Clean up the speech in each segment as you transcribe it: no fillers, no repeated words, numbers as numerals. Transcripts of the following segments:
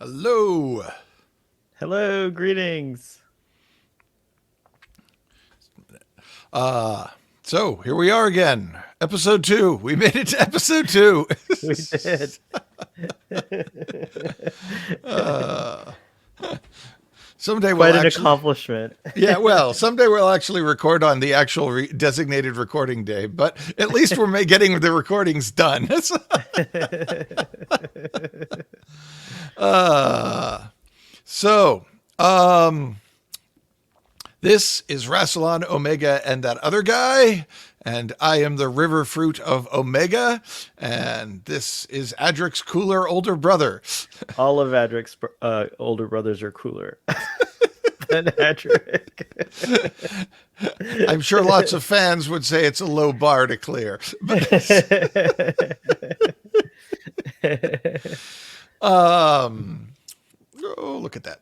Hello. Hello, greetings. So here we are again. Episode 2. We made it to episode 2. We did. Someday we'll Quite an actually, accomplishment. yeah, well, someday we'll actually record on the actual designated recording day, but at least we're getting the recordings done. so, this is Rassilon, Omega, and that other guy. And I am the river fruit of Omega. And this is Adric's cooler older brother. All of Adric's older brothers are cooler than Adric. I'm sure lots of fans would say it's a low bar to clear. But oh, look at that.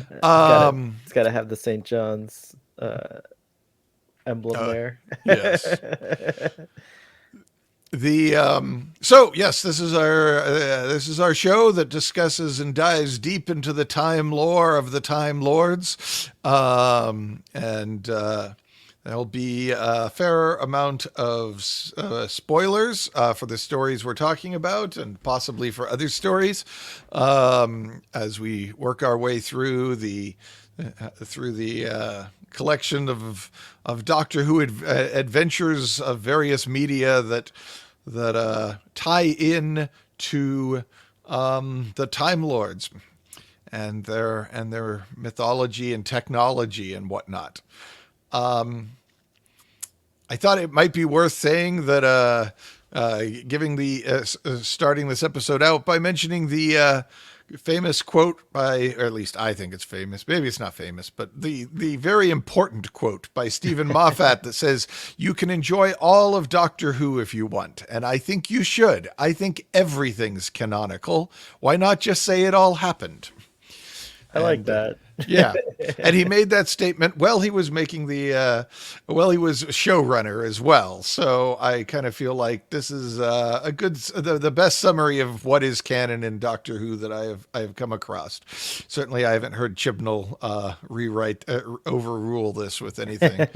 It's got to have the St. John's emblem there. Yes. So yes, this is our show that discusses and dives deep into the time lore of the Time Lords, and there'll be a fair amount of spoilers for the stories we're talking about, and possibly for other stories, as we work our way through the collection of Doctor Who adventures of various media that tie in to the Time Lords and their mythology and technology and whatnot. I thought it might be worth saying that starting this episode out by mentioning the famous quote by, or at least I think it's famous, maybe it's not famous, but the very important quote by Stephen Moffat that says, "You can enjoy all of Doctor Who if you want." And I think you should. I think everything's canonical. Why not just say it all happened? I like that. Yeah. And he made that statement while he was making he was showrunner as well. So I kind of feel like this is the best summary of what is canon in Doctor Who that I have come across. Certainly I haven't heard Chibnall overrule this with anything.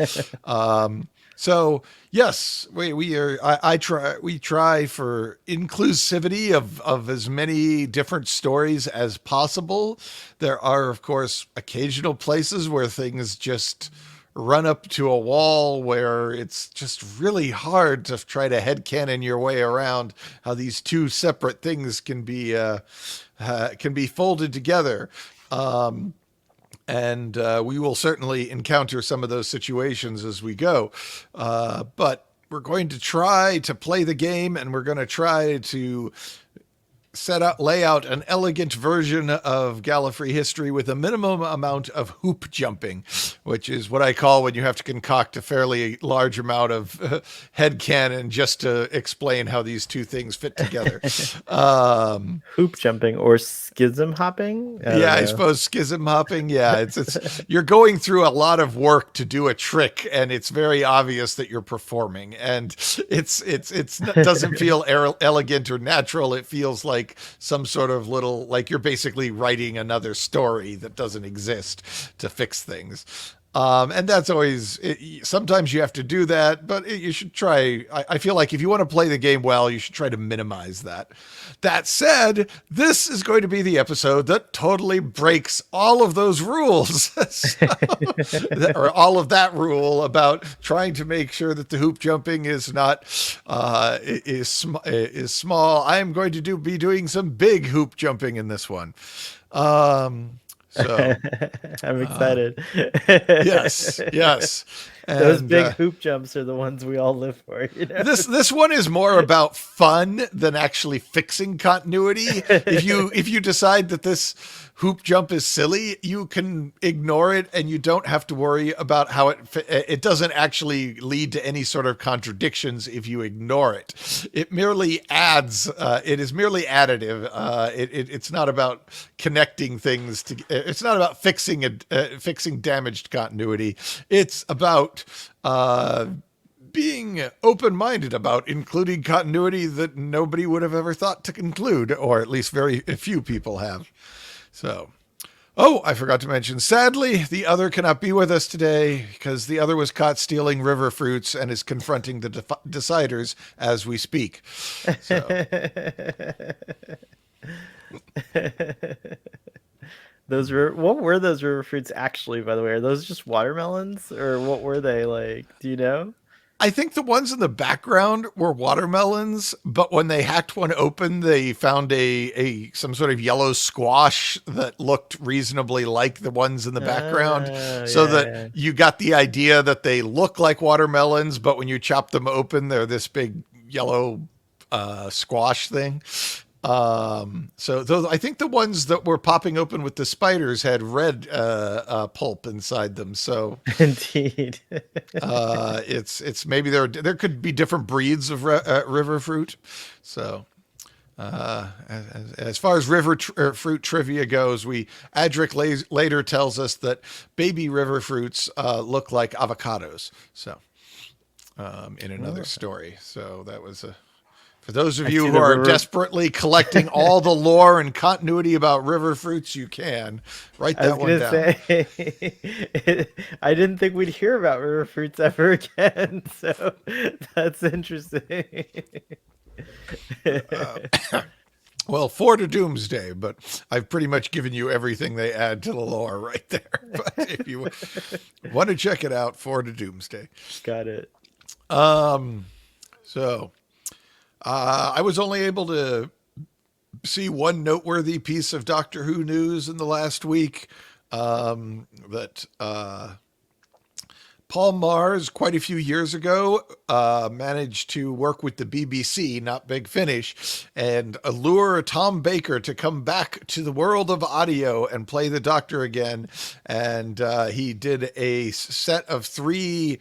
So yes, we try for inclusivity of as many different stories as possible. There are, of course, occasional places where things just run up to a wall where it's just really hard to try to headcanon your way around how these two separate things can be folded together. And we will certainly encounter some of those situations as we go. But we're going to try to play the game, and we're going to try to lay out an elegant version of Gallifrey history with a minimum amount of hoop jumping, which is what I call when you have to concoct a fairly large amount of headcanon just to explain how these two things fit together. Hoop jumping or schism hopping? I suppose schism hopping. Yeah, it's you're going through a lot of work to do a trick, and it's very obvious that you're performing, and it doesn't feel elegant or natural. It feels like some sort of little, like you're basically writing another story that doesn't exist to fix things. And that's always, sometimes you have to do that, but you should try. I feel like if you want to play the game well, you should try to minimize that. That said, this is going to be the episode that totally breaks all of those rules, or all of that rule about trying to make sure that the hoop jumping is not is small. I am going to be doing some big hoop jumping in this one. So I'm excited. Yes. And, those big hoop jumps are the ones we all live for. You know? This one is more about fun than actually fixing continuity. If you decide that this hoop jump is silly, you can ignore it, and you don't have to worry about how it doesn't actually lead to any sort of contradictions if you ignore it. It merely adds. It is merely additive. It's not about connecting things to. It's not about fixing damaged continuity. It's about being open-minded about including continuity that nobody would have ever thought to include, or at least very few people have. So, oh, I forgot to mention, sadly, the other cannot be with us today because the other was caught stealing river fruits and is confronting the deciders as we speak. So, What were those river fruits actually, by the way? Are those just watermelons or what were they like? Do you know? I think the ones in the background were watermelons, but when they hacked one open, they found a some sort of yellow squash that looked reasonably like the ones in the background, so Yeah, that yeah. you got the idea that they look like watermelons, but when you chop them open, they're this big yellow squash thing. So those, I think the ones that were popping open with the spiders had red pulp inside them. So Indeed. it's maybe there could be different breeds of river fruit. So as far as fruit trivia goes, Adric later tells us that baby river fruits look like avocados. So in another story, so that was a. For those of you who are desperately collecting all the lore and continuity about river fruits, you can write that one down. Say, I didn't think we'd hear about river fruits ever again, so that's interesting. Well, 4 to Doomsday, but I've pretty much given you everything they add to the lore right there. But if you want to check it out, 4 to Doomsday. Got it. So... I was only able to see one noteworthy piece of Doctor Who news in the last week, that Paul Mars, quite a few years ago, managed to work with the BBC, not Big Finish, and allure Tom Baker to come back to the world of audio and play the Doctor again. And he did a set of three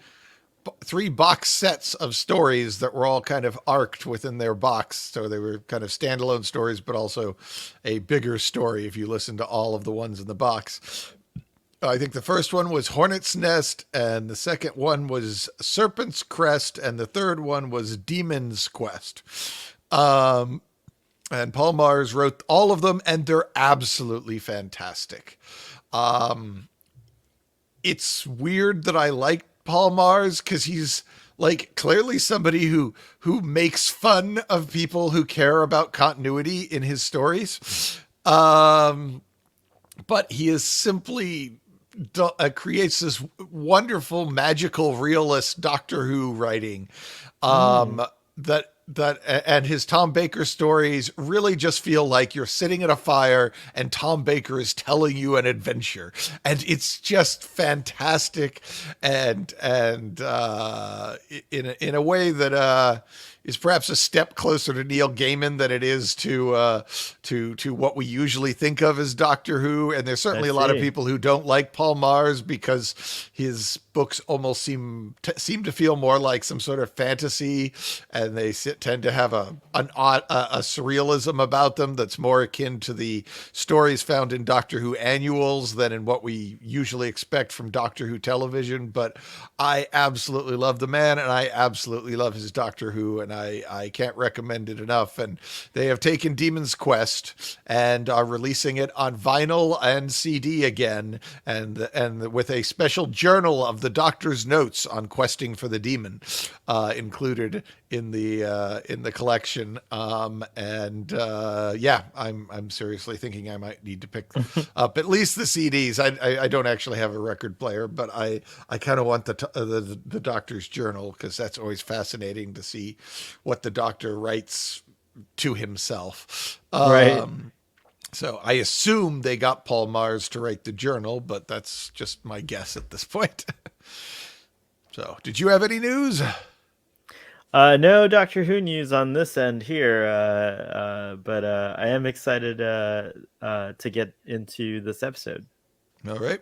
box sets of stories that were all kind of arced within their box. So they were kind of standalone stories, but also a bigger story if you listen to all of the ones in the box. I think the first one was Hornet's Nest, and the second one was Serpent's Crest, and the third one was Demon's Quest. And Paul Mars wrote all of them, and they're absolutely fantastic. It's weird that I like Paul Mars because he's like clearly somebody who makes fun of people who care about continuity in his stories. But he is simply creates this wonderful, magical, realist Doctor Who writing that and his Tom Baker stories really just feel like you're sitting at a fire and Tom Baker is telling you an adventure, and it's just fantastic, and in a way that is perhaps a step closer to Neil Gaiman than it is to what we usually think of as Doctor Who. And there's certainly a lot of people who don't like Paul Mars because his books almost seem to feel more like some sort of fantasy, and they tend to have a surrealism about them that's more akin to the stories found in Doctor Who annuals than in what we usually expect from Doctor Who television. But I absolutely love the man, and I absolutely love his Doctor Who, and I can't recommend it enough. And they have taken Demon's Quest and are releasing it on vinyl and CD again, and with a special journal of the Doctor's notes on questing for the demon included in the collection. Yeah, I'm seriously thinking I might need to pick up at least the CDs. I don't actually have a record player, but I kind of want the Doctor's journal, because that's always fascinating to see what the Doctor writes to himself. Right. So I assume they got Paul Mars to write the journal, but that's just my guess at this point. So, did you have any news? No Doctor Who news on this end here, but I am excited to get into this episode. All right.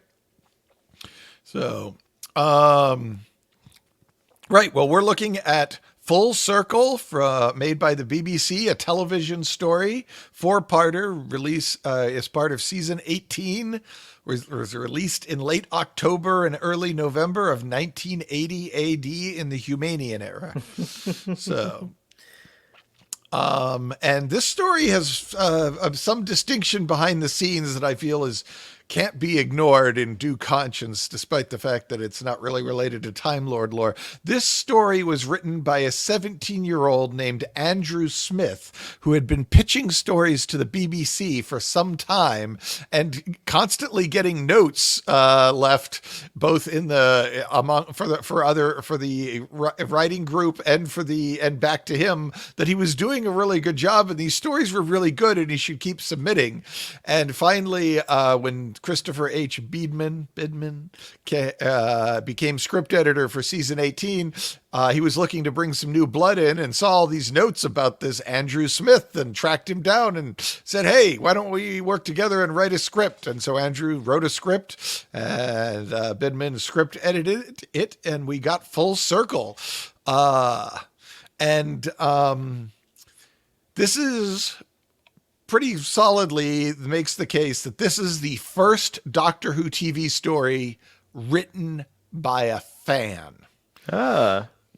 So, right. Well, we're looking at Full Circle, made by the BBC, a television story, 4-parter, release as part of season 18, was released in late October and early November of 1980 AD in the Humanian era. So, And this story has some distinction behind the scenes that I feel is can't be ignored in due conscience, despite the fact that it's not really related to Time Lord lore. This story was written by a 17-year-old named Andrew Smith, who had been pitching stories to the BBC for some time and constantly getting notes left, both in the for the writing group and back to him, that he was doing a really good job and these stories were really good and he should keep submitting. And finally, when Christopher H. Biedman became script editor for season 18, he was looking to bring some new blood in and saw all these notes about this Andrew Smith and tracked him down and said, hey, why don't we work together and write a script? And so Andrew wrote a script and Biedman script edited it and we got Full Circle. This is pretty solidly makes the case that this is the first Doctor Who TV story written by a fan.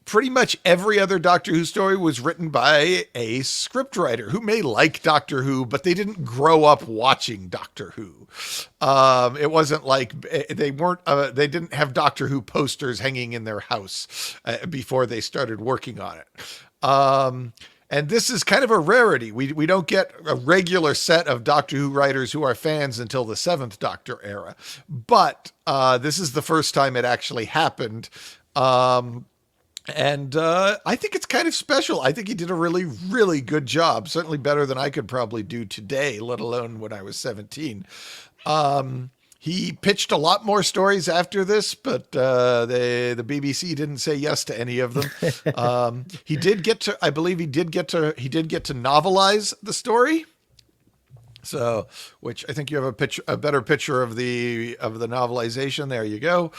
Pretty much every other Doctor Who story was written by a scriptwriter who may like Doctor Who, but they didn't grow up watching Doctor Who. It wasn't like they didn't have Doctor Who posters hanging in their house before they started working on it. And this is kind of a rarity. We don't get a regular set of Doctor Who writers who are fans until the 7th Doctor era. But this is the first time it actually happened. I think it's kind of special. I think he did a really, really good job. Certainly better than I could probably do today, let alone when I was 17. He pitched a lot more stories after this, but the BBC didn't say yes to any of them. He did get to novelize the story. So, which I think you have a better picture of the novelization. There you go.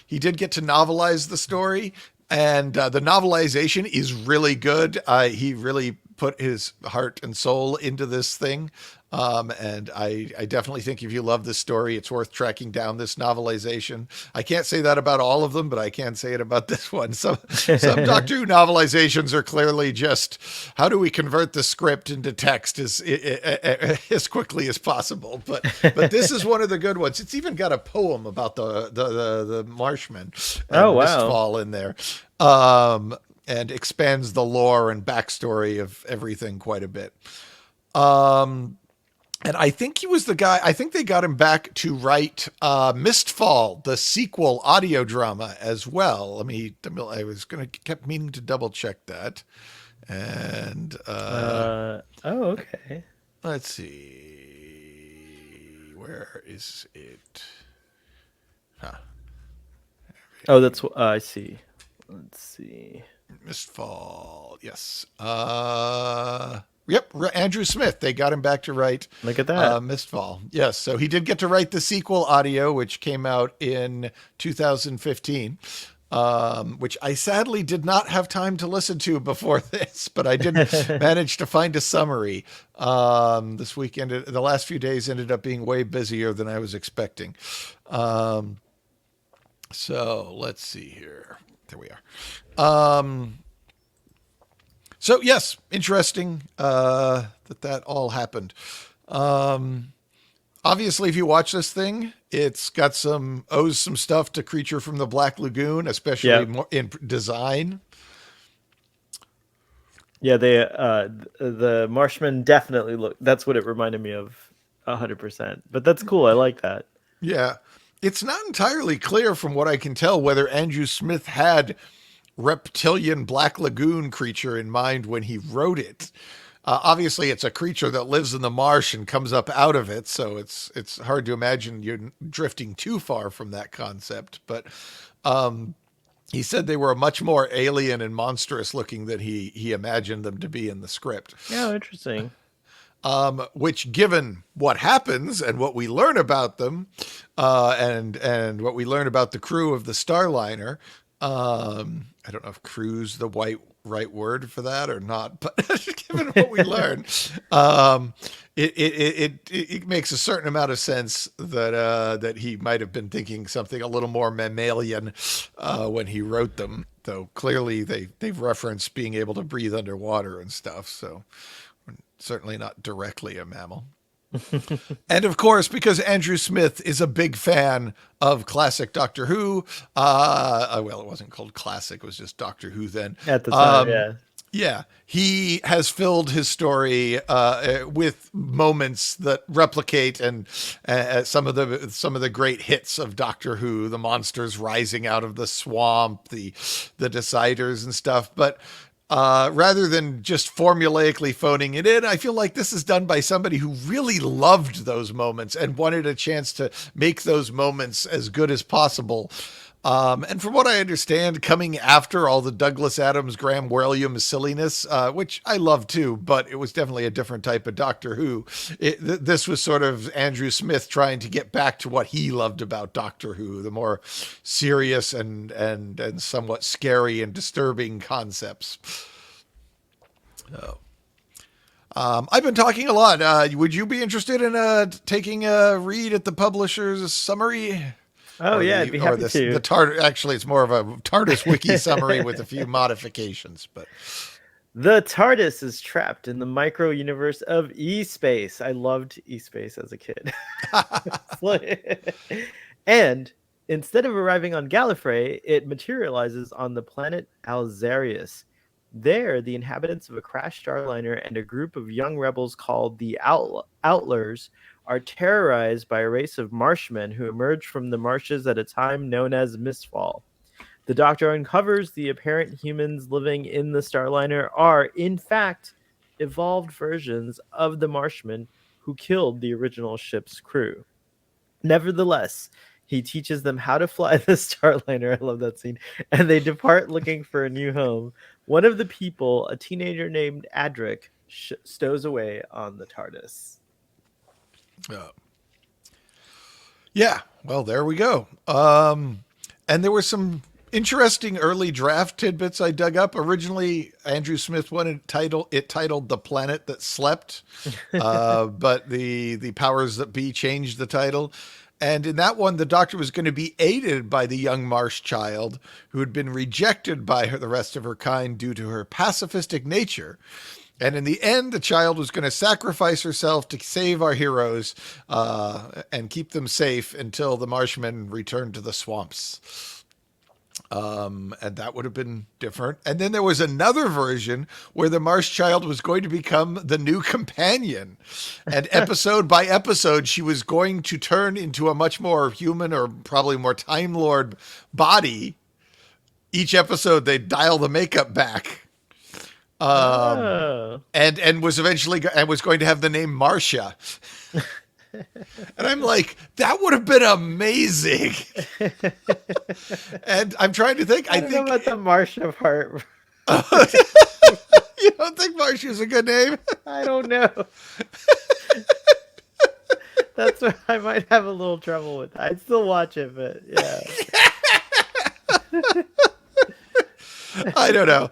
He did get to novelize the story, and the novelization is really good. He really put his heart and soul into this thing. And I definitely think if you love this story, it's worth tracking down this novelization. I can't say that about all of them, but I can say it about this one. Some Doctor Who novelizations are clearly just, how do we convert the script into text as quickly as possible? But this is one of the good ones. It's even got a poem about the Marshmen and Mistfall in there. And expands the lore and backstory of everything quite a bit. And I think he was the guy, I think they got him back to write Mistfall, the sequel audio drama as well. Kept meaning to double check that. And, okay. Let's see. Where is it? Oh, that's what I see. Let's see. Mistfall. Yes. Yep, Andrew Smith. They got him back to write. Look at that. Mistfall. Yes, so he did get to write the sequel audio, which came out in 2015, which I sadly did not have time to listen to before this, but I did manage to find a summary. This weekend, the last few days ended up being way busier than I was expecting. So let's see here. There we are. So yes, interesting that all happened. Obviously, if you watch this thing, it's got owes some stuff to Creature from the Black Lagoon, especially more in design. Yeah, the Marshmen definitely look. That's what it reminded me of, 100%. But that's cool. I like that. Yeah, it's not entirely clear from what I can tell whether Andrew Smith had reptilian Black Lagoon creature in mind when he wrote it. Obviously, it's a creature that lives in the marsh and comes up out of it, so it's hard to imagine you're drifting too far from that concept. But he said they were much more alien and monstrous looking than he imagined them to be in the script. Yeah, interesting. Which, given what happens and what we learn about them, and what we learn about the crew of the Starliner, I don't know if crew's the right word for that or not, but given what we learn, it makes a certain amount of sense that he might have been thinking something a little more mammalian when he wrote them. Though clearly they've referenced being able to breathe underwater and stuff, so certainly not directly a mammal. And of course, because Andrew Smith is a big fan of classic Doctor Who, well, it wasn't called classic; it was just Doctor Who then. At the time, yeah. Yeah, he has filled his story with moments that replicate and some of the great hits of Doctor Who, the monsters rising out of the swamp, the deciders and stuff. But rather than just formulaically phoning it in, I feel like this is done by somebody who really loved those moments and wanted a chance to make those moments as good as possible. And from what I understand, coming after all the Douglas Adams, Graham Williams silliness, which I love too, but it was definitely a different type of Doctor Who. This was sort of Andrew Smith trying to get back to what he loved about Doctor Who, the more serious and somewhat scary and disturbing concepts. Oh. I've been talking a lot. Would you be interested in taking a read at the publisher's summary? Oh yeah, I'd be happy to. The TARDIS, actually, it's more of a TARDIS wiki summary with a few modifications. But the TARDIS is trapped in the micro universe of E-space. I loved E-space as a kid. And instead of arriving on Gallifrey, it materializes on the planet Alzarius. There, the inhabitants of a crashed starliner and a group of young rebels called the Outlers are terrorized by a race of marshmen who emerge from the marshes at a time known as Mistfall. The Doctor uncovers the apparent humans living in the starliner are, in fact, evolved versions of the marshmen who killed the original ship's crew. Nevertheless, he teaches them how to fly the starliner. I love that scene. And they depart looking for a new home. One of the people, a teenager named Adric, stows away on the TARDIS. Yeah, well, there we go. And there were some interesting early draft tidbits I dug up. Originally, Andrew Smith wanted it titled "The Planet That Slept," but the powers that be changed the title. And in that one, the Doctor was going to be aided by the young Marsh child who had been rejected by the rest of her kind due to her pacifistic nature. And in the end, the child was going to sacrifice herself to save our heroes and keep them safe until the Marshmen returned to the swamps. And that would have been different. And then there was another version where the Marsh child was going to become the new companion. And episode by episode, she was going to turn into a much more human or probably more Time Lord body. Each episode, they'd dial the makeup back. And was eventually was going to have the name Marcia. And I'm like, that would have been amazing. And I'm trying to think. I think know about the Marcia part. You don't think Marcia's a good name? I don't know. That's what I might have a little trouble with. I'd still watch it, but yeah. I don't know.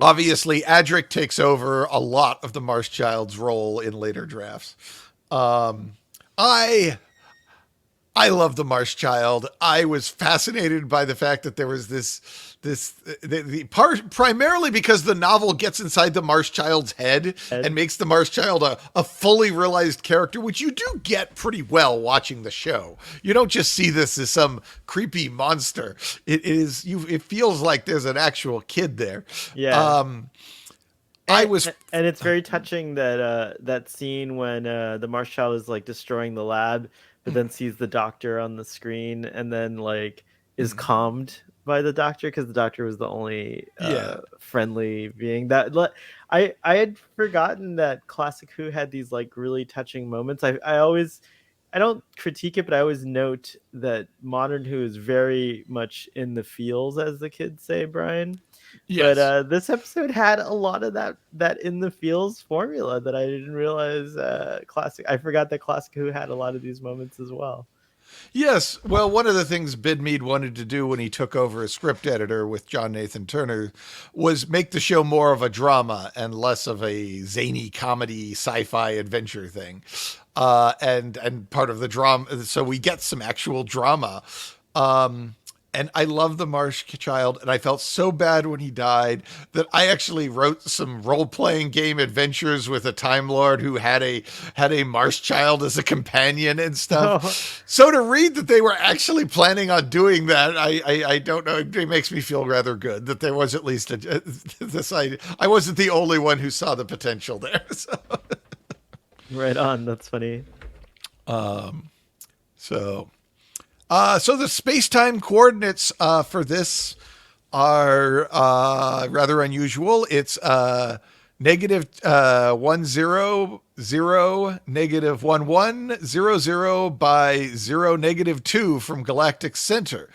Obviously, Adric takes over a lot of the Marsh Child's role in later drafts. I love the Marsh Child. I was fascinated by the fact that there was the part primarily because the novel gets inside the Marsh Child's head and makes the Marsh Child a fully realized character, which you do get pretty well watching the show. You don't just see this as some creepy monster. It feels like there's an actual kid there. Yeah. And it's very touching that scene when the Marsh Child is like destroying the lab, but then sees the Doctor on the screen and then like is calmed by the Doctor because the Doctor was the only friendly being. That I had forgotten that Classic Who had these like really touching moments. I don't critique it, but I always note that modern Who is very much in the feels, as the kids say, Brian. Yes. But this episode had a lot of that in the feels formula that I didn't realize. I forgot that Classic Who had a lot of these moments as well. Yes. Well, one of the things Bidmead wanted to do when he took over as script editor with John Nathan Turner was make the show more of a drama and less of a zany comedy sci-fi adventure thing. And part of the drama, so we get some actual drama. And I love the Marsh Child, and I felt so bad when he died that I actually wrote some role-playing game adventures with a Time Lord who had a Marsh Child as a companion and stuff. Oh, So to read that they were actually planning on doing that, I don't know. It makes me feel rather good that there was at least this. I wasn't the only one who saw the potential there. So. right on. That's funny. So. So the space-time coordinates for this are rather unusual. It's negative 100, negative 1100 by 0, -2 from galactic center.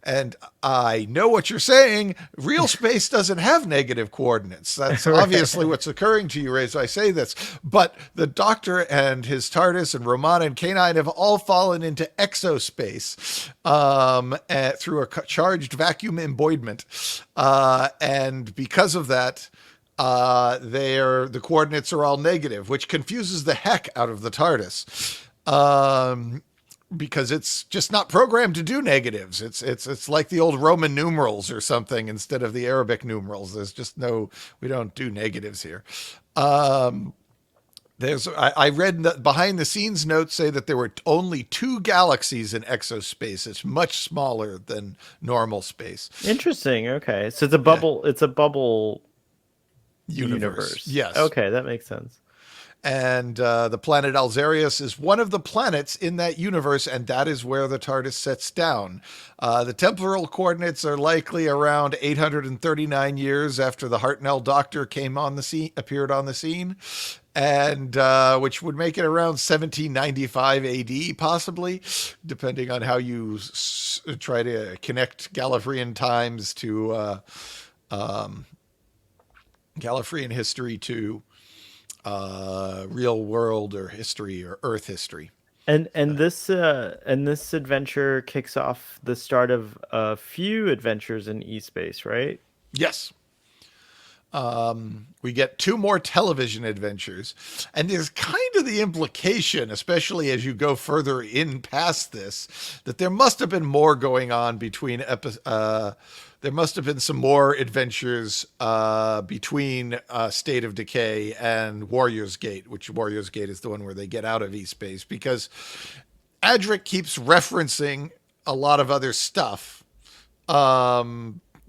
And I know what you're saying. Real space doesn't have negative coordinates. That's obviously what's occurring to you as I say this. But the Doctor and his TARDIS and Romana and K9 have all fallen into exospace through a charged vacuum emboidment. And because of that, the coordinates are all negative, which confuses the heck out of the TARDIS. Because it's just not programmed to do negatives. It's like the old Roman numerals or something instead of the Arabic numerals. There's just we don't do negatives here. I read that behind the scenes notes say that there were only 2 galaxies in exospace. It's much smaller than normal space. Interesting. Okay, so it's a bubble. Yeah. It's a bubble universe. Yes. Okay, that makes sense. And the planet Alzarius is one of the planets in that universe, and that is where the TARDIS sets down. The temporal coordinates are likely around 839 years after the Hartnell Doctor appeared on the scene, and which would make it around 1795 AD, possibly, depending on how you try to connect Gallifreyan times to Gallifreyan history to real world or history or Earth history. And this adventure kicks off the start of a few adventures in E-space, right? Yes. We get 2 more television adventures, and there's kind of the implication, especially as you go further in past this, that there must have been more going on between there must have been some more adventures between State of Decay and Warrior's Gate, which Warrior's Gate is the one where they get out of E-space, because Adric keeps referencing a lot of other stuff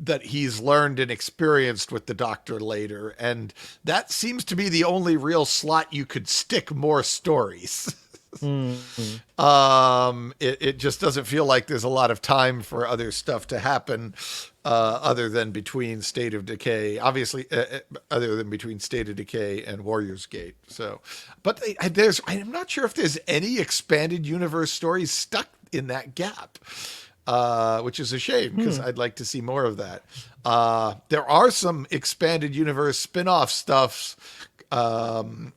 that he's learned and experienced with the Doctor later, and that seems to be the only real slot you could stick more stories. Mm-hmm. It just doesn't feel like there's a lot of time for other stuff to happen other than between State of Decay, obviously, other than between State of Decay and Warrior's Gate. So, but I'm not sure if there's any expanded universe stories stuck in that gap. Which is a shame, because I'd like to see more of that. There are some expanded universe spin-off stuffs about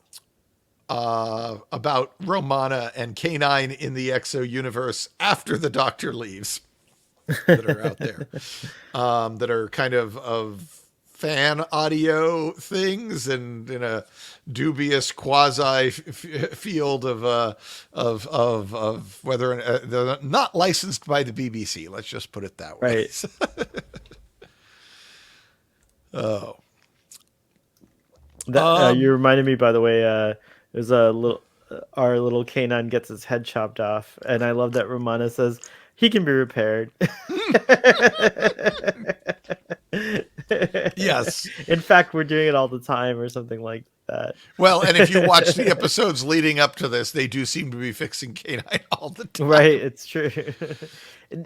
Romana and K9 in the Exo universe after the Doctor leaves that are out there, that are kind of fan audio things and in a dubious quasi field of whether they're not licensed by the BBC. Let's just put it that way. Right. Oh, you reminded me, by the way. There's a little our little K9 gets his head chopped off, and I love that Romana says he can be repaired. Yes. In fact, we're doing it all the time, or something like that. Well, and if you watch the episodes leading up to this, they do seem to be fixing K9 all the time. Right, it's true.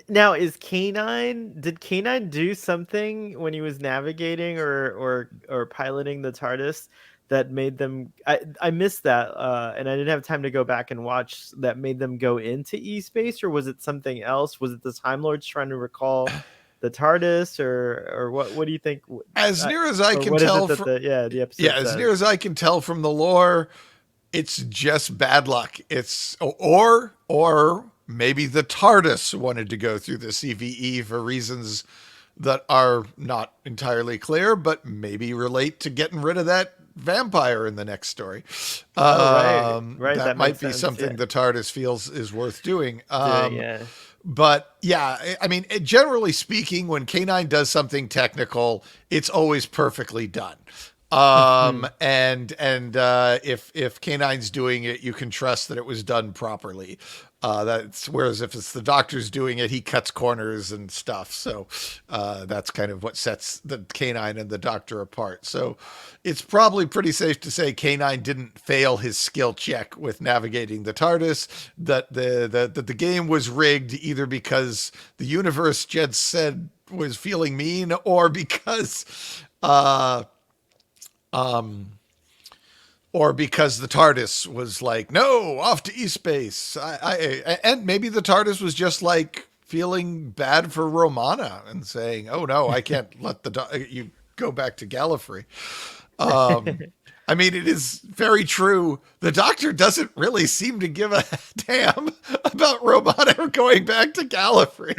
Now, did K9 do something when he was navigating or piloting the TARDIS that made them? I missed that, and I didn't have time to go back and watch. That made them go into E-space, or was it something else? Was it the Time Lords trying to recall the TARDIS, or what? What do you think? As near as I can tell, the episode. Yeah, as near as I can tell from the lore, it's just bad luck. It's or maybe the TARDIS wanted to go through the CVE for reasons that are not entirely clear, but maybe relate to getting rid of that vampire in the next story. Oh, right, right. That That might makes be sense. Yeah, something the TARDIS feels is worth doing. doing yeah. But yeah, I mean, generally speaking, when K9 does something technical, it's always perfectly done. And if K9's doing it, you can trust that it was done properly. That's whereas if it's the doctor's doing it, he cuts corners and stuff. So that's kind of what sets the K9 and the doctor apart. So it's probably pretty safe to say K9 didn't fail his skill check with navigating the TARDIS. That the game was rigged either because the universe Jed said was feeling mean, or because or because the TARDIS was like, no, off to E-space. And maybe the TARDIS was just like feeling bad for Romana and saying, oh no, I can't let you go back to Gallifrey. I mean, it is very true. The Doctor doesn't really seem to give a damn about Romana going back to Gallifrey.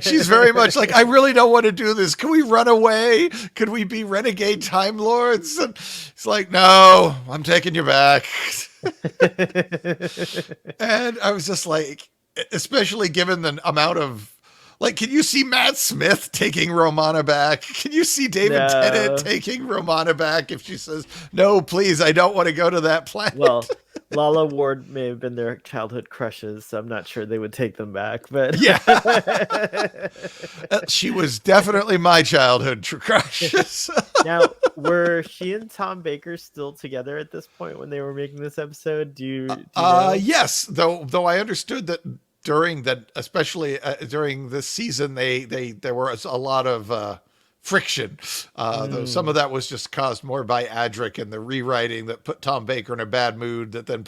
She's very much like, I really don't want to do this. Can we run away? Could we be renegade Time Lords? And it's like, no, I'm taking you back. And I was just like, especially given the amount of, like, can you see Matt Smith taking Romana back? Can you see David Tennant taking Romana back if she says, no, please, I don't want to go to that planet? Well, Lala Ward may have been their childhood crushes, so I'm not sure they would take them back. But yeah, she was definitely my childhood crush. Now, were she and Tom Baker still together at this point when they were making this episode? Do you know? Yes, though I understood that during that, especially during this season, there was a lot of friction. Though some of that was just caused more by Adric and the rewriting that put Tom Baker in a bad mood. And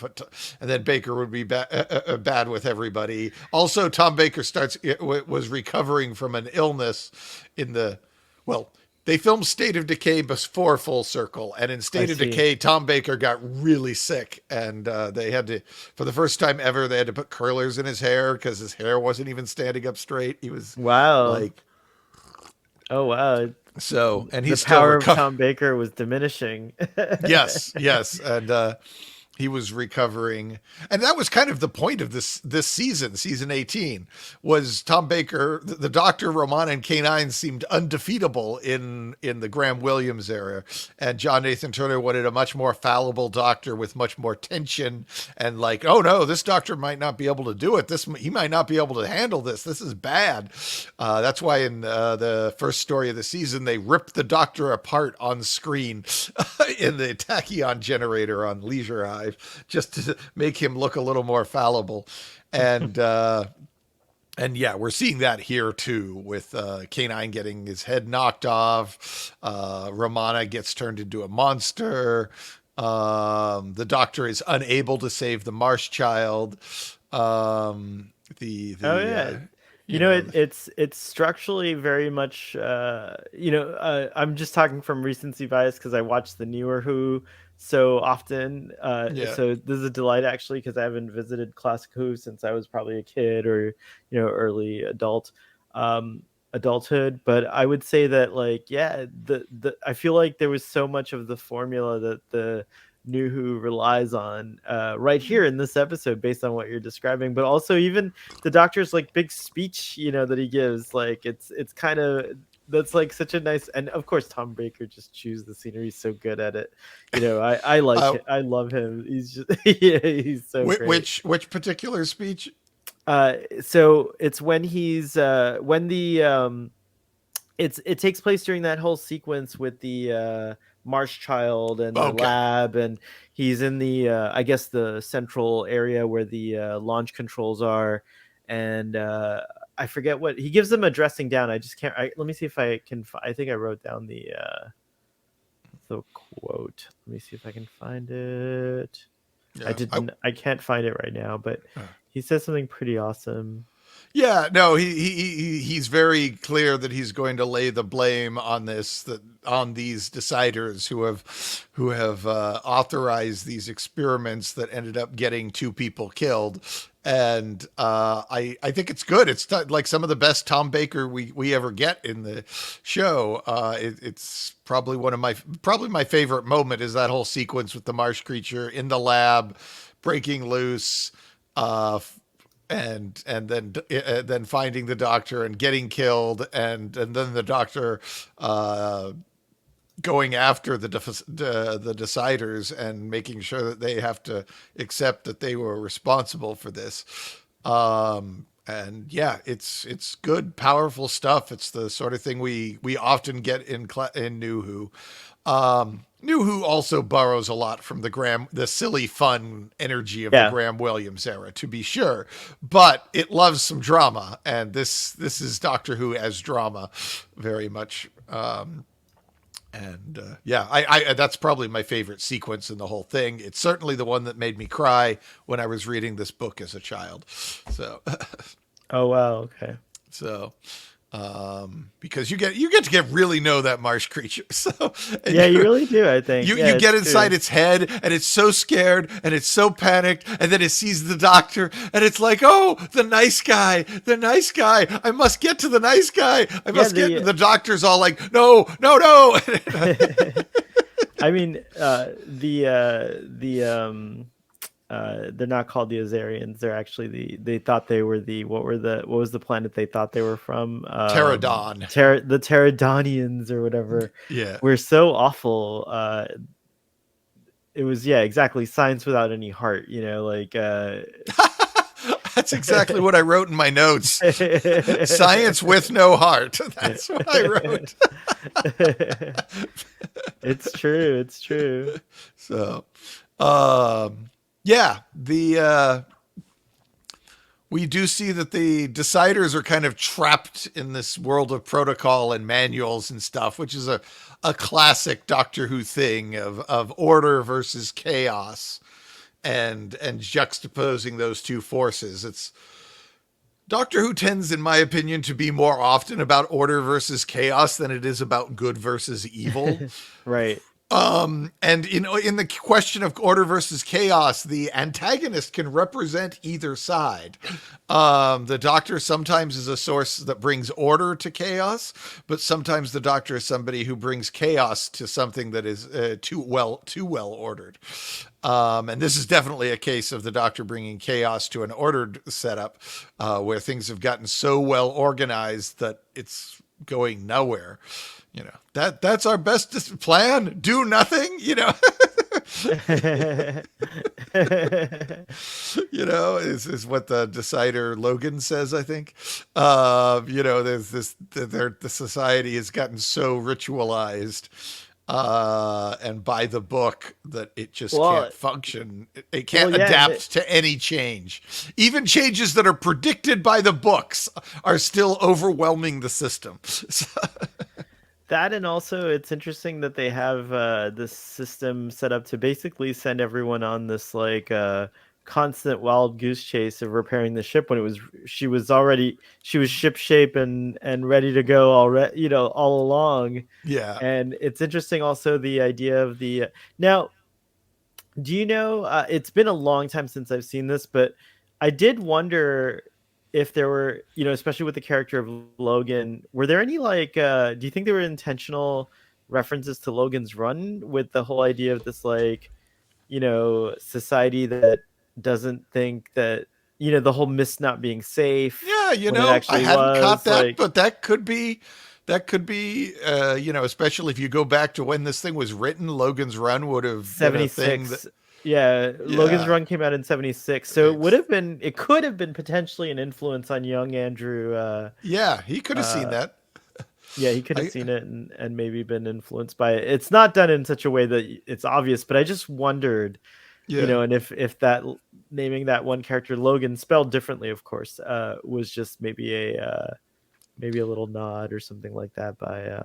then Baker would be bad with everybody. Also, Tom Baker was recovering from an illness They filmed State of Decay before Full Circle, and in State of Decay, Tom Baker got really sick, and they had to, for the first time ever, they had to put curlers in his hair because his hair wasn't even standing up straight. He was like, oh wow. So, and he's the power of Tom Baker was diminishing. yes, and he was recovering, and that was kind of the point of this season 18, was Tom Baker, the Doctor, Romana, and K9 seemed undefeatable in the Graham Williams era, and John Nathan Turner wanted a much more fallible Doctor with much more tension, and like, oh no, this Doctor might not be able to do it. He might not be able to handle this. This is bad. That's why in the first story of the season they ripped the Doctor apart on screen in the tachyon generator on Leisure Hive, just to make him look a little more fallible. And yeah, we're seeing that here too, with K9 getting his head knocked off. Romana gets turned into a monster. The Doctor is unable to save the Marsh Child. It's structurally very much I'm just talking from recency bias because I watched the newer Who so often, so this is a delight actually, because I haven't visited classic Who since I was probably a kid or early adulthood. But I would say that I feel like there was so much of the formula that the New Who relies on right here in this episode based on what you're describing, but also even the Doctor's like big speech that he gives, like it's kind of, that's like such a nice, and of course Tom Baker just chews the scenery. He's so good at it. I like it. I love him. He's just he's so great. Which particular speech? So it's when he's when the it takes place during that whole sequence with the Marsh Child and the lab, and he's in the I guess the central area where the launch controls are, and I forget what he gives them a dressing down. I just can't. Let me see if I can. I think I wrote down the quote. Let me see if I can find it. Yeah, I can't find it right now, but he says something pretty awesome. Yeah, no, he's very clear that he's going to lay the blame on these deciders who have authorized these experiments that ended up getting 2 people killed. And I think it's good. It's like some of the best Tom Baker we ever get in the show. It's probably probably my favorite moment is that whole sequence with the marsh creature in the lab breaking loose, uh, and then finding the doctor and getting killed, and then the doctor going after the deciders and making sure that they have to accept that they were responsible for this. And yeah, it's good, powerful stuff. It's the sort of thing we often get in New Who. New Who also borrows a lot from the silly, fun energy of the Yeah. Graham Williams era, to be sure, but it loves some drama, and this is Doctor Who as drama, very much. And yeah, I that's probably my favorite sequence in the whole thing. It's certainly the one that made me cry when I was reading this book as a child. So, Oh wow. Okay. so because you get to get really know that marsh creature. So and Yeah, you really do. I think. you Yeah, you get it's inside true. its head, and it's so scared and it's so panicked, and then it sees the doctor and it's like, oh, the nice guy, the nice guy, I must get to the nice guy, I Yeah. must get. The doctor's all like, no, no, no. I mean, they're not called the Azarians. They're actually they thought they were what was the planet they thought they were from? Pterodon. The Pterodonians or whatever. Yeah. Were so awful. It was, yeah, exactly, science without any heart, like That's exactly what I wrote in my notes. Science with no heart. That's what I wrote. It's true. It's true. So, yeah, we do see that the deciders are kind of trapped in this world of protocol and manuals and stuff, which is a classic Doctor Who thing of order versus chaos, and juxtaposing those two forces. It's Doctor Who tends, in my opinion, to be more often about order versus chaos than it is about good versus evil. Right. And in the question of order versus chaos, the antagonist can represent either side. The Doctor sometimes is a source that brings order to chaos, but sometimes the Doctor is somebody who brings chaos to something that is too well ordered. And this is definitely a case of the Doctor bringing chaos to an ordered setup, where things have gotten so well organized that it's going nowhere. That's our best plan. Do nothing. Is what the decider Logan says, I think. There's the society has gotten so ritualized and by the book that it just can't function. It can't adapt to any change. Even changes that are predicted by the books are still overwhelming the system. That, and also it's interesting that they have this system set up to basically send everyone on this constant wild goose chase of repairing the ship when she was ship shape and ready to go already, all along. Yeah. And it's interesting also the idea of the now. Do you know? It's been a long time since I've seen this, but I did wonder if there were, especially with the character of Logan, were there any do you think there were intentional references to Logan's run with the whole idea of this society that doesn't think that, the whole mist not being safe? Yeah, I hadn't caught that, but that could be, especially if you go back to when this thing was written, Logan's run would have 76. Yeah, Logan's run came out in 76, so it could have been potentially an influence on young Andrew. Yeah, he could have seen that. Yeah, he could have seen it and maybe been influenced by it. It's not done in such a way that it's obvious, but I just wondered, and if that naming that one character Logan, spelled differently, of course, was just maybe a little nod or something like that by.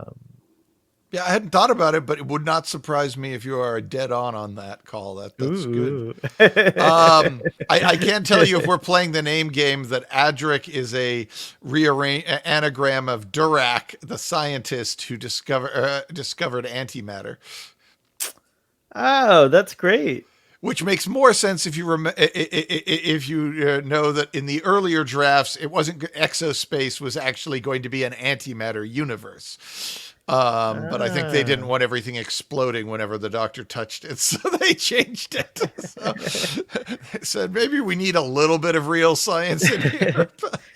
Yeah, I hadn't thought about it, but it would not surprise me if you are dead on that call. That's good. I can't tell you if we're playing the name game that Adric is a anagram of Dirac, the scientist who discovered antimatter. Oh, that's great. Which makes more sense if you know that in the earlier drafts, it wasn't exospace was actually going to be an antimatter universe. But I think they didn't want everything exploding whenever the Doctor touched it, so they changed it. So they said maybe we need a little bit of real science in here.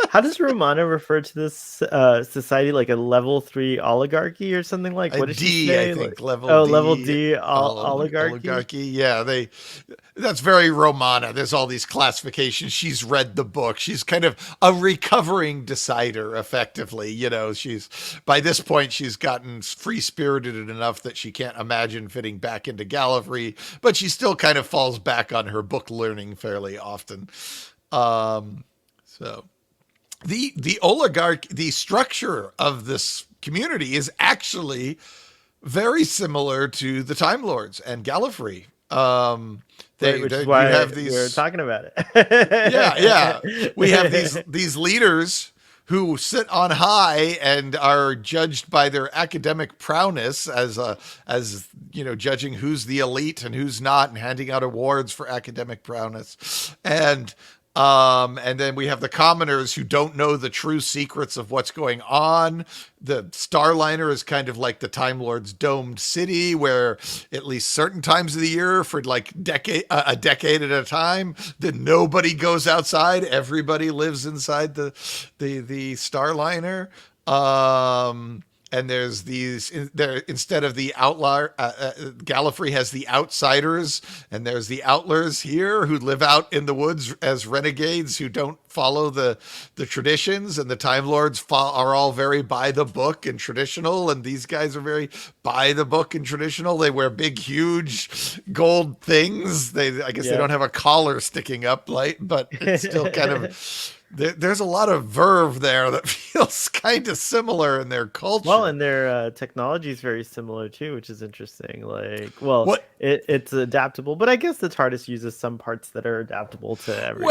How does Romana refer to this society, like a level 3 oligarchy or something like? What does she say? I think level oh, D. level D oligarchy. Yeah, that's very Romana. There's all these classifications. She's read the book. She's kind of a recovering decider, effectively. You know, by this point she's gotten free spirited enough that she can't imagine fitting back into Gallifrey, but she still kind of falls back on her book learning fairly often. So. The oligarch, the structure of this community is actually very similar to the Time Lords and Gallifrey. Which is why we're talking about it. yeah. We have these leaders who sit on high and are judged by their academic prowess as judging who's the elite and who's not, and handing out awards for academic prowess. And then we have the commoners who don't know the true secrets of what's going on. The Starliner is kind of like the Time Lord's domed city, where at least certain times of the year, for like a decade at a time, that nobody goes outside. Everybody lives inside the Starliner. And there's instead of the outlier, Gallifrey has the outsiders, and there's the outlers here who live out in the woods as renegades who don't follow the traditions, and the Time Lords are all very by the book and traditional, and these guys are very by the book and traditional. They wear big, huge gold things. I guess they don't have a collar sticking up, but it's still kind of... There's a lot of verve there that feels kind of similar in their culture. Well, and their technology is very similar too, which is interesting. It's adaptable, but I guess the TARDIS uses some parts that are adaptable to every.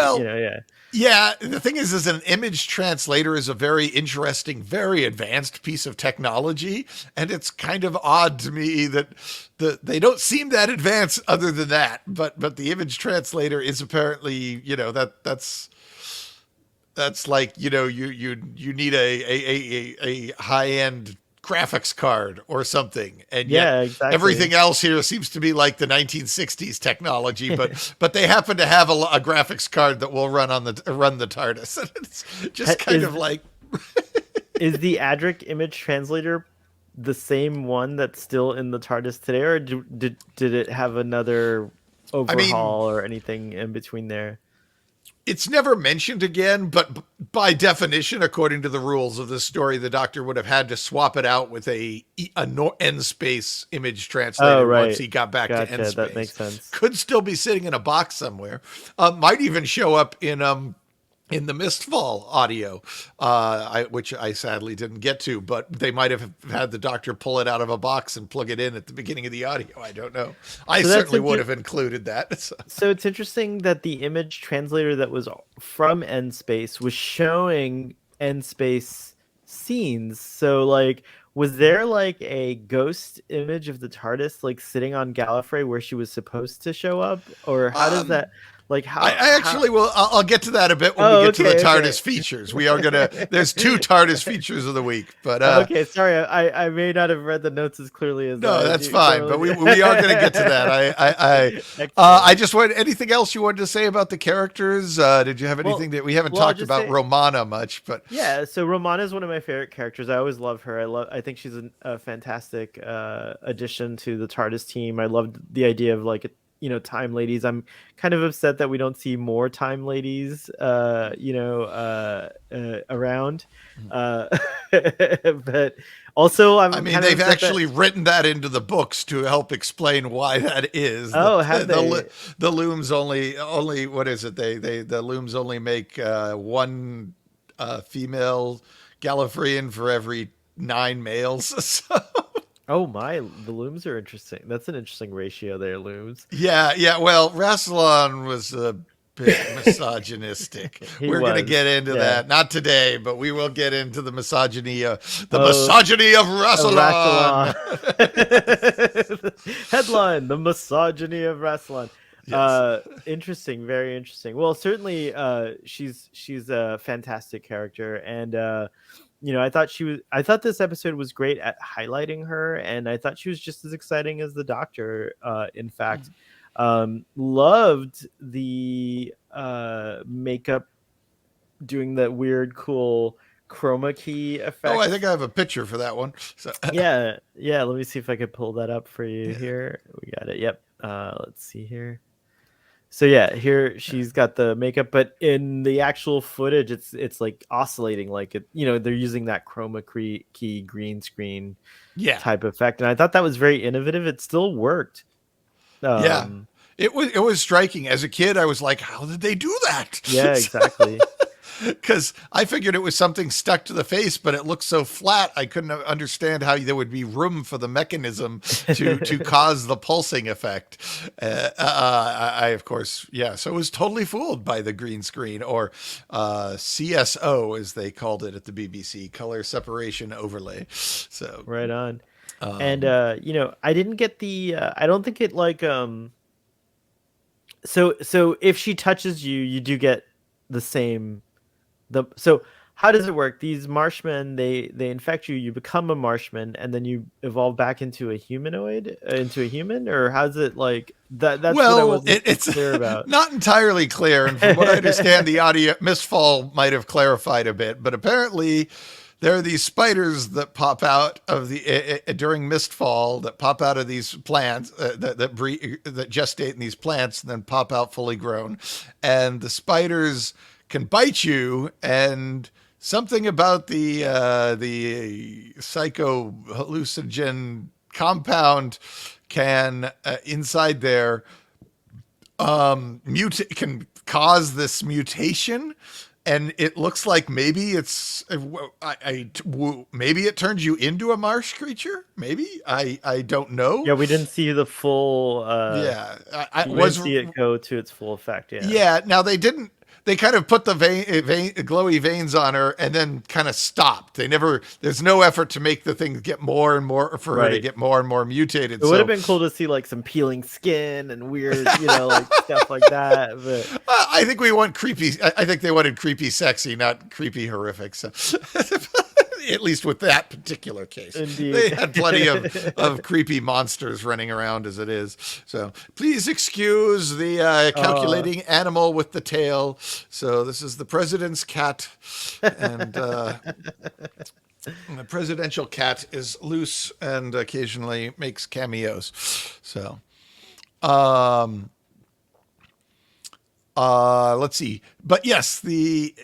Yeah. The thing is an image translator is a very interesting, very advanced piece of technology, and it's kind of odd to me that they don't seem that advanced other than that. But the image translator is apparently, that's like, you need a high-end graphics card or something, and exactly. Everything else here seems to be like the 1960s technology, but they happen to have a graphics card that will run the TARDIS, and it's just kind of like. Is the Adric image translator the same one that's still in the TARDIS today, or did it have another overhaul or anything in between there? It's never mentioned again, but by definition, according to the rules of this story, the Doctor would have had to swap it out with a N-space image translator once he got back to N-space. That makes sense. Could still be sitting in a box somewhere. Might even show up in the Mistfall audio, which I sadly didn't get to, but they might have had the Doctor pull it out of a box and plug it in at the beginning of the audio. I don't know. I certainly would have included that. So it's interesting that the image translator that was from N-space was showing N-space scenes. So was there a ghost image of the TARDIS sitting on Gallifrey where she was supposed to show up, or how does that? I'll get to that a bit when we get to the TARDIS features. We are there's 2 TARDIS features of the week, but okay, sorry, I may not have read the notes as clearly as that's fine, but we are going to get to that. I just wanted, anything else you wanted to say about the characters? Did you have anything that we haven't talked about Romana much? But yeah, so Romana is one of my favorite characters. I always love her. I think she's a fantastic addition to the TARDIS team. I loved the idea of time ladies. I'm kind of upset that we don't see more time ladies around, but also they've actually written that into the books to help explain why that is. Have they? The looms only what is it, the looms only make one female Gallifreyan for every 9 males. So oh my, the looms are interesting. That's an interesting ratio there, looms. Yeah. Well, Rassilon was a bit misogynistic. We're going to get into that. Not today, but we will get into the misogyny of Rassilon. Headline: The misogyny of Rassilon. Yes. Interesting, very interesting. Well, certainly, she's a fantastic character, and I thought this episode was great at highlighting her, and I thought she was just as exciting as the Doctor. In fact, loved the makeup doing that weird, cool chroma key Oh, effect. I think I have a picture for that one. So, Yeah, yeah. Let me see if I could pull that up for you yeah. here. We got it. Yep. Let's see here. So yeah, here she's got the makeup, but in the actual footage, it's like oscillating, like it. They're using that key green screen Yeah. type effect, and I thought that was very innovative. It still worked. Yeah. Um, It was striking. As a kid, I was like, how did they do that? yeah, exactly. Because I figured it was something stuck to the face, but it looked so flat, I couldn't understand how there would be room for the mechanism to cause the pulsing effect. I, of course, yeah. So I was totally fooled by the green screen, or CSO, as they called it at the BBC, color separation overlay. So, Right on. And I didn't get the. I don't think it like. So if she touches you, you do get the same. So how does it work? These marshmen, they infect you, you become a marshman, and then you evolve back into a humanoid, into a human, or how's it like that? That's what I well, wasn't it's clear about. not entirely clear, and from what I understand, the audio Mistfall might have clarified a bit, but apparently there are these spiders that pop out of the during Mistfall that pop out of these plants that gestate in these plants and then pop out fully grown, and the spiders can bite you, and something about the psycho hallucinogen compound can inside there can cause this mutation, and it looks like maybe maybe it turns you into a marsh creature. Maybe I don't know. Yeah, we didn't see the full. Yeah, We didn't see it go to its full effect. Yeah. Yeah. Now they didn't. They kind of put the glowy veins on her and then kind of stopped. They never. There's no effort to make the thing get more and more for her to get more and more mutated. It would have been cool to see like some peeling skin and weird, like stuff like that. But I think we want creepy. I think they wanted creepy, sexy, not creepy, horrific. So. At least with that particular case. Indeed. They had plenty of creepy monsters running around as it is. So please excuse the calculating animal with the tail. So this is the president's cat, and the presidential cat is loose and occasionally makes cameos. So, let's see. But yes,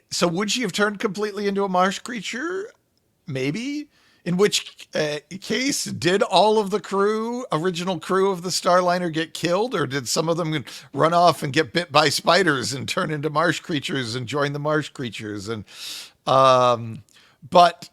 so would she have turned completely into a marsh creature? Maybe. In which case, did all of the original crew of the Starliner get killed, or did some of them run off and get bit by spiders and turn into marsh creatures and join the marsh creatures? And but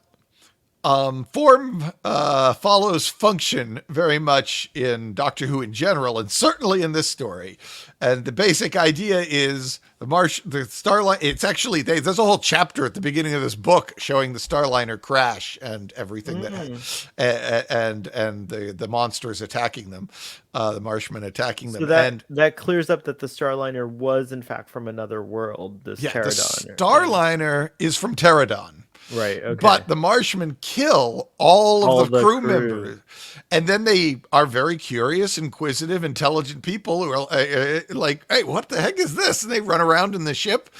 form follows function very much in Doctor Who in general, and certainly in this story. And the basic idea is the Starliner. It's actually there's a whole chapter at the beginning of this book showing the Starliner crash and everything and the monsters attacking them, the Marshmen attacking them. So that clears up that the Starliner was in fact from another world. This Pterodon. The Starliner is from Pterodon. Right. Okay. But the Marshmen kill all of the crew members. And then they are very curious, inquisitive, intelligent people who are like, hey, what the heck is this? And they run around in the ship.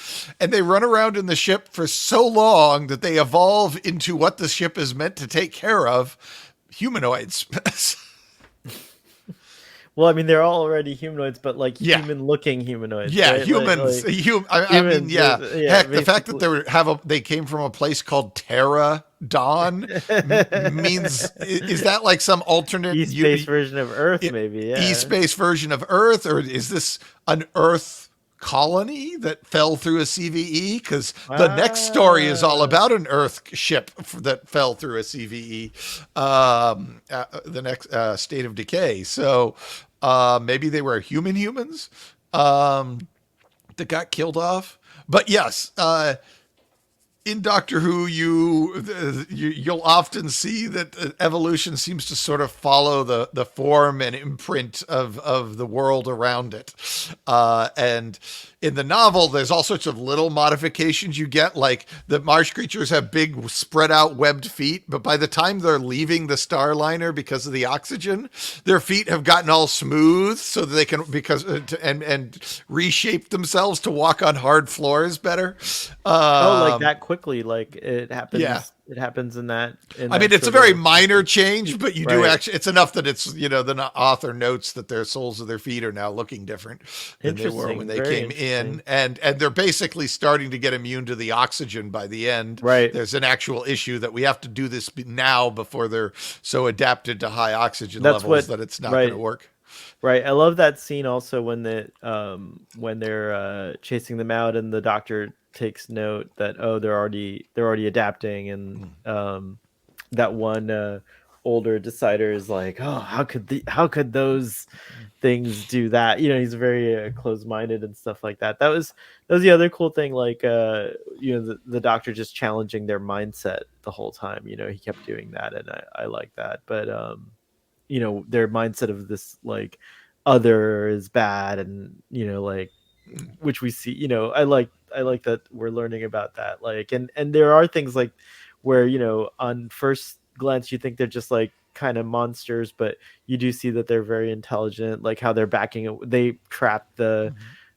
And they run around in the ship for so long that they evolve into what the ship is meant to take care of, humanoids. Well, I mean, they're all already humanoids, but like human-looking humanoids. Yeah, right? humans. I mean, yeah. Heck, the fact that they came from a place called Terra Dawn means is that like some alternate E-space version of Earth? Maybe E-space version of Earth, or is this an Earth colony that fell through a CVE? Because the next story is all about an Earth ship that fell through a CVE. The next State of Decay. So. Maybe they were humans that got killed off. But yes, in Doctor Who, you'll often see that evolution seems to sort of follow the form and imprint of the world around it. And in the novel, there's all sorts of little modifications you get, like the marsh creatures have big spread out webbed feet, but by the time they're leaving the Starliner because of the oxygen, their feet have gotten all smooth so that they can and reshape themselves to walk on hard floors better. Oh, like that quickly, like it happens. Yeah. It happens in that. I mean, it's a very minor change, but you do Right. actually, it's enough that it's, the author notes that their soles of their feet are now looking different than they were when they Very came in. And they're basically starting to get immune to the oxygen by the end. Right. There's an actual issue that we have to do this now before they're so adapted to high oxygen That's levels that it's not going to work. Right. I love that scene also when when they're chasing them out and the doctor takes note that they're already adapting, and that one older decider is like, oh, how could those things do that? He's very closed-minded and stuff like that. That was the other cool thing, like the doctor just challenging their mindset the whole time. He kept doing that, and I like that. But their mindset of this, like, other is bad, and like, which we see, I like that we're learning about that, like, and there are things like where on first glance you think they're just like kind of monsters, but you do see that they're very intelligent, like how they're they trap the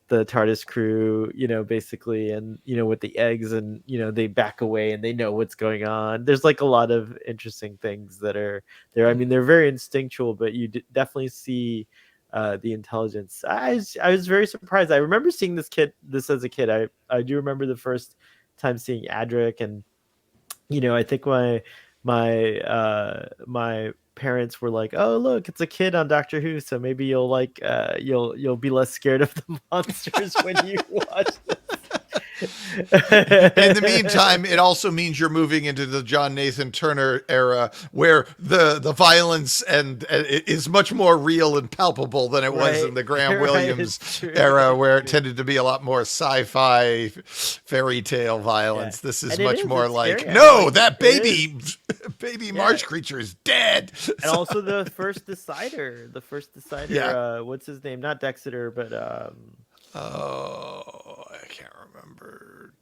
TARDIS crew, basically, and with the eggs, and they back away and they know what's going on. There's like a lot of interesting things that are there. I mean, they're very instinctual, but you definitely see the intelligence. I was very surprised. I remember seeing this as a kid. I do remember the first time seeing Adric, and I think my parents were like, "Oh, look, it's a kid on Doctor Who, so maybe you'll like you'll be less scared of the monsters when you watch this." In the meantime, it also means you're moving into the John Nathan Turner era, where the violence and is much more real and palpable than it was in the Graham Williams era, where it tended to be a lot more sci-fi fairy tale violence. This is much more like, no, that baby marsh creature is dead. And also the first decider, what's his name? Not Dexter, but oh, I can't remember.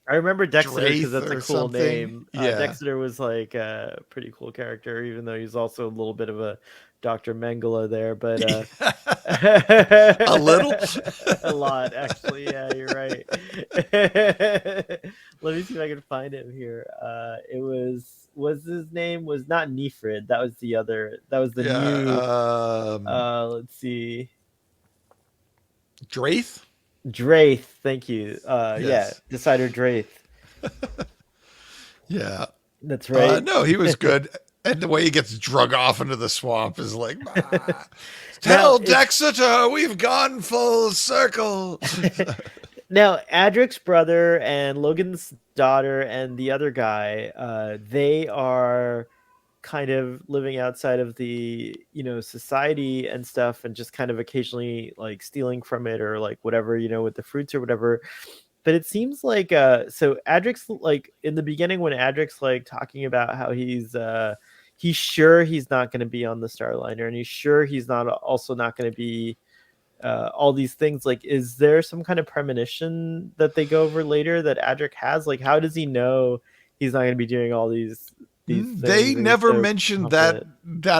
I remember Dexter because that's a cool something. name. Yeah. Dexter was like a pretty cool character, even though he's also a little bit of a Dr. Mengele there, but a little, a lot actually. Yeah, you're right. Let me see if I can find him here. It was his name was not Nefrid. That was the other. That was the new. Let's see. Draith, thank you. Yes. Yeah, Decider Draith. Yeah, that's right. No, he was good, and the way he gets drug off into the swamp is like, tell Dexter we've gone full circle. Now, Adric's brother and Logan's daughter and the other guy, they are kind of living outside of the society and stuff, and just kind of occasionally like stealing from it, or like whatever, with the fruits or whatever. But it seems like so Adric's, like, in the beginning when Adric's like talking about how he's sure he's not going to be on the Starliner, and he's sure he's not going to be all these things, like, is there some kind of premonition that they go over later that Adric has? Like, how does he know he's not going to be doing all these they never mentioned that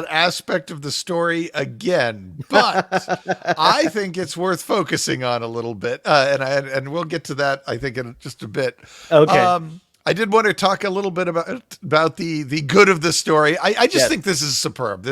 aspect of the story again, but I think it's worth focusing on a little bit, and we'll get to that, I think, in just a bit. Okay. I did want to talk a little bit about the good of the story. I just think this is superb.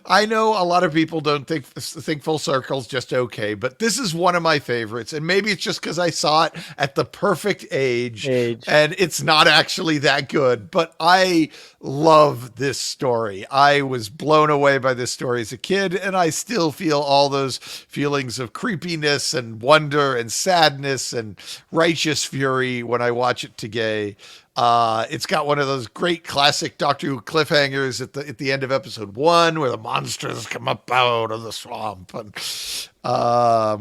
I know a lot of people don't think Full Circle's just okay, but this is one of my favorites. And maybe it's just because I saw it at the perfect age, and it's not actually that good. But I love this story. I was blown away by this story as a kid, and I still feel all those feelings of creepiness and wonder and sadness and righteous fury when I watch it today. It's got one of those great classic Doctor Who cliffhangers at the end of episode 1, where the monsters come up out of the swamp, and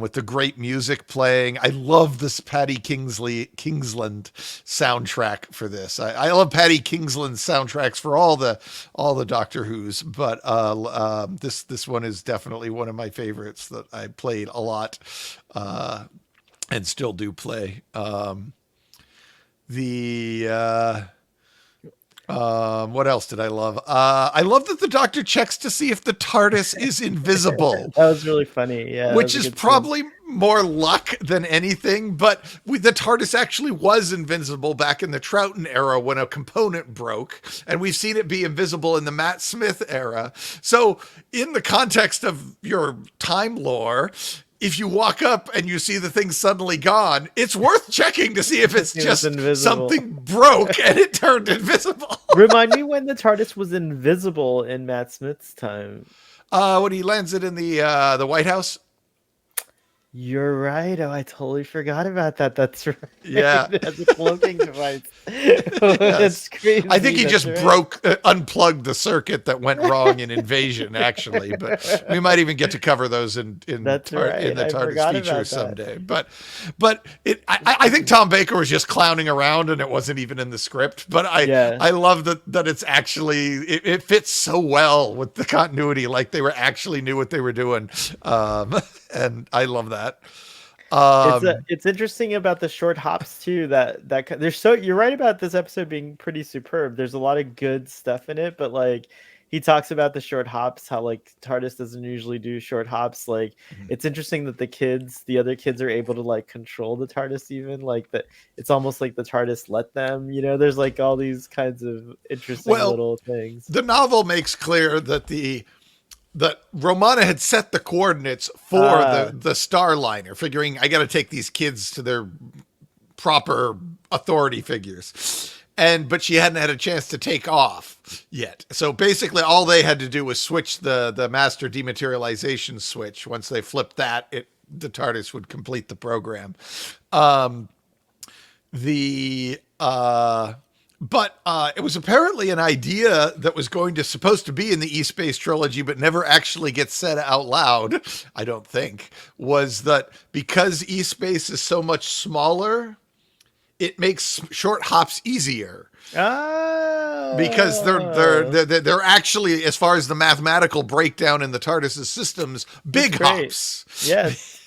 with the great music playing. I love this Kingsland soundtrack for this. I love Paddy Kingsland soundtracks for all the Doctor Who's, but this one is definitely one of my favorites that I played a lot, and still do play. What else did I love? I love that the Doctor checks to see if the TARDIS is invisible. That was really funny. Yeah, which is probably more luck than anything, but the TARDIS actually was invisible back in the Troughton era when a component broke, and we've seen it be invisible in the Matt Smith era. So in the context of your time lore, if you walk up and you see the thing suddenly gone, it's worth checking to see if it's just something broke and it turned invisible. Remind me when the TARDIS was invisible in Matt Smith's time. When he lands it in the White House. You're right. Oh, I totally forgot about that. That's right. Yeah. As a cloaking device. That's crazy. I think he just unplugged the circuit that went wrong in Invasion, actually. But we might even get to cover those in the TARDIS feature someday. But I think Tom Baker was just clowning around and it wasn't even in the script. But I love that it's actually, it fits so well with the continuity, like they actually knew what they were doing. And I love that. It's interesting about the short hops too, that there's you're right about this episode being pretty superb. There's a lot of good stuff in it, but like he talks about the short hops, how like TARDIS doesn't usually do short hops. Like it's interesting that the other kids are able to like control the TARDIS, even like that. It's almost like the TARDIS let them, there's like all these kinds of interesting little things. The novel makes clear that Romana had set the coordinates for the Starliner, figuring I got to take these kids to their proper authority figures. But she hadn't had a chance to take off yet. So basically all they had to do was switch the master dematerialization switch. Once they flipped that, the TARDIS would complete the program. But it was apparently an idea that was supposed to be in the E-Space trilogy, but never actually gets said out loud, I don't think, was that because E-Space is so much smaller, it makes short hops easier. Oh. Because they're actually, as far as the mathematical breakdown in the TARDIS's systems, big hops. Yes.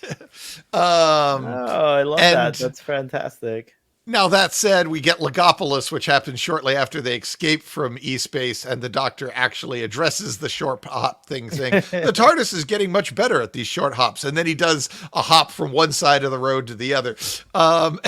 I love that. That's fantastic. Now, that said, we get Legopolis, which happens shortly after they escape from E-Space, and the Doctor actually addresses the short hop thing, saying, the TARDIS is getting much better at these short hops. And then he does a hop from one side of the road to the other. So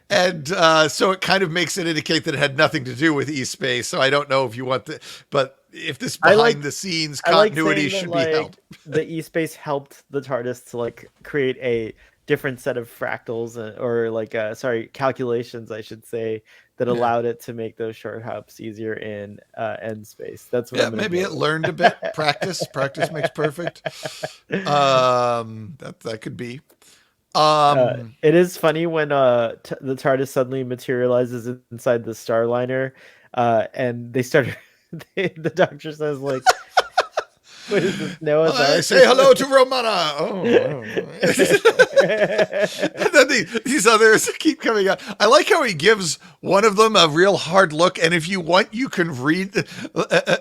it kind of makes it indicate that it had nothing to do with E-Space. So I don't know if you want but if this behind-the-scenes continuity should be held. The E-Space helped the TARDIS to like create a different set of fractals calculations, I should say, that allowed it to make those short hops easier in end space. That's what maybe it learned a bit. Practice makes perfect. That could be. It is funny when the TARDIS suddenly materializes inside the Starliner, and they start. The Doctor says like, what is this? Noah's Ark? Say hello to Romana. And then these others keep coming out. I like how he gives one of them a real hard look, and if you want, you can read,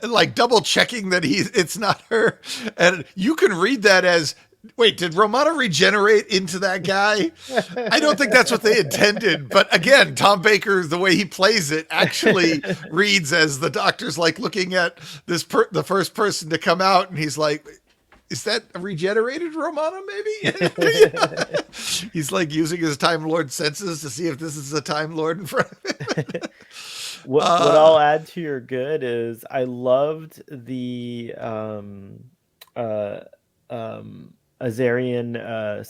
like double checking that it's not her, and you can read that as, wait, did Romana regenerate into that guy? I don't think that's what they intended. But again, Tom Baker, the way he plays it, actually reads as the Doctor's like looking at the first person to come out, and he's like, is that a regenerated Romana, maybe? He's like using his Time Lord senses to see if this is a Time Lord in front of him. What I'll add to your good is I loved the Alzarian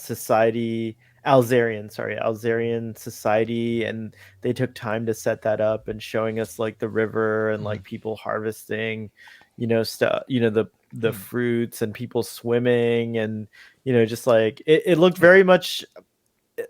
society, and they took time to set that up and showing us like the river and like people harvesting, stuff, the fruits and people swimming, and just like it looked very much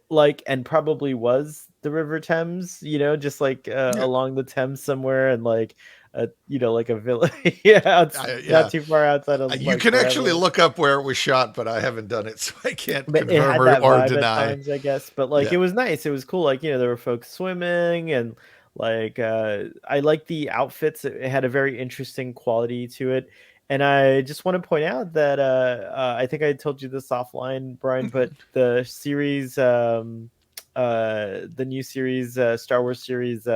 like, and probably was the River Thames, just like Yeah. along the Thames somewhere, and like like a village. Yeah, it's not Yeah. too far outside of You like can actually wherever. look up where it was shot, but I haven't done it, so I can't But it confirm had that or vibe at deny. times, I guess. But like Yeah. it was nice. It was cool. Like, there were folks swimming, and like I like the outfits. It had a very interesting quality to it. And I just want to point out that I think I told you this offline, Brian, but the series the new series, Star Wars series,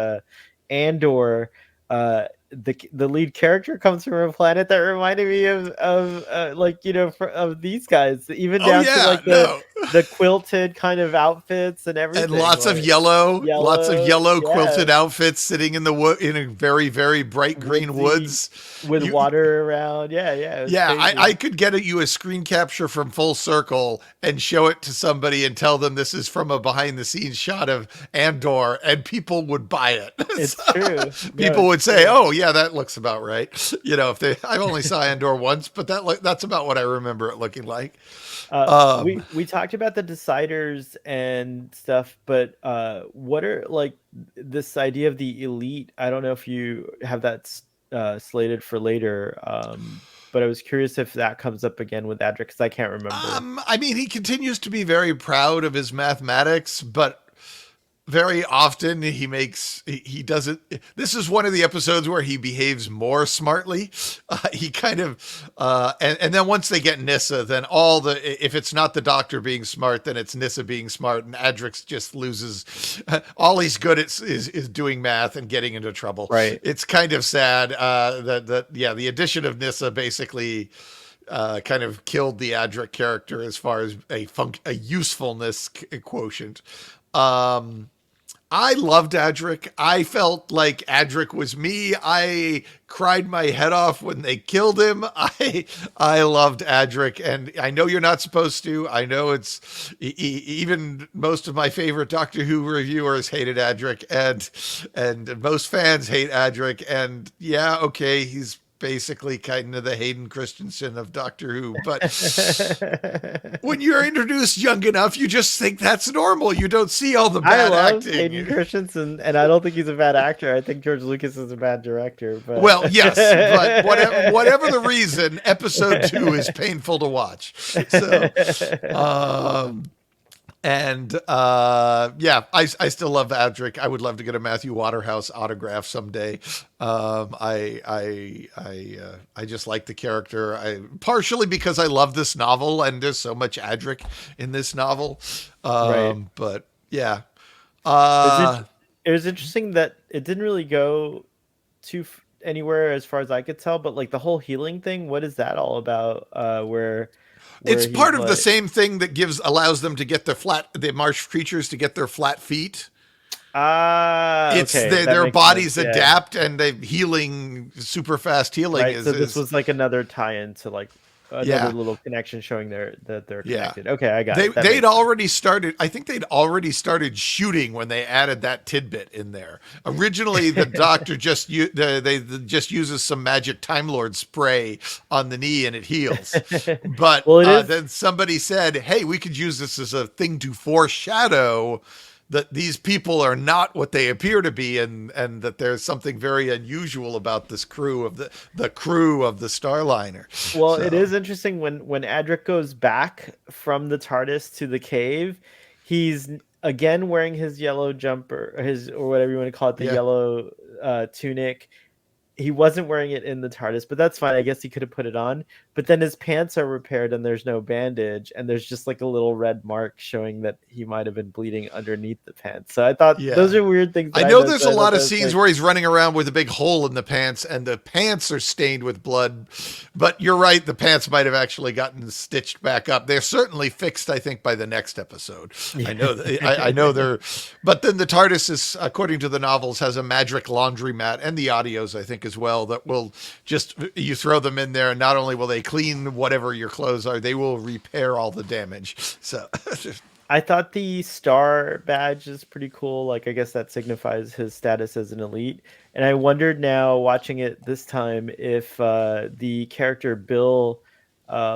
Andor, the lead character comes from a planet that reminded me of like of these guys, even Oh down to yeah, like no. the quilted kind of outfits and And everything, like lots of yellow, yellow yeah, quilted outfits sitting in the wood in a very, very bright green woodsy, woods. with You water around. Yeah, it was Yeah, crazy. I could get you a screen capture from Full Circle and show it to somebody and tell them this is from a behind the scenes shot of Andor, and people would buy it. It's true. No, People it's would say, true. "Oh, yeah, that looks about right." If they, I only saw Andor once, but that's about what I remember it looking like. Um, We talked about the deciders and stuff, but what are like this idea of the elite? I don't know if you have that slated for later, but I was curious if that comes up again with Adric, because I can't remember. I mean, he continues to be very proud of his mathematics, but very often he doesn't. This is one of the episodes where he behaves more smartly. He kind of and then once they get Nissa, then if it's not the Doctor being smart, then it's Nissa being smart, and Adrix just loses. All he's good at is doing math and getting into trouble. Right. It's kind of sad that the addition of Nissa basically kind of killed the Adric character as far as a usefulness quotient. I loved Adric. I felt like Adric was me. I cried my head off when they killed him. I loved Adric, and I know you're not supposed to. I know even most of my favorite Doctor Who reviewers hated Adric, and most fans hate Adric. And yeah, okay, he's basically kind of the Hayden Christensen of Doctor Who, but when you're introduced young enough, you just think that's normal. You don't see all the I bad love Hayden acting. Christensen, and I don't think he's a bad actor. I think George Lucas is a bad director, but Well, yes, but whatever the reason, episode 2 is painful to watch. So, I still love Adric. I would love to get a Matthew Waterhouse autograph someday. I just like the character. Partially because I love this novel, and there's so much Adric in this novel. right. But yeah, It was interesting that it didn't really go anywhere as far as I could tell, but like the whole healing thing, what is that all about? Where it's he's part of the like, same thing that allows them to get the marsh creatures to get their flat feet. It's okay, that their makes sense. bodies Yeah, adapt, and the healing, super fast healing right. So this was like another tie-in to like another yeah. little connection showing that they're Yeah. connected. Okay, I got it. That They'd makes sense. already started. I think they'd already started shooting when they added that tidbit in there. Originally, the Doctor they just uses some magic Time Lord spray on the knee and it heals. But Well, it is. then somebody said, "Hey, we could use this as a thing to foreshadow that these people are not what they appear to be, and that there's something very unusual about this crew of the crew of the Starliner." Well, it So, is interesting when Adric goes back from the TARDIS to the cave, he's again wearing his yellow jumper, or whatever you want to call it, the yeah. yellow tunic. He wasn't wearing it in the TARDIS, but that's fine. I guess he could have put it on. But then his pants are repaired and there's no bandage, and there's just like a little red mark showing that he might have been bleeding underneath the pants. So I thought those Yeah. are weird things. I That know noticed, there's but a I thought lot that of was scenes like, where he's running around with a big hole in the pants, and the pants are stained with blood. But you're right, the pants might have actually gotten stitched back up. They're certainly fixed, I think, by the next episode. I know I know they're. But then the TARDIS is, according to the novels, has a magic laundromat, and the audios, I think, as well, that will just, you throw them in there, and not only will they clean whatever your clothes are, they will repair all the damage. So. I thought the star badge is pretty cool. Like, I guess that signifies his status as an elite. And I wondered now, watching it this time, if the character Bill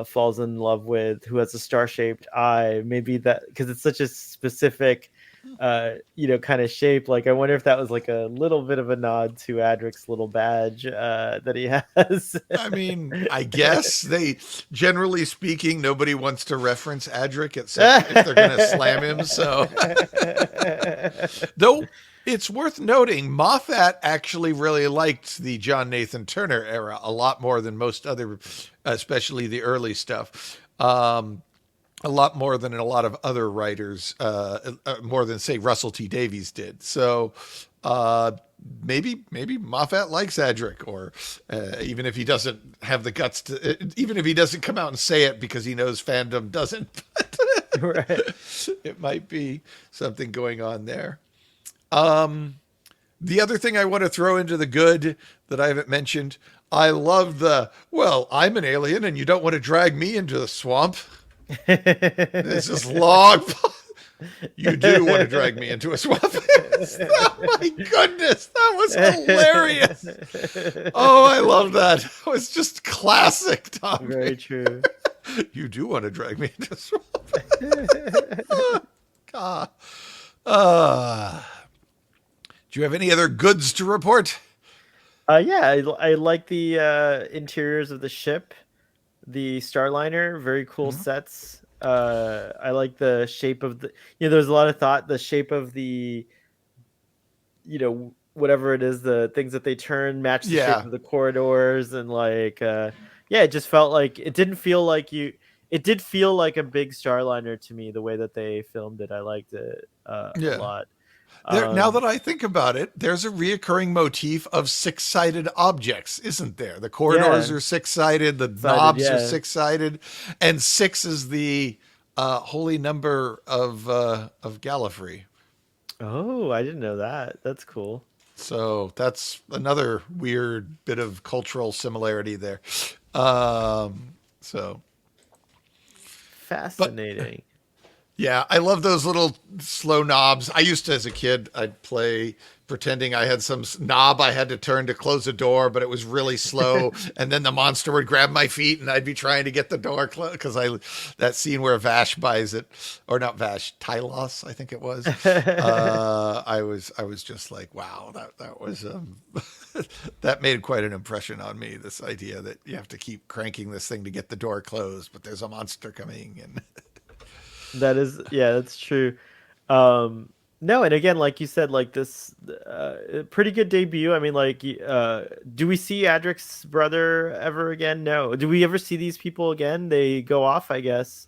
falls in love with, who has a star-shaped eye, maybe that, because it's such a specific kind of shape. Like, I wonder if that was like a little bit of a nod to Adric's little badge that he has. I mean, I guess they, generally speaking, nobody wants to reference Adric except if they're going to slam him. So, though it's worth noting, Moffat actually really liked the John Nathan Turner era a lot more than most other, especially the early stuff. A lot more than a lot of other writers, more than say Russell T Davies did. So uh, maybe Moffat likes Adric, or even if he doesn't have the guts to, even if he doesn't come out and say it because he knows fandom doesn't. Right. It might be something going on there. The other thing I want to throw into the good that I haven't mentioned, I love well, I'm an alien and you don't want to drag me into the swamp. This is long. You do want to drag me into a swamp. Oh my goodness, that was hilarious. Oh, I love that. It was just classic Tom. Very true. You do want to drag me into a swamp. God. Do you have any other goods to report? Yeah, I like the interiors of the ship, the Starliner, very cool sets. I like the shape of there's a lot of thought. The shape of the, whatever it is, the things that they turn match the shape of the corridors, and it just felt like it didn't feel like it did feel like a big Starliner to me, the way that they filmed it. I liked it a lot. Now that I think about it, there's a reoccurring motif of six-sided objects, isn't there? The corridors are six-sided, the knobs are six-sided, and 6 is the holy number of Gallifrey. Oh, I didn't know that. That's cool. So that's another weird bit of cultural similarity there. So fascinating. Yeah, I love those little slow knobs. I used to, as a kid, I'd play pretending I had some knob I had to turn to close a door, but it was really slow. And then the monster would grab my feet and I'd be trying to get the door closed. Because that scene where Vash buys it, or not Vash, Tylos, I think it was. I was just like, wow, that was, that made quite an impression on me. This idea that you have to keep cranking this thing to get the door closed, but there's a monster coming and... That's true. No, and again, like you said, like this pretty good debut. I mean, do we see Adric's brother ever again? No. Do we ever see these people again? They go off, I guess.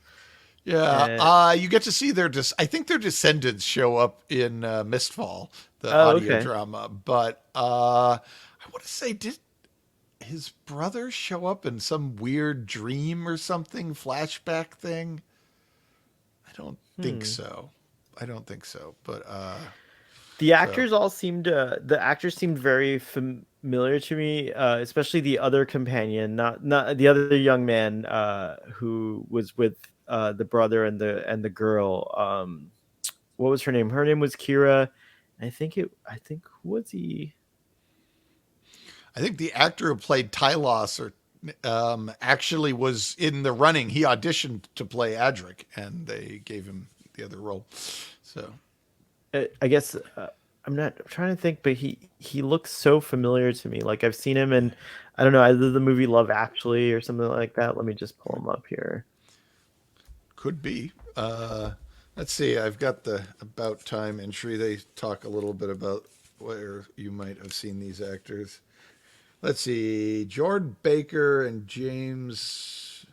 Yeah. You get to see I think their descendants show up in Mistfall, the audio drama. But I want to say, did his brother show up in some weird dream or something, flashback thing? I don't think so. But the actors the actors seemed very familiar to me, especially the other companion, not the other young man who was with the brother and the girl. What was her name? Her name was Kira. I think who was he? I think the actor who played Tylos actually was in the running. He auditioned to play Adric, and they gave him the other role. So, I guess I'm trying to think, but he looks so familiar to me. Like, I've seen him in, I don't know, either the movie Love Actually or something like that. Let me just pull him up here. Could be. Let's see. I've got the About Time entry. They talk a little bit about where you might have seen these actors. Let's see, Jordan Baker and James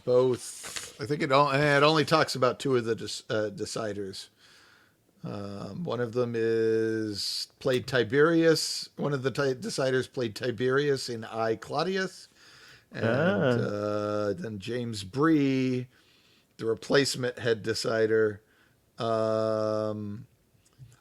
both. I think it only talks about two of the deciders. One of them played Tiberius. One of the deciders played Tiberius in I, Claudius. And then James Bree, the replacement head decider.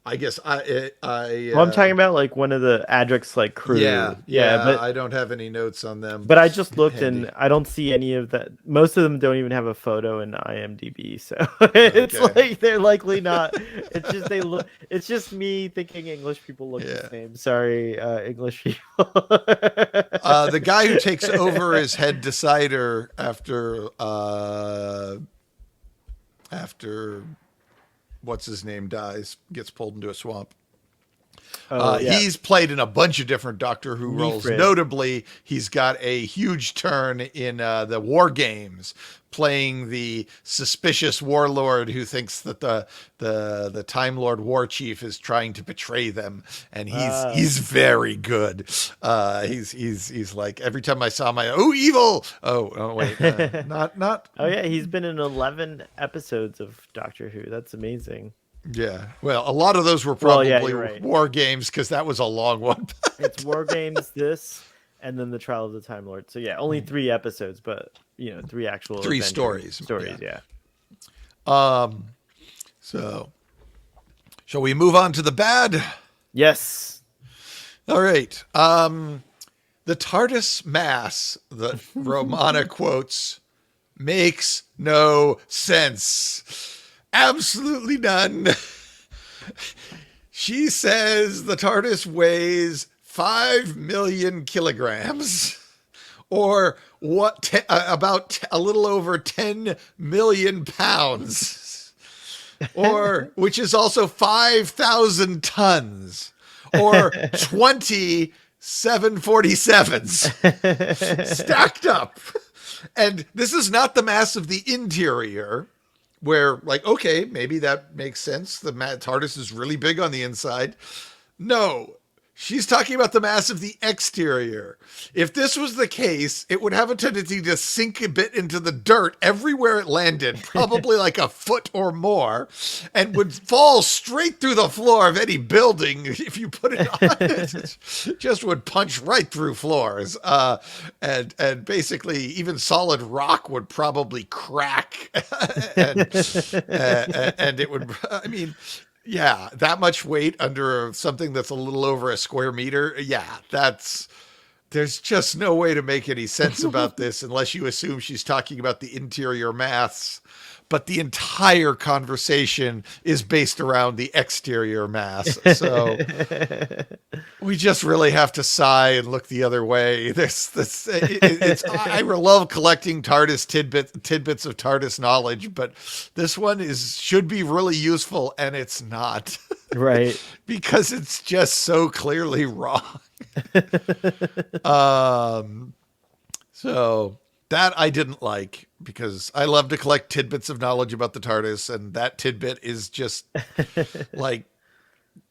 I guess I'm talking about like one of the Adric's like crew. Yeah, but I don't have any notes on them. But I just looked and I don't see any of that. Most of them don't even have a photo in IMDb, so it's like they're likely not. It's just they look. It's just me thinking English people look the same. Sorry, English people. The guy who takes over as head decider after after what's his name dies, gets pulled into a swamp. Oh, yeah. He's played in a bunch of different Doctor Who roles. Nefrid. Notably, he's got a huge turn in the War Games, playing the suspicious warlord who thinks that the Time Lord War Chief is trying to betray them, and he's very good. He's like, every time I saw him, evil. Oh wait, not. Oh yeah, he's been in 11 episodes of Doctor Who. That's amazing. Yeah, well, a lot of those were probably right. War Games, because that was a long one. It's War Games, this, and then the Trial of the Time Lord. So yeah, only 3 episodes, but 3 actual stories. Yeah. So, shall we move on to the bad? Yes. All right. The TARDIS mass that Romana quotes makes no sense. Absolutely none. She says the TARDIS weighs 5 million kilograms, or about a little over 10 million pounds, or which is also 5,000 tons, or 20 747s stacked up. And this is not the mass of the interior, where, like, okay, maybe that makes sense. The TARDIS is really big on the inside. No, she's talking about the mass of the exterior. If this was the case, it would have a tendency to sink a bit into the dirt everywhere it landed, probably like a foot or more, and would fall straight through the floor of any building if you put it on it. Just would punch right through floors. And basically even solid rock would probably crack. and it would, I mean, yeah, that much weight under something that's a little over a square meter. Yeah, there's just no way to make any sense about this unless you assume she's talking about the interior mass. But the entire conversation is based around the exterior mass. So we just really have to sigh and look the other way. I love collecting TARDIS tidbits of TARDIS knowledge, but this one should be really useful, and it's not. Right. Because it's just so clearly wrong. So that I didn't like, because I love to collect tidbits of knowledge about the TARDIS, and that tidbit is just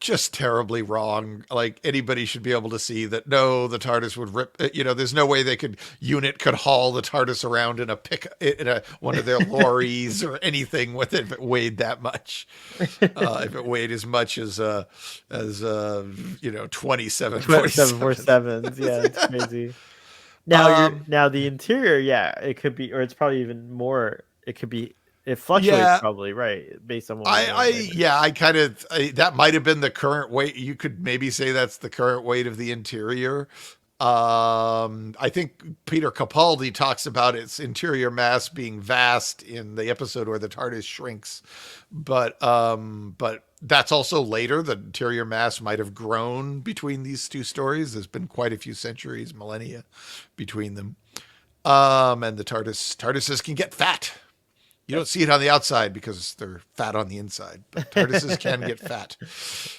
just terribly wrong. Like, anybody should be able to see that, no, the TARDIS would rip, there's no way unit could haul the TARDIS around in one of their lorries or anything with it if it weighed that much. If it weighed as much as 27 747s. Yeah, it's crazy. Now the interior, yeah, it could be, or it's probably even more. It could be. It fluctuates, probably, right, based on what that might have been the current weight. You could maybe say that's the current weight of the interior. I think Peter Capaldi talks about its interior mass being vast in the episode where the TARDIS shrinks, but that's also later. The interior mass might have grown between these two stories. There's been quite a few centuries, millennia between them. And the TARDISes can get fat. You don't see it on the outside because they're fat on the inside, but TARDISes can get fat.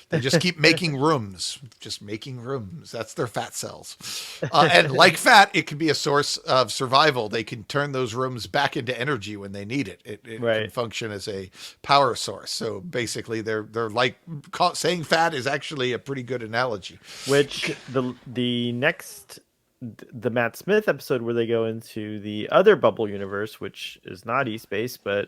They just keep making rooms, That's their fat cells. And like fat, it can be a source of survival. They can turn those rooms back into energy when they need it. It can function as a power source. So basically they're like, saying fat is actually a pretty good analogy. Which the Matt Smith episode where they go into the other bubble universe, which is not E-Space, but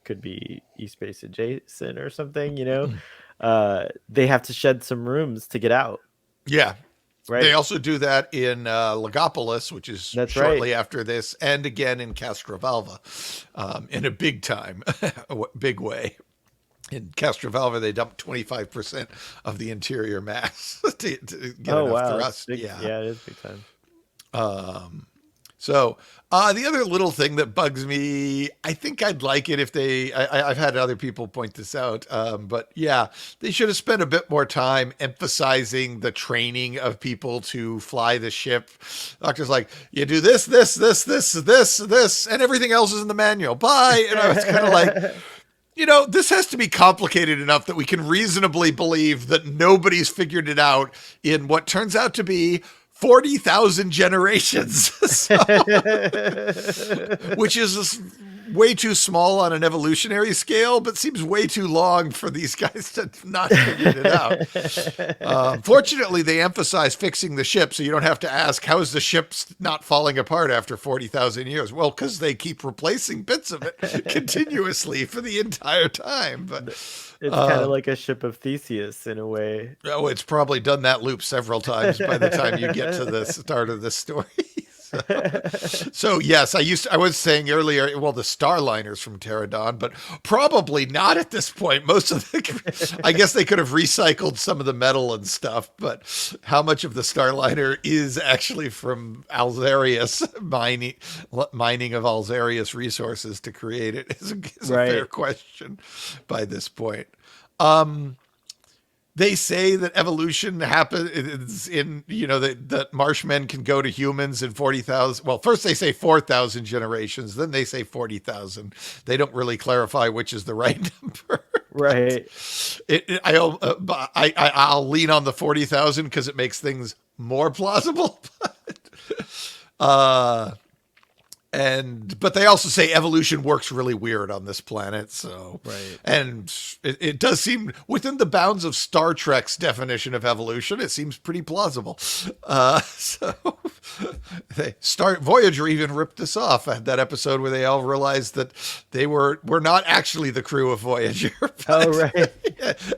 could be E-Space adjacent or something, they have to shed some rooms to get out. Yeah. Right. They also do that in Legopolis, which is shortly after this, and again in Castrovalva, in a big way. In Castrovalva, they dump 25% of the interior mass to get enough thrust. Yeah, it is big time. So the other little thing that bugs me, I think I'd like it if I've had other people point this out, but yeah, they should have spent a bit more time emphasizing the training of people to fly the ship. Doctor's like, you do this, and everything else is in the manual. Bye. And I was kind of like, This has to be complicated enough that we can reasonably believe that nobody's figured it out in what turns out to be 40,000 generations. So, which is way too small on an evolutionary scale, but seems way too long for these guys to not figure it out. Fortunately, they emphasize fixing the ship, so you don't have to ask, how is the ship not falling apart after 40,000 years? Well, because they keep replacing bits of it continuously for the entire time. But it's kind of like a ship of Theseus in a way. Oh, it's probably done that loop several times by the time you get to the start of the story. So yes, I was saying earlier, well, the Starliners from Pterodon, but probably not at this point. Most of I guess they could have recycled some of the metal and stuff, but how much of the Starliner is actually from Alzarius mining of Alzarius resources to create it is a fair question by this point. They say that evolution happens in, that Marshmen can go to humans in 40,000. Well, first they say 4,000 generations, then they say 40,000. They don't really clarify which is the right number. Right. I'll lean on the 40,000 because it makes things more plausible. But they also say evolution works really weird on this planet. So, right. And it does seem within the bounds of Star Trek's definition of evolution. It seems pretty plausible. Voyager even ripped this off at that episode where they all realized that they were not actually the crew of Voyager. Oh, right.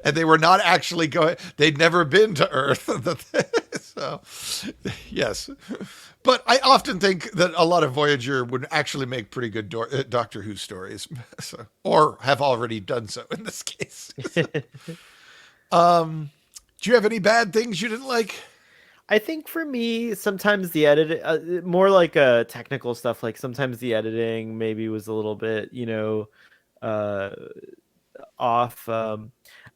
And they were not actually going. They'd never been to Earth. So, yes. But I often think that a lot of Voyager would actually make pretty good Doctor Who stories, or have already done so in this case. Do you have any bad things you didn't like? I think for me, sometimes the edit, more like technical stuff, like sometimes the editing maybe was a little bit, off.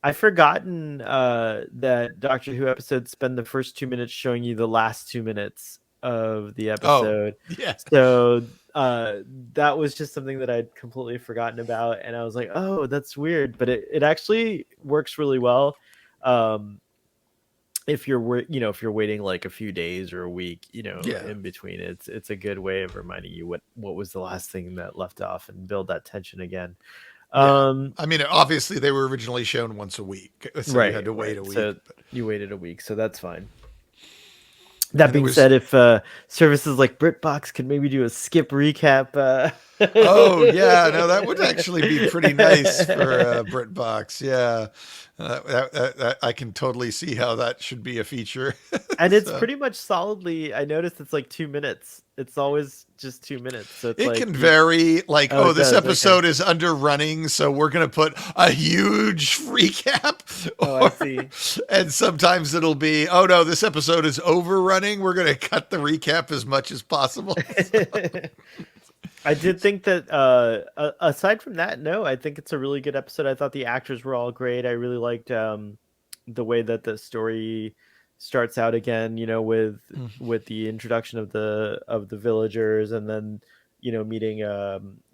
I've forgotten that Doctor Who episodes spend the first 2 minutes showing you the last 2 minutes of the episode. Oh, yeah. So that was just something that I'd completely forgotten about, and I was like, oh, that's weird, but it actually works really well. If you're waiting like a few days or a week, in between, it's a good way of reminding you what was the last thing that left off and build that tension again. I mean, obviously they were originally shown once a week, so you had to wait a week. So you waited a week, so that's fine. That being said, if services like BritBox could maybe do a skip recap. Oh, yeah. No, that would actually be pretty nice for BritBox. Yeah. I can totally see how that should be a feature. And it's pretty much solidly, I noticed it's like 2 minutes. It's always just 2 minutes. So it can vary. Like, this episode is underrunning, so we're going to put a huge recap. I see. And sometimes it'll be, oh no, this episode is overrunning. We're going to cut the recap as much as possible. I did think that aside from that, no, I think it's a really good episode. I thought the actors were all great. I really liked the way that the story starts out again, with the introduction of the villagers, and then meeting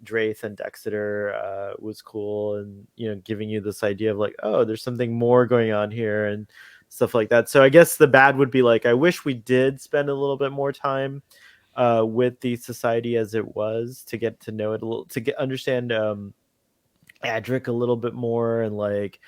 Draith and Dexter was cool, and giving you this idea of like, oh, there's something more going on here and stuff like that. So I guess the bad would be like, I wish we did spend a little bit more time with the society as it was, to get to know it a little, to understand Adric a little bit more, and like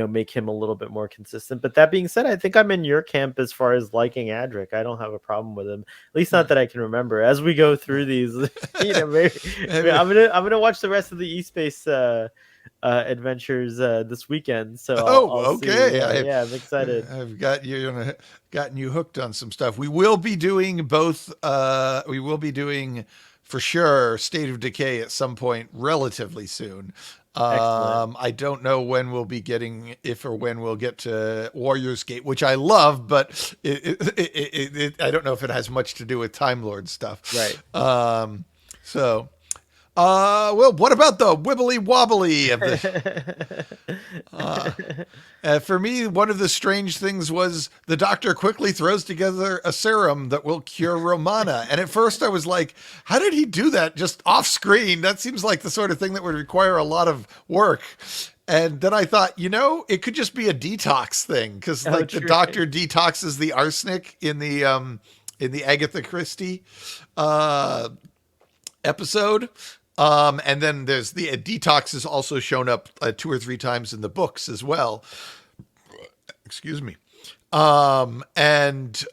make him a little bit more consistent. But that being said, I think I'm in your camp as far as liking Adric. I don't have a problem with him, at least not that I can remember. As we go through these, maybe I'm gonna watch the rest of the E-Space adventures this weekend. So I'll okay. See. I'm excited. I've gotten you hooked on some stuff. We will be doing both. We will be doing for sure State of Decay at some point relatively soon. I don't know when we'll be getting, if or when we'll get to Warriors Gate, which I love, but I don't know if it has much to do with Time Lord stuff. Right. So, Well, what about the wibbly wobbly of the? Uh, for me, one of the strange things was the Doctor quickly throws together a serum that will cure Romana. And at first, I was like, "How did he do that just off screen? That seems like the sort of thing that would require a lot of work." And then I thought, it could just be a detox thing because, like, the true. Doctor detoxes the arsenic in the Agatha Christie episode. And then there's the detox has also shown up 2 or 3 times in the books as well. Excuse me. And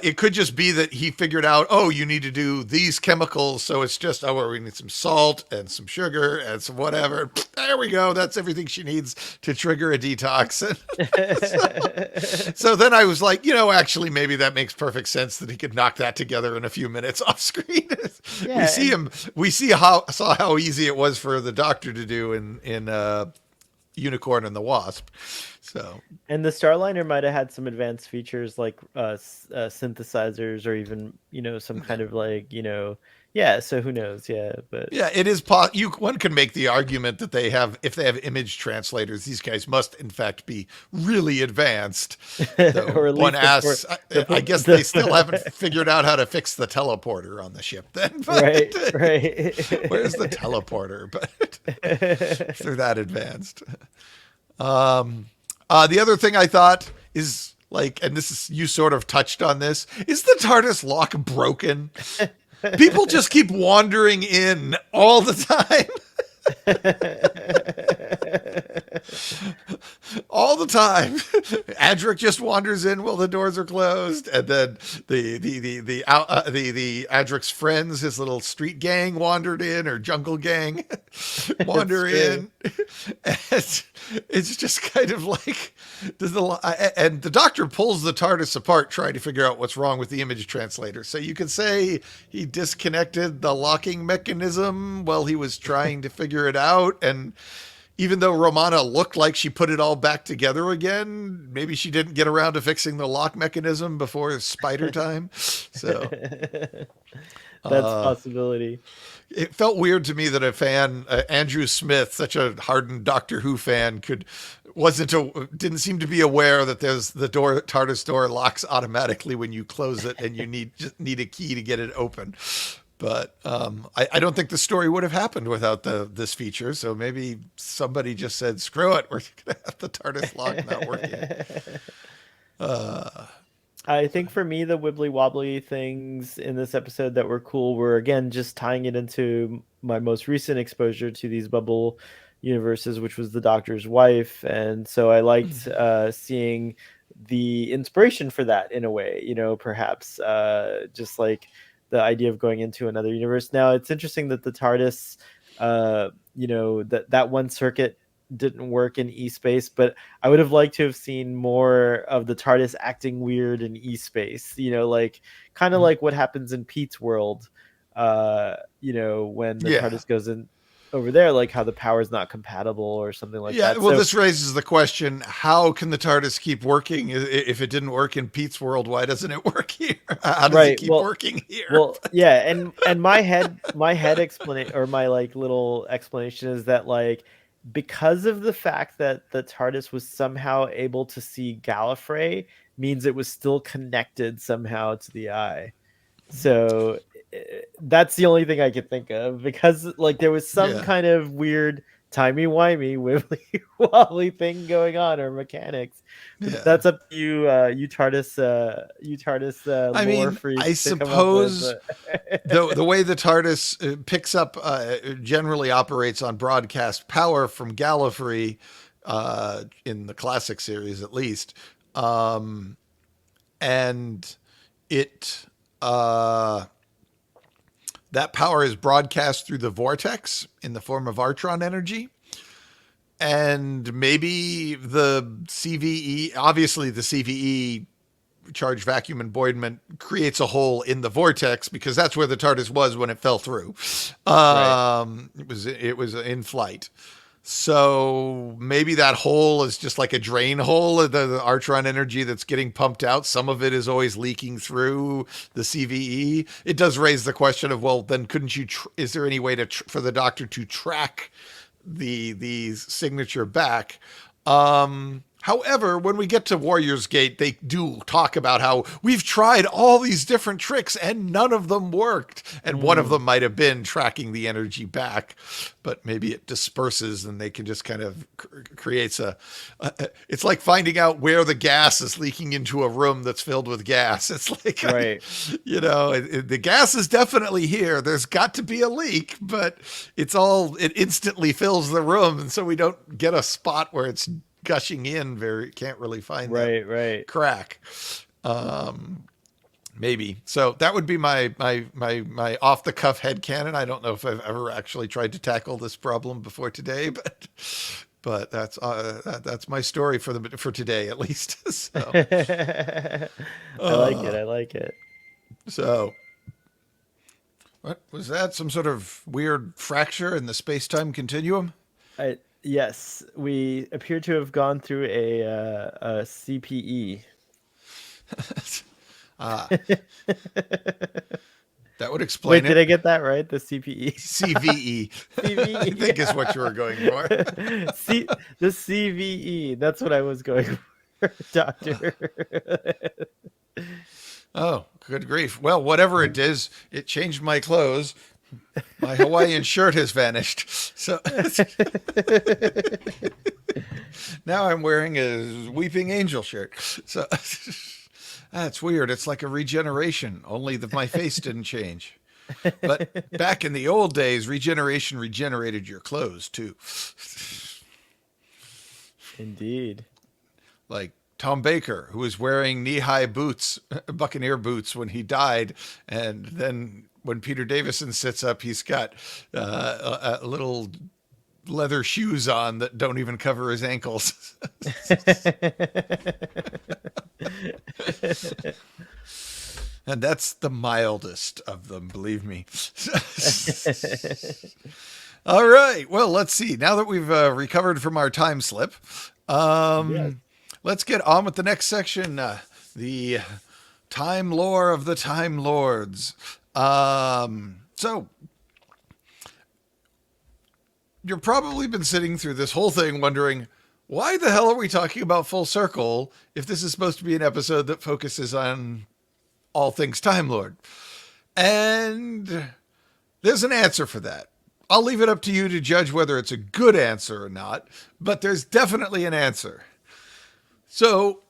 it could just be that he figured out, oh, you need to do these chemicals. So it's just, oh, we need some salt and some sugar and some whatever. There we go. That's everything she needs to trigger a detox. So then I was like, actually, maybe that makes perfect sense that he could knock that together in a few minutes off screen. Yeah, we saw how easy it was for the Doctor to do in Unicorn and the Wasp. So, and the Starliner might have had some advanced features like synthesizers, or even some kind of like yeah. So who knows? Yeah, but yeah, it is. One can make the argument that if they have image translators, these guys must in fact be really advanced. Or at one least asks, I guess they still haven't figured out how to fix the teleporter on the ship. Then, right. Where's the teleporter? But if they're that advanced. The other thing I thought is and you sort of touched on this, is the TARDIS lock broken? People just keep wandering in all the time. All the time. Adric just wanders in while the doors are closed, and then the Adric's friends, his little street gang, wandered in, or jungle gang wander in. And it's just kind of like and the Doctor pulls the TARDIS apart trying to figure out what's wrong with the image translator. So you could say he disconnected the locking mechanism while he was trying to figure it out. And even though Romana looked like she put it all back together again, maybe she didn't get around to fixing the lock mechanism before spider time. So that's a possibility. It felt weird to me that a fan, Andrew Smith, such a hardened Doctor Who fan, didn't seem to be aware that there's the TARDIS door locks automatically when you close it, and you just need a key to get it open. But I don't think the story would have happened without this feature. So maybe somebody just said, "Screw it, we're gonna have the TARDIS lock not working." I think for me, the wibbly wobbly things in this episode that were cool were, again, just tying it into my most recent exposure to these bubble universes, which was the Doctor's wife. And so I liked seeing the inspiration for that in a way, perhaps just like the idea of going into another universe. Now, it's interesting that the TARDIS, that one circuit didn't work in E-space, but I would have liked to have seen more of the TARDIS acting weird in E-space, kind of like what happens in Pete's world, when the TARDIS goes in over there, like how the power is not compatible or something like that. Well, this raises the question, how can the TARDIS keep working? If it didn't work in Pete's world, why doesn't it work here? How does it keep working here? Well, yeah, and my head explanation, or my little explanation, is that because of the fact that the TARDIS was somehow able to see Gallifrey, means it was still connected somehow to the eye. So that's the only thing I could think of, because there was some kind of weird timey-wimey, wibbly wobbly thing going on, or mechanics. That's up to you, you TARDIS lore freaks. I suppose the way the TARDIS picks up generally operates on broadcast power from Gallifrey, in the classic series at least, and it that power is broadcast through the vortex in the form of Artron energy. And maybe the CVE, obviously the CVE, charged vacuum emboidment, creates a hole in the vortex, because that's where the TARDIS was when it fell through. Right. It was in flight. So maybe that hole is just like a drain hole, the Artron energy that's getting pumped out. Some of it is always leaking through the CVE. It does raise the question of, well, then couldn't you, is there any way to, for the Doctor to track the signature back? However, when we get to Warrior's Gate, they do talk about how we've tried all these different tricks and none of them worked. And one of them might have been tracking the energy back, but maybe it disperses and they can just kind of creates it's like finding out where the gas is leaking into a room that's filled with gas. It's like, Right. The gas is definitely here. There's got to be a leak, but it instantly fills the room. And so we don't get a spot where it's gushing in can't really find right crack. Maybe. So that would be my off the cuff headcanon. I don't know if I've ever actually tried to tackle this problem before today, but that's my story for today at least. So I like it. So what was that? Some sort of weird fracture in the space-time continuum? Yes, we appear to have gone through a CPE. That would explain Wait, did I get that right? The CPE? CVE. CVE. I think is what you were going for. The CVE. That's what I was going for, Doctor. Oh, good grief. Well, whatever it is, it changed my clothes. My Hawaiian shirt has vanished. So now I'm wearing a Weeping Angel shirt. So that's weird. It's like a regeneration, only my face didn't change. But back in the old days, regeneration regenerated your clothes too. Indeed. Like Tom Baker, who was wearing knee-high boots, Buccaneer boots, when he died, and then when Peter Davison sits up, he's got a little leather shoes on that don't even cover his ankles. And that's the mildest of them, believe me. All right. Well, let's see. Now that we've recovered from our time slip, let's get on with the next section, the time lore of the Time Lords. So you've probably been sitting through this whole thing wondering, why the hell are we talking about Full Circle if this is supposed to be an episode that focuses on all things Time Lord? And there's an answer for that. I'll leave it up to you to judge whether it's a good answer or not, but there's definitely an answer. So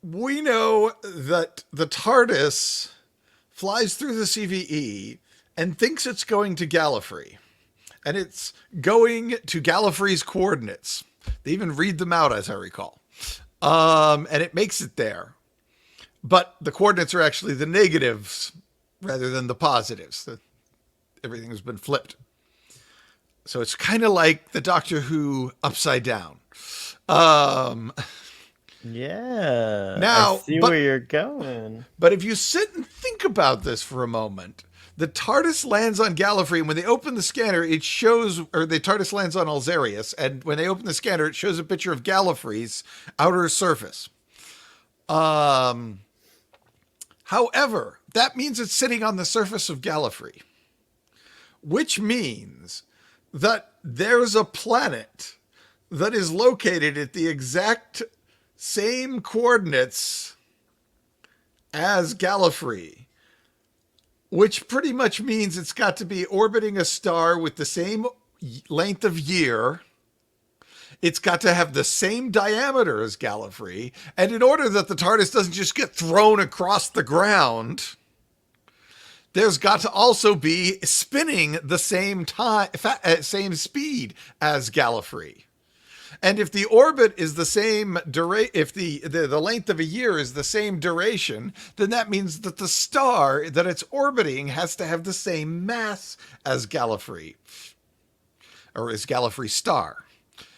we know that the TARDIS flies through the CVE and thinks it's going to Gallifrey. And it's going to Gallifrey's coordinates. They even read them out, as I recall. And it makes it there. But the coordinates are actually the negatives rather than the positives. Everything has been flipped. So it's kind of like the Doctor Who upside down. Yeah. Now, I see where you're going. But if you sit and think about this for a moment, the TARDIS lands on Gallifrey, and when they open the scanner, it shows, or the TARDIS lands on Alzarius, and when they open the scanner, it shows a picture of Gallifrey's outer surface. However, that means it's sitting on the surface of Gallifrey, which means that there's a planet that is located at the exact same coordinates as Gallifrey, which pretty much means it's got to be orbiting a star with the same length of year. It's got to have the same diameter as Gallifrey. And in order that the TARDIS doesn't just get thrown across the ground, there's got to also be spinning the same same speed as Gallifrey. And if the orbit is the same if the length of a year is the same duration, then that means that the star that it's orbiting has to have the same mass as Gallifrey, or as Gallifrey's star.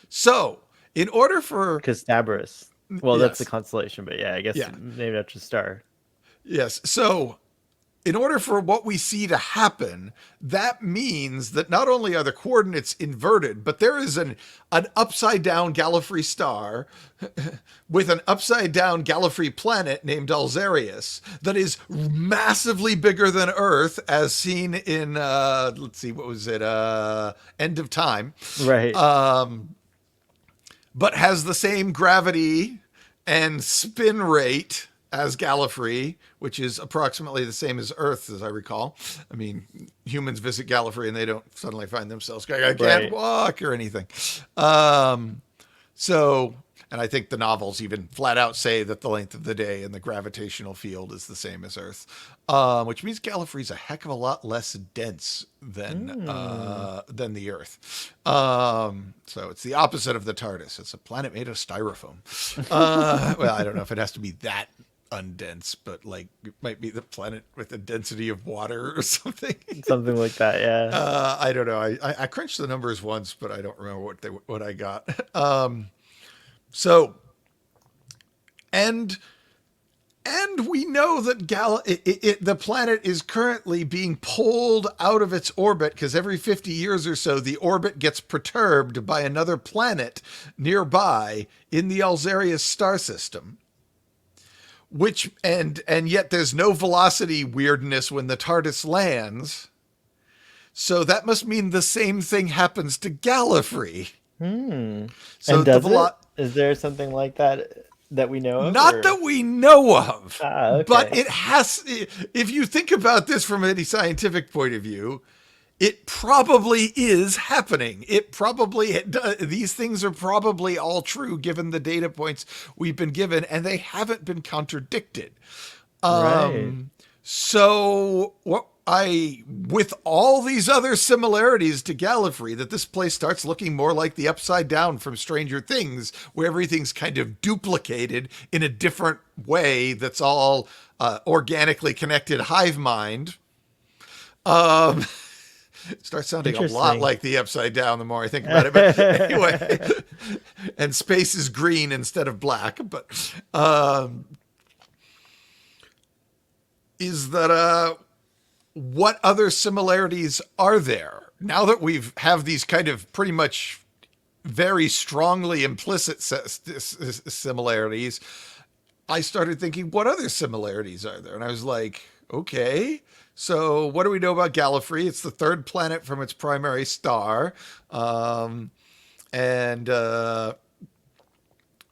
So, in order for Castabris. Well, that's the constellation, but yeah, I guess maybe that's a star. Yes. So, in order for what we see to happen, that means that not only are the coordinates inverted, but there is an upside down Gallifrey star with an upside down Gallifrey planet named Alzarius that is massively bigger than Earth, as seen in, let's see, what was it? End of Time. Right. But has the same gravity and spin rate as Gallifrey, which is approximately the same as Earth, as I recall. I mean, humans visit Gallifrey and they don't suddenly find themselves going, I can't walk or anything. So, and I think the novels even flat out say that the length of the day and the gravitational field is the same as Earth, which means Gallifrey's a heck of a lot less dense than the Earth. So it's the opposite of the TARDIS. It's a planet made of styrofoam. Well, I don't know if it has to be that undense, but like it might be the planet with a density of water or something. Something like that, yeah. I don't know. I crunched the numbers once, but I don't remember what I got. So, and we know that the planet is currently being pulled out of its orbit because every 50 years or so, the orbit gets perturbed by another planet nearby in the Alzarius star system. Which and yet there's no velocity weirdness when the TARDIS lands. So that must mean the same thing happens to Gallifrey. So and does it? Is there something like that we know of? Not that we know of. Okay. But it has, if you think about this from any scientific point of view, it probably is happening. These things are probably all true given the data points we've been given, and they haven't been contradicted. Right. So with all these other similarities to Gallifrey, that this place starts looking more like the Upside Down from Stranger Things, where everything's kind of duplicated in a different way that's all organically connected hive mind. It starts sounding a lot like the Upside Down the more I think about it. But anyway, and space is green instead of black. But is that what other similarities are there? Now that have these kind of pretty much very strongly implicit similarities, I started thinking, what other similarities are there? And I was like, okay. So what do we know about Gallifrey? It's the third planet from its primary star.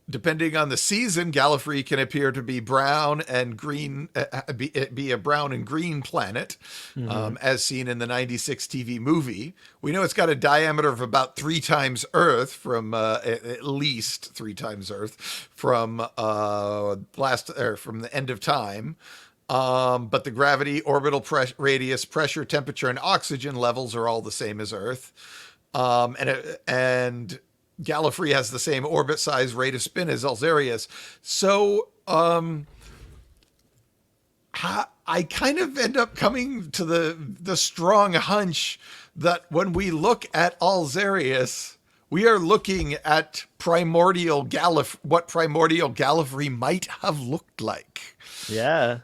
Depending on the season, Gallifrey can appear to be brown and green, be a brown and green planet, as seen in the 96 TV movie. We know it's got a diameter of about 3 times Earth from, at least 3 times Earth from, from the end of time. But the gravity, orbital radius, pressure, temperature, and oxygen levels are all the same as Earth. And Gallifrey has the same orbit size, rate of spin as Alzarius. So I kind of end up coming to the strong hunch that when we look at Alzarius, we are looking at primordial what primordial Gallifrey might have looked like. Yeah.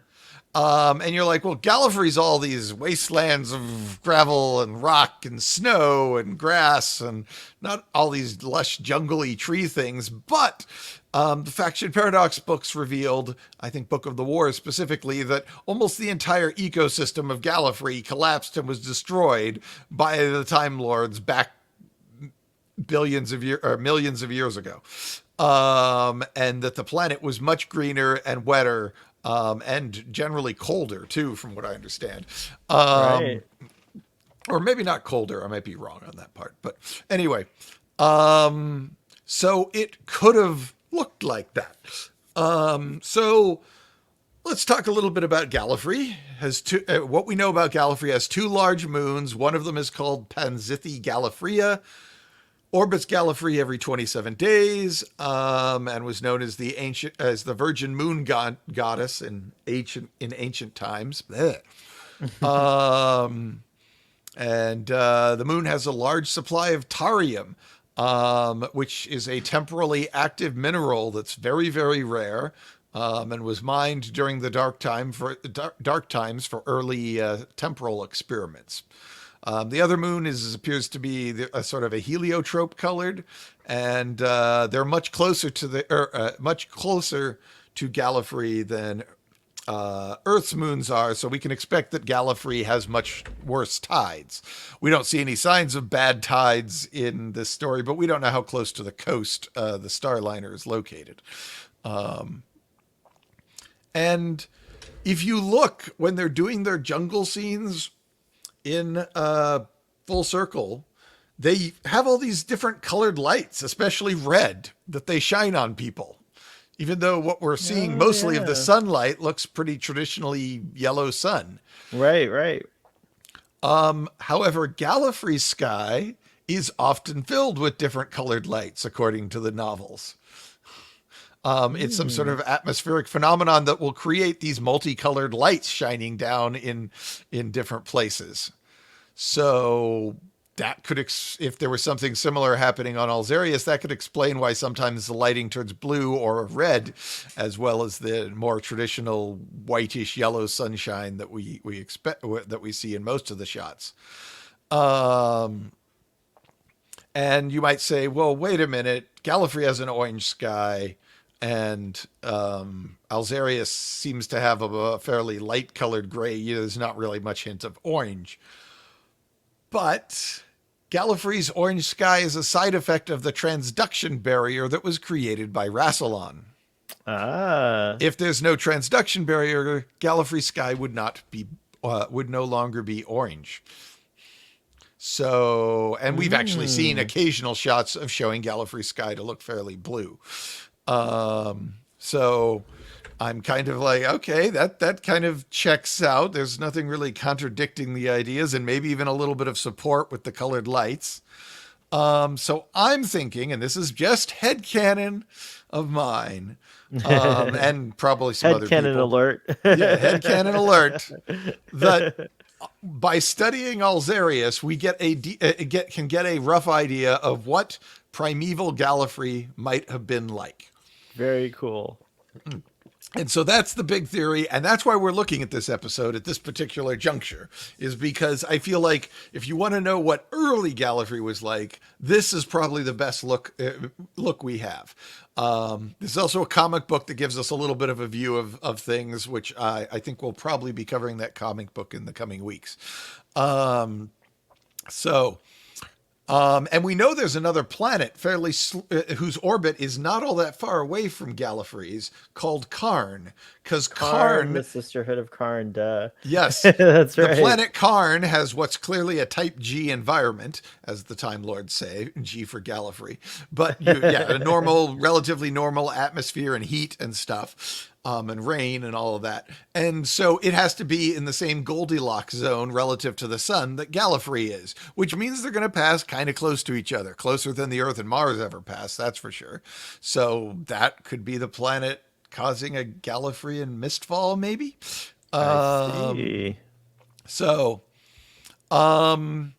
And you're like, well, Gallifrey's all these wastelands of gravel and rock and snow and grass and not all these lush jungly tree things. But the Faction Paradox books revealed, I think Book of the War specifically, that almost the entire ecosystem of Gallifrey collapsed and was destroyed by the Time Lords back billions of years or millions of years ago. And that the planet was much greener and wetter. And generally colder too, from what I understand. Right. Or maybe not colder. I might be wrong on that part. But anyway, so it could have looked like that. So let's talk a little bit about Gallifrey. What we know about Gallifrey has 2 large moons. One of them is called Panzithi Gallifreya. Orbits Gallifrey every 27 days, and was known as the Virgin Moon goddess in ancient times. And the moon has a large supply of tarium, which is a temporally active mineral that's very, very rare. and was mined during the dark times for early temporal experiments. The other moon appears to be a sort of a heliotrope colored, and they're much closer to Gallifrey than Earth's moons are, so we can expect that Gallifrey has much worse tides. We don't see any signs of bad tides in this story, but we don't know how close to the coast the Starliner is located. And if you look, when they're doing their jungle scenes in Full Circle, they have all these different colored lights, especially red, that they shine on people. Even though what we're seeing mostly of the sunlight looks pretty traditionally yellow sun. Right. However, Gallifrey's sky is often filled with different colored lights, according to the novels. It's some sort of atmospheric phenomenon that will create these multicolored lights shining down in different places. So that could, if there was something similar happening on Alzarius, that could explain why sometimes the lighting turns blue or red, as well as the more traditional whitish yellow sunshine that we expect, that we see in most of the shots. And you might say, well, wait a minute, Gallifrey has an orange sky, and Alzarius seems to have a fairly light colored gray. There's not really much hint of orange. But Gallifrey's orange sky is a side effect of the transduction barrier that was created by Rassilon. If there's no transduction barrier, Gallifrey's sky would no longer be orange. So, and we've actually seen occasional shots of showing Gallifrey's sky to look fairly blue. So I'm kind of like, okay, that kind of checks out. There's nothing really contradicting the ideas, and maybe even a little bit of support with the colored lights. So I'm thinking, and this is just headcanon of mine, and probably some other people. Headcanon alert. Yeah, headcanon alert. That by studying Alzarius, we can get a rough idea of what primeval Gallifrey might have been like. Very cool. And so that's the big theory, and that's why we're looking at this episode at this particular juncture, is because I feel like if you want to know what early Gallifrey was like, this is probably the best look we have. There's also a comic book that gives us a little bit of a view of things, which I think we'll probably be covering that comic book in the coming weeks. And we know there's another planet whose orbit is not all that far away from Gallifrey's, called Karn. Because Karn, the Sisterhood of Karn, duh. Yes, that's right. The planet Karn has what's clearly a Type G environment, as the Time Lords say, G for Gallifrey. But a relatively normal atmosphere and heat and stuff. And rain and all of that. And so it has to be in the same Goldilocks zone relative to the sun that Gallifrey is, which means they're going to pass kind of close to each other, closer than the Earth and Mars ever passed, that's for sure. So that could be the planet causing a Gallifreyan mistfall, maybe? I see. So, and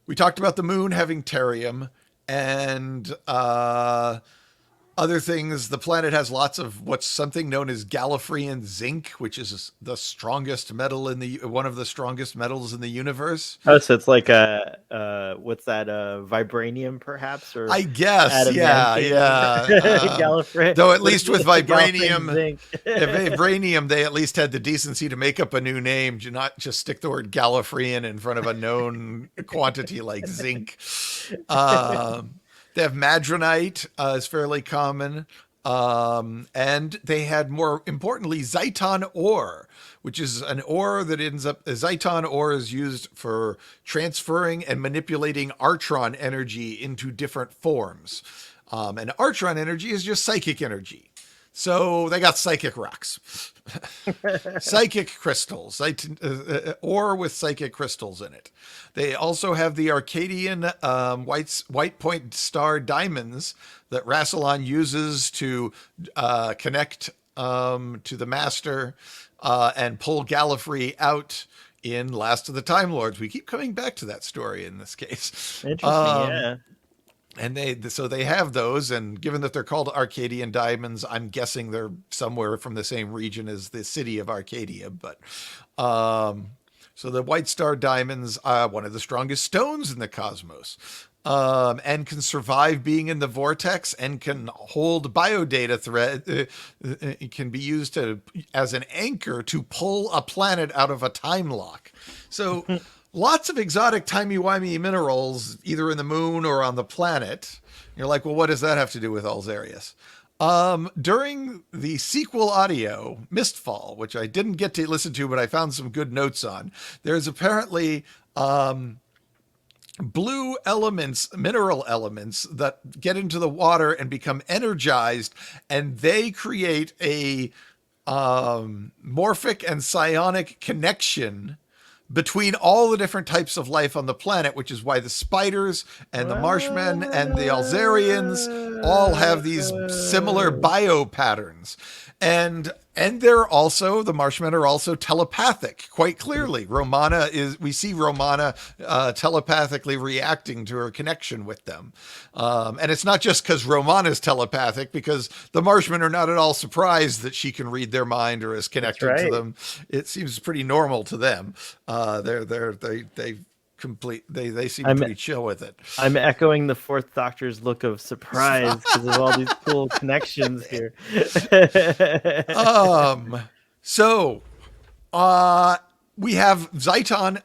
we talked about the moon having Therium, and other things. The planet has lots of what's something known as Gallifreyan zinc, which is the strongest metal one of the strongest metals in the universe. Oh, so it's like what's that? Vibranium, perhaps, or I guess, yeah. Gallifrey. Though at least with vibranium, they at least had the decency to make up a new name, to not just stick the word Gallifreyan in front of a known quantity like zinc. They have madronite, is fairly common. And they had, more importantly, Zyton ore, which is an ore that Zyton ore is used for transferring and manipulating Artron energy into different forms. And Artron energy is just psychic energy. So they got psychic rocks, psychic crystals, ore with psychic crystals in it. They also have the Arcadian white point star diamonds that Rassilon uses to connect to the Master and pull Gallifrey out in Last of the Time Lords. We keep coming back to that story in this case. Interesting, yeah. And they have those, and given that they're called Arcadian diamonds, I'm guessing they're somewhere from the same region as the city of Arcadia. But so the White Star diamonds are one of the strongest stones in the cosmos, and can survive being in the vortex and can hold biodata thread. It can be used as an anchor to pull a planet out of a time lock. So lots of exotic timey-wimey minerals, either in the moon or on the planet. You're like, well, what does that have to do with Alzarius? During the sequel audio, Mistfall, which I didn't get to listen to, but I found some good notes on, there's apparently blue elements, mineral elements that get into the water and become energized, and they create a morphic and psionic connection between all the different types of life on the planet, which is why the spiders and the marshmen and the Alzarians all have these similar bio patterns. And they're also, the marshmen are also telepathic, quite clearly. We see Romana telepathically reacting to her connection with them. And it's not just because Romana's telepathic, because the marshmen are not at all surprised that she can read their mind or is connected to them. It seems pretty normal to them. They seem pretty chill with it. I'm echoing the Fourth Doctor's look of surprise because of all these cool connections here. So we have Zeiton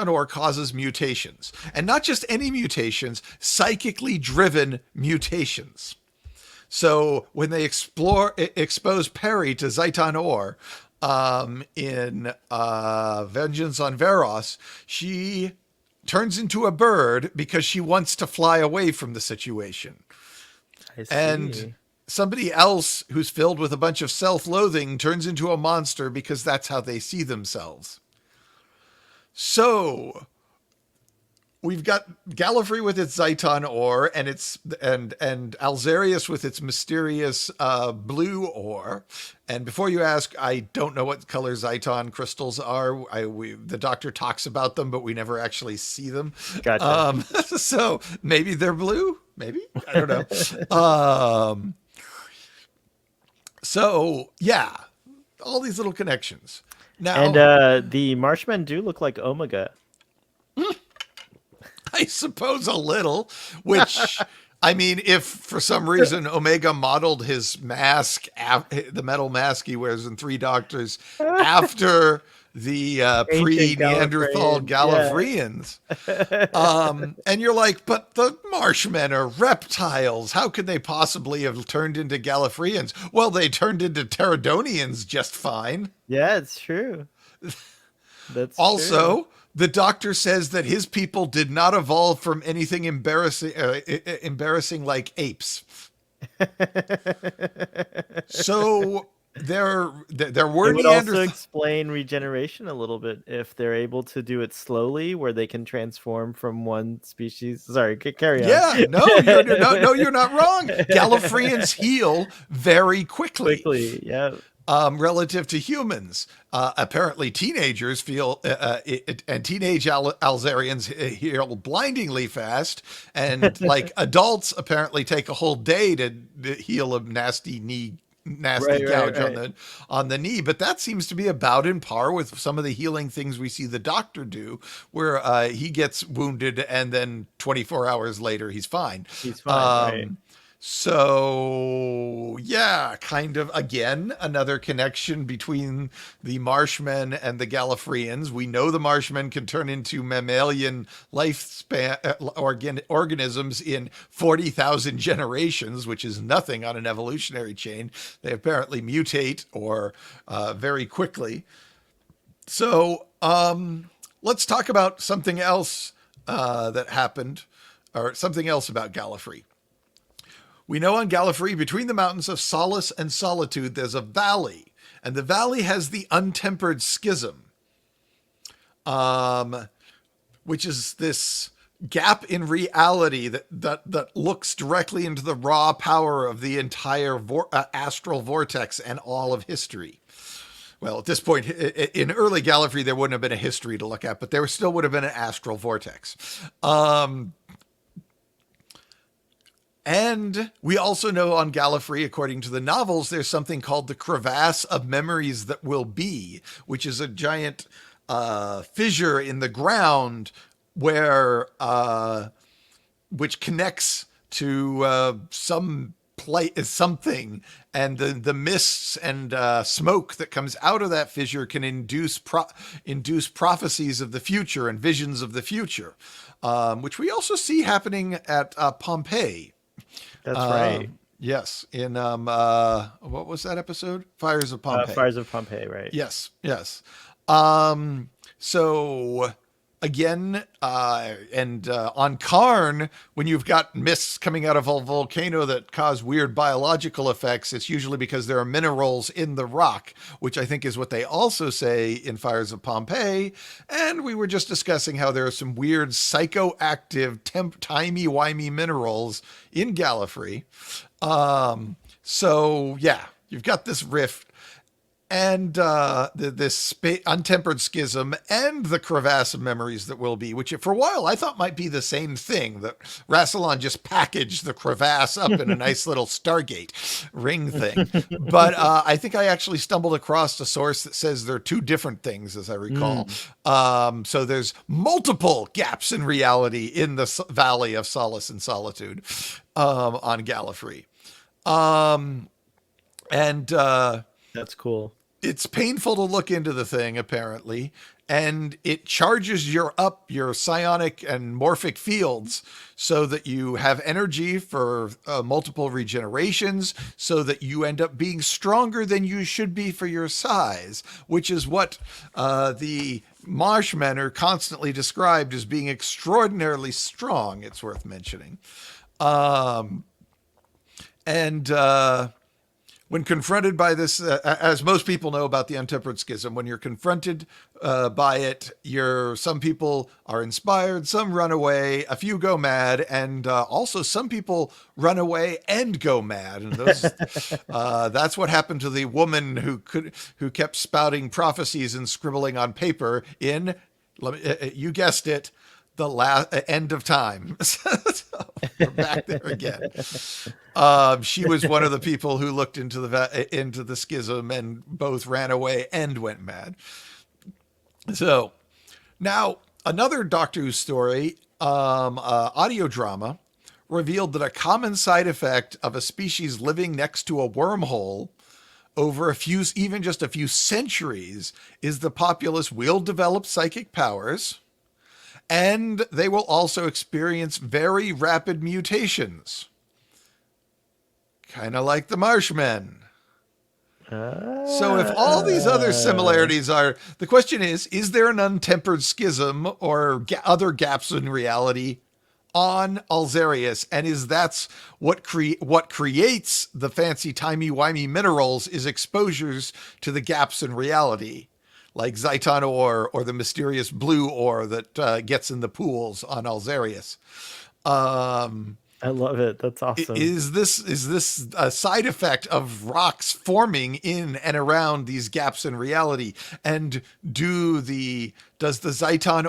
ore causes mutations, and not just any mutations, psychically driven mutations. So when they expose Perry to Zeiton ore, in Vengeance on Veros, she turns into a bird because she wants to fly away from the situation. I see. And somebody else who's filled with a bunch of self-loathing turns into a monster because that's how they see themselves. So we've got Gallifrey with its Zeiton ore and Alzarius with its mysterious blue ore. And before you ask, I don't know what color Zeiton crystals are. The Doctor talks about them, but we never actually see them. Gotcha. So maybe they're blue. Maybe, I don't know. So yeah, all these little connections. Now, and the Marshmen do look like Omega. I suppose a little, which, I mean, if for some reason Omega modeled his mask, the metal mask he wears in Three Doctors, after the pre-Neanderthal Gallifreyans. Yeah. And you're like, but the Marshmen are reptiles. How could they possibly have turned into Gallifreyans? Well, they turned into Pterodonians just fine. Yeah, it's true. That's also true. The Doctor says that his people did not evolve from anything embarrassing like apes. So there were it would also explain regeneration a little bit if they're able to do it slowly, where they can transform from one species. Sorry, carry on. Yeah, no, you're not wrong. Gallifreyans heal very quickly. Yeah. Relative to humans. Apparently teenagers feel, and teenage Alzarians heal blindingly fast, and like adults apparently take a whole day to heal a nasty gouge on the knee. But that seems to be about in par with some of the healing things we see the Doctor do, where he gets wounded and then 24 hours later he's fine. He's fine, right. So, yeah, kind of, again, another connection between the Marshmen and the Gallifreyans. We know the Marshmen can turn into mammalian lifespan organisms in 40,000 generations, which is nothing on an evolutionary chain. They apparently mutate or very quickly. So, let's talk about something else that happened, or something else about Gallifrey. We know on Gallifrey, between the mountains of Solace and Solitude, there's a valley, and the valley has the Untempered Schism, which is this gap in reality that looks directly into the raw power of the entire astral vortex and all of history. Well, at this point, in early Gallifrey, there wouldn't have been a history to look at, but there still would have been an astral vortex. And we also know on Gallifrey, according to the novels, there's something called the crevasse of memories that will be, which is a giant fissure in the ground where which connects to some something, and the mists and smoke that comes out of that fissure can induce prophecies of the future and visions of the future, which we also see happening at Pompeii. That's right. Yes, in what was that episode? Fires of Pompeii. Fires of Pompeii, right? Yes, yes. So again, and on Karn, when you've got mists coming out of a volcano that cause weird biological effects, it's usually because there are minerals in the rock, which I think is what they also say in Fires of Pompeii. And we were just discussing how there are some weird psychoactive, timey-wimey minerals in Gallifrey. So yeah, you've got this rift. And this untempered schism and the crevasse of memories that will be, which for a while I thought might be the same thing, that Rassilon just packaged the crevasse up in a nice little Stargate ring thing. But I think I actually stumbled across a source that says they're two different things, as I recall. So there's multiple gaps in reality in the Valley of Solace and Solitude on Gallifrey. That's cool. It's painful to look into the thing, apparently, and it charges your psionic and morphic fields so that you have energy for multiple regenerations, so that you end up being stronger than you should be for your size, which is what the Marshmen are constantly described as being extraordinarily strong, it's worth mentioning. When confronted by this, as most people know about the untempered schism, when you're confronted by it, some people are inspired, some run away, a few go mad, and also some people run away and go mad. And that's what happened to the woman who kept spouting prophecies and scribbling on paper in, you guessed it, the end of time. So we're back there again. She was one of the people who looked into the schism and both ran away and went mad. So now another Doctor Who story, audio drama, revealed that a common side effect of a species living next to a wormhole over even just a few centuries is the populace will develop psychic powers. And they will also experience very rapid mutations. Kind of like the Marshmen. So if all these other similarities are... The question is there an untempered schism or other gaps in reality on Alzarius? And that's what creates the fancy timey-wimey minerals is exposures to the gaps in reality, like Zaitan ore or the mysterious blue ore that gets in the pools on Alzarius. I love it. That's awesome. Is this a side effect of rocks forming in and around these gaps in reality? And is there Zaitan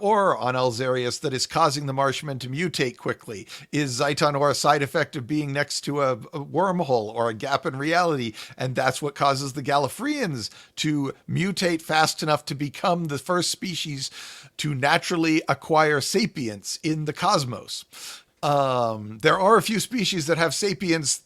ore on Alzarius that is causing the Marshmen to mutate quickly? Is Zaitan ore a side effect of being next to a wormhole or a gap in reality? And that's what causes the Gallifreyans to mutate fast enough to become the first species to naturally acquire sapience in the cosmos. There are a few species that have sapience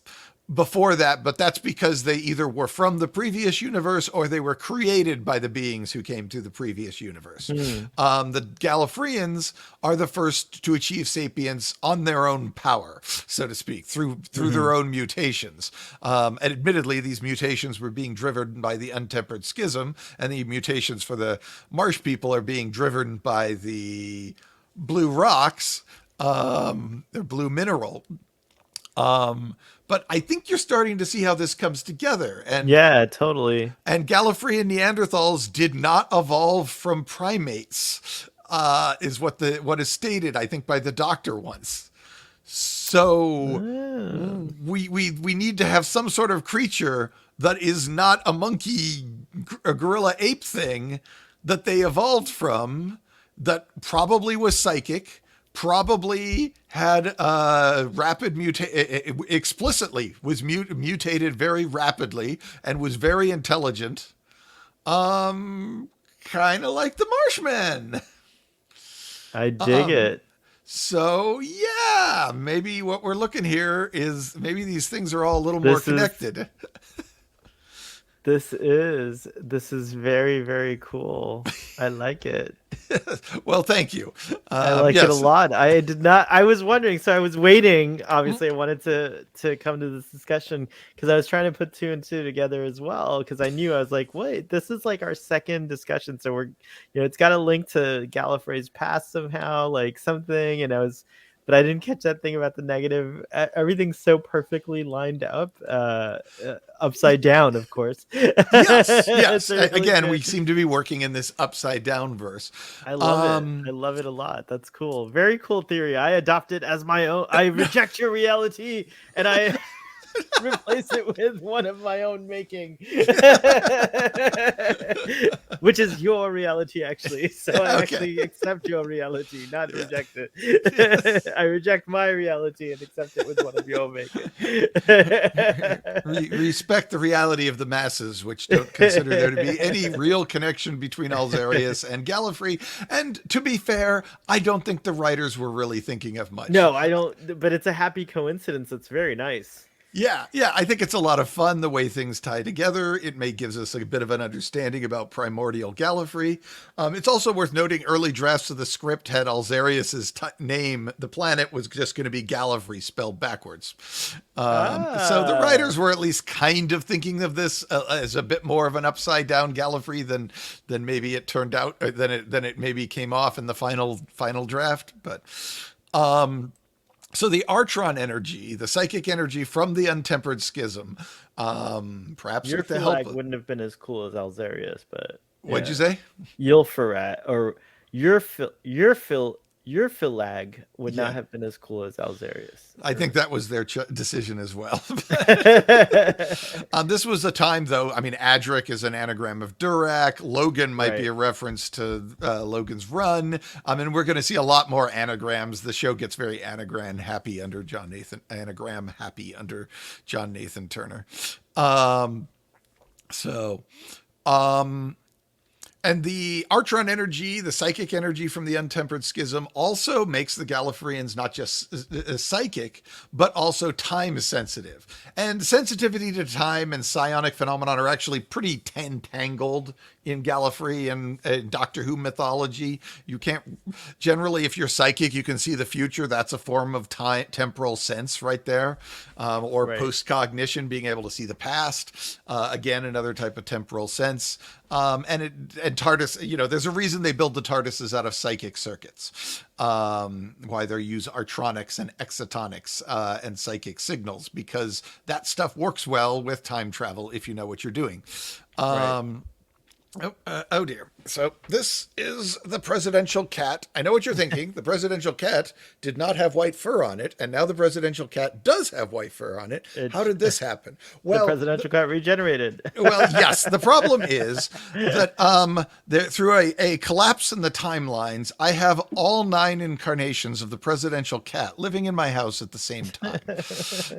before that, but that's because they either were from the previous universe or they were created by the beings who came to the previous universe. The Gallifreyans are the first to achieve sapience on their own power, so to speak, through their own mutations. And admittedly, these mutations were being driven by the untempered schism, and the mutations for the Marsh people are being driven by the blue rocks, their blue mineral. But I think you're starting to see how this comes together. And yeah, totally. And Gallifreyan Neanderthals did not evolve from primates, is what is stated, I think, by the Doctor once. So we need to have some sort of creature that is not a monkey, a gorilla ape thing that they evolved from, that probably was psychic, probably had rapid explicitly was mutated very rapidly and was very intelligent. Kind of like the Marshmen. I dig it. So yeah, maybe what we're looking here is maybe these things are all a little more This is connected. this is very, very cool. I like it. Well, thank you. I like it a Yes. lot. I was wondering, so I was waiting. Obviously, I wanted to come to this discussion because I was trying to put two and two together as well. Because I knew I was like, wait, this is like our second discussion. So it's got a link to Gallifrey's past somehow, like something. But I didn't catch that thing about the negative. Everything's so perfectly lined up, upside down, of course. Yes, yes. Really Again, good. we seem to be working in this upside down verse. I love it. I love it a lot. That's cool. Very cool theory. I adopt it as my own. I reject your reality and I replace it with one of my own making, which is your reality, actually. So I actually accept your reality, not reject it. I reject my reality and accept it with one of your making. Respect the reality of the masses, which don't consider there to be any real connection between Alzarius and Gallifrey. And to be fair, I don't think the writers were really thinking of much. No, I don't. But it's a happy coincidence. It's very nice. Yeah, I think it's a lot of fun the way things tie together. It gives us a bit of an understanding about primordial Gallifrey. It's also worth noting early drafts of the script had Alzarius's name. The planet was just going to be Gallifrey spelled backwards. So the writers were at least kind of thinking of this as a bit more of an upside down Gallifrey than maybe it turned out, than it maybe came off in the final draft. But so the Artron energy, the psychic energy from the untempered schism, perhaps your with the help wouldn't have been as cool as Alzarius, but what'd you say? Ylpharat or your Philag would not have been as cool as Alzarius. I think that was their decision as well. This was a time, though. I mean, Adric is an anagram of Durac. Logan might be a reference to Logan's Run. And we're going to see a lot more anagrams. The show gets very anagram happy under John Nathan Turner. And the Artron energy, the psychic energy from the untempered schism, also makes the Gallifreyans not just psychic, but also time sensitive. And sensitivity to time and psionic phenomenon are actually pretty entangled in Gallifrey and Doctor Who mythology. You can't, generally, if you're psychic, you can see the future. That's a form of temporal sense right there. Or post-cognition, being able to see the past. Again, another type of temporal sense. And TARDIS, there's a reason they build the TARDISes out of psychic circuits. Why they use artronics and exotonics and psychic signals, because that stuff works well with time travel if you know what you're doing. Oh dear. So this is the presidential cat. I know what you're thinking. The presidential cat did not have white fur on it, and now the presidential cat does have white fur on it. How did this happen? Well, the presidential cat regenerated. Well, yes. The problem is that through a collapse in the timelines, I have all 9 incarnations of the presidential cat living in my house at the same time.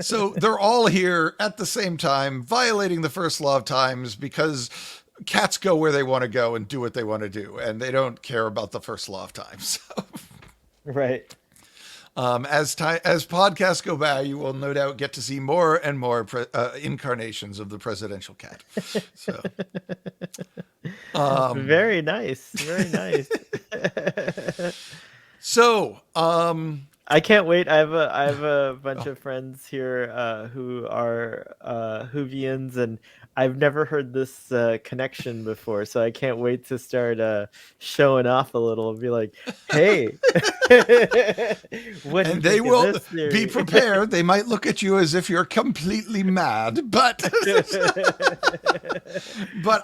So they're all here at the same time, violating the first law of times, because cats go where they want to go and do what they want to do, and they don't care about the first law of time. So, right. As podcasts go by, you will no doubt get to see more and more incarnations of the presidential cat. So, very nice, very nice. So, I can't wait. I have a bunch of friends here who are Whovians, and I've never heard this connection before, so I can't wait to start showing off a little and be like, "Hey," and they will be prepared. They might look at you as if you're completely mad, but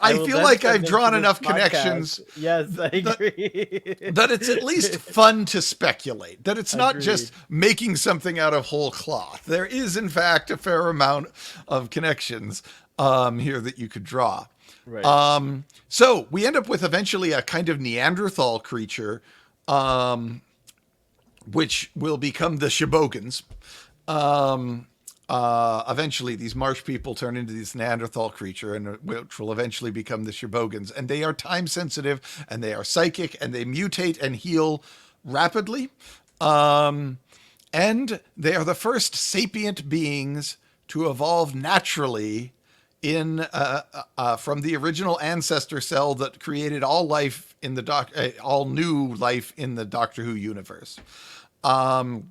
I feel like I've drawn enough connections. Yes, I agree. That it's at least fun to speculate. That it's not just making something out of whole cloth. There is, in fact, a fair amount of connections here that you could draw. Right. So we end up with eventually a kind of Neanderthal creature which will become the Shibogans. Eventually, these marsh people turn into this Neanderthal creature, and which will eventually become the Shibogans. And they are time sensitive, and they are psychic, and they mutate and heal rapidly. And they are the first sapient beings to evolve naturally in from the original ancestor cell that created all life in the all new life in the Doctor Who universe. And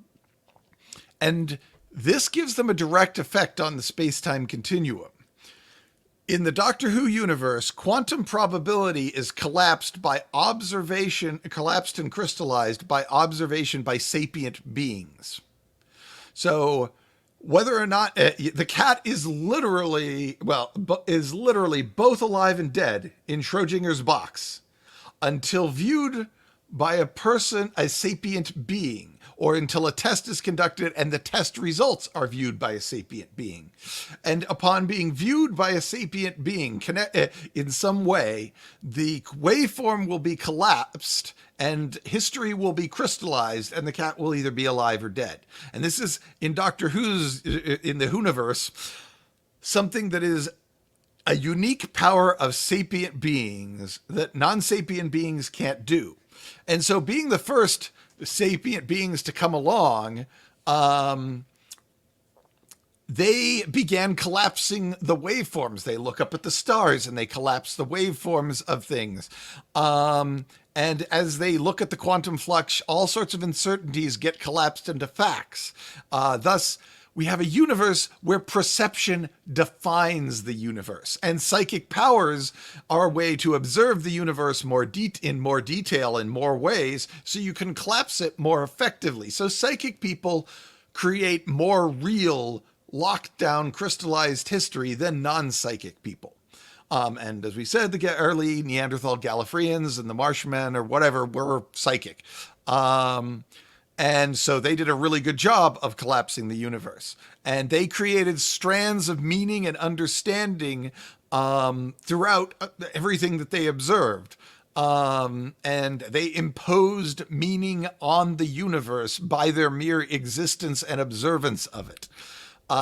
this gives them a direct effect on the space-time continuum. In the Doctor Who universe, quantum probability is collapsed and crystallized by observation by sapient beings. So whether or not the cat is literally both alive and dead in Schrodinger's box until viewed by a sapient being, or until a test is conducted and the test results are viewed by a sapient being. And upon being viewed by a sapient being in some way, the waveform will be collapsed and history will be crystallized, and the cat will either be alive or dead. And this is, in Doctor Who's, in the Whoniverse, something that is a unique power of sapient beings that non-sapient beings can't do. And so being the first sapient beings to come along, they began collapsing the waveforms. They look up at the stars and they collapse the waveforms of things. And as they look at the quantum flux, all sorts of uncertainties get collapsed into facts. Thus, we have a universe where perception defines the universe, and psychic powers are a way to observe the universe in more detail in more ways, so you can collapse it more effectively. So psychic people create more real, locked down, crystallized history than non-psychic people. And as we said, the early Neanderthal Gallifreyans and the Marshmen or whatever were psychic. And so they did a really good job of collapsing the universe. And they created strands of meaning and understanding throughout everything that they observed. And they imposed meaning on the universe by their mere existence and observance of it.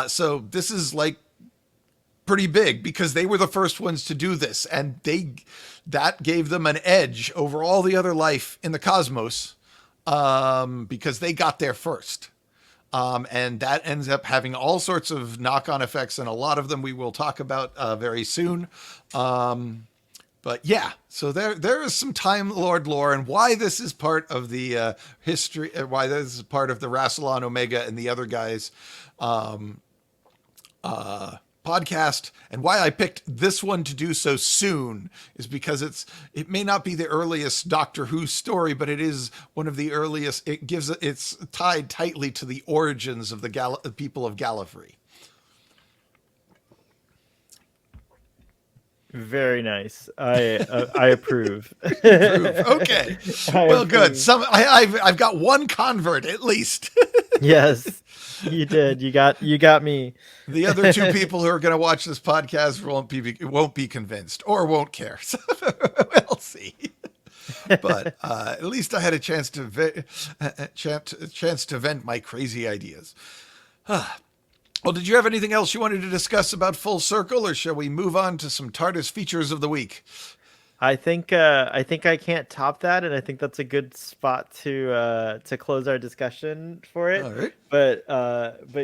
So this is like pretty big because they were the first ones to do this. And that gave them an edge over all the other life in the cosmos. Because they got there first. And that ends up having all sorts of knock-on effects, and a lot of them we will talk about very soon. But yeah, so there is some Time Lord lore, and why this is part of the history, why this is part of the Rassilon Omega and the other guys' podcast, and why I picked this one to do so soon is because it may not be the earliest Doctor Who story, but it is one of the earliest. It's tied tightly to the origins of the people of Gallifrey. Very nice. I approve. Okay. Well, good. I've got one convert at least. Yes, you did. You got me. The other two people who are going to watch this podcast won't be convinced or won't care. So we'll see. But at least I had a chance to vent my crazy ideas. Well, did you have anything else you wanted to discuss about Full Circle, or shall we move on to some TARDIS features of the week? I think I can't top that, and I think that's a good spot to close our discussion for it. All right. But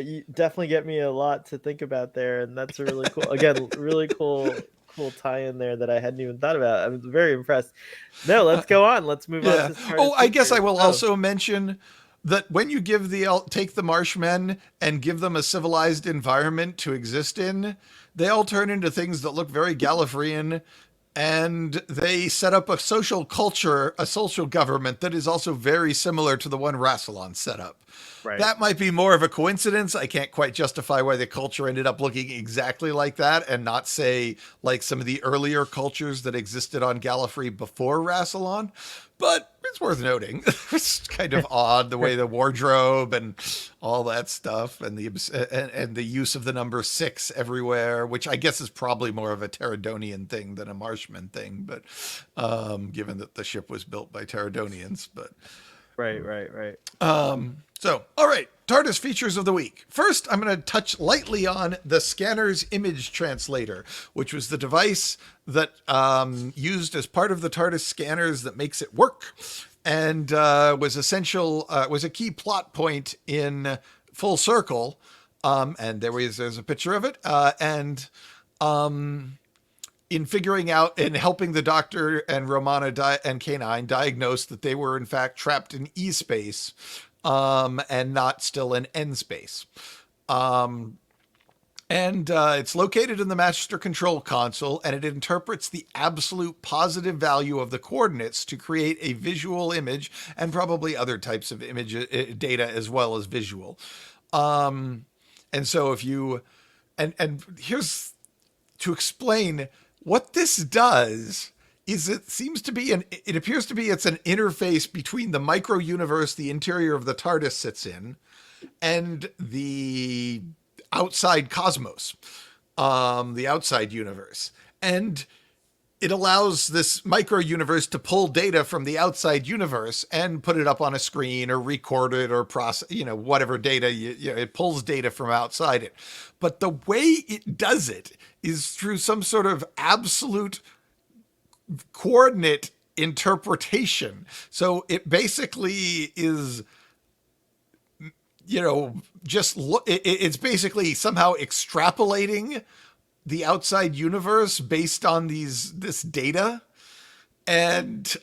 you definitely get me a lot to think about there, and that's a really cool, again, really cool tie-in there that I hadn't even thought about. I was very impressed. No, let's go on. Let's move on to TARDIS I guess I features. will also mention that when you take the Marshmen and give them a civilized environment to exist in, they all turn into things that look very Gallifreyan. And they set up a social culture, a social government that is also very similar to the one Rassilon set up. Right. That might be more of a coincidence. I can't quite justify why the culture ended up looking exactly like that and not, say, like some of the earlier cultures that existed on Gallifrey before Rassilon. But it's worth noting. It's kind of odd the way the wardrobe and all that stuff and the use of the number 6 everywhere, which I guess is probably more of a Pterodonian thing than a Marshman thing, but given that the ship was built by Pterodonians. But Right. So, all right, TARDIS features of the week. First, I'm going to touch lightly on the scanner's image translator, which was the device that used as part of the TARDIS scanners that makes it work, and was essential. Was a key plot point in Full Circle, and there's a picture of it, and in figuring out and helping the Doctor and Romana and K9 diagnose that they were in fact trapped in E space, and not still in N space. And it's located in the master control console, and it interprets the absolute positive value of the coordinates to create a visual image, and probably other types of image data as well as visual. And so if you, and here's to explain what this does. Is it seems to be it appears to be it's an interface between the micro universe the interior of the TARDIS sits in and the outside cosmos, the outside universe. And it allows this micro universe to pull data from the outside universe and put it up on a screen or record it or process, whatever data it pulls data from outside it. But the way it does it is through some sort of absolute coordinate interpretation. So it basically is, it's basically somehow extrapolating the outside universe based on this data, and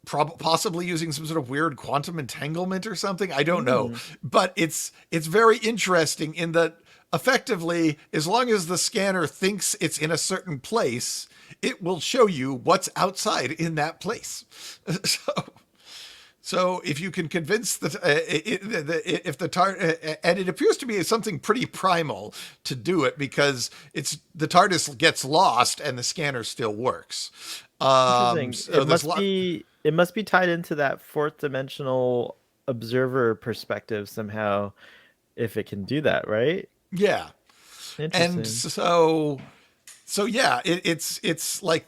possibly using some sort of weird quantum entanglement or something. I don't know, but it's very interesting in that effectively, as long as the scanner thinks it's in a certain place, it will show you what's outside in that place. So if you can convince and it appears to be something pretty primal to do it, because the TARDIS gets lost and the scanner still works. Interesting. So it must be tied into that fourth dimensional observer perspective somehow, if it can do that, right? Yeah. Interesting. And so yeah, it's like,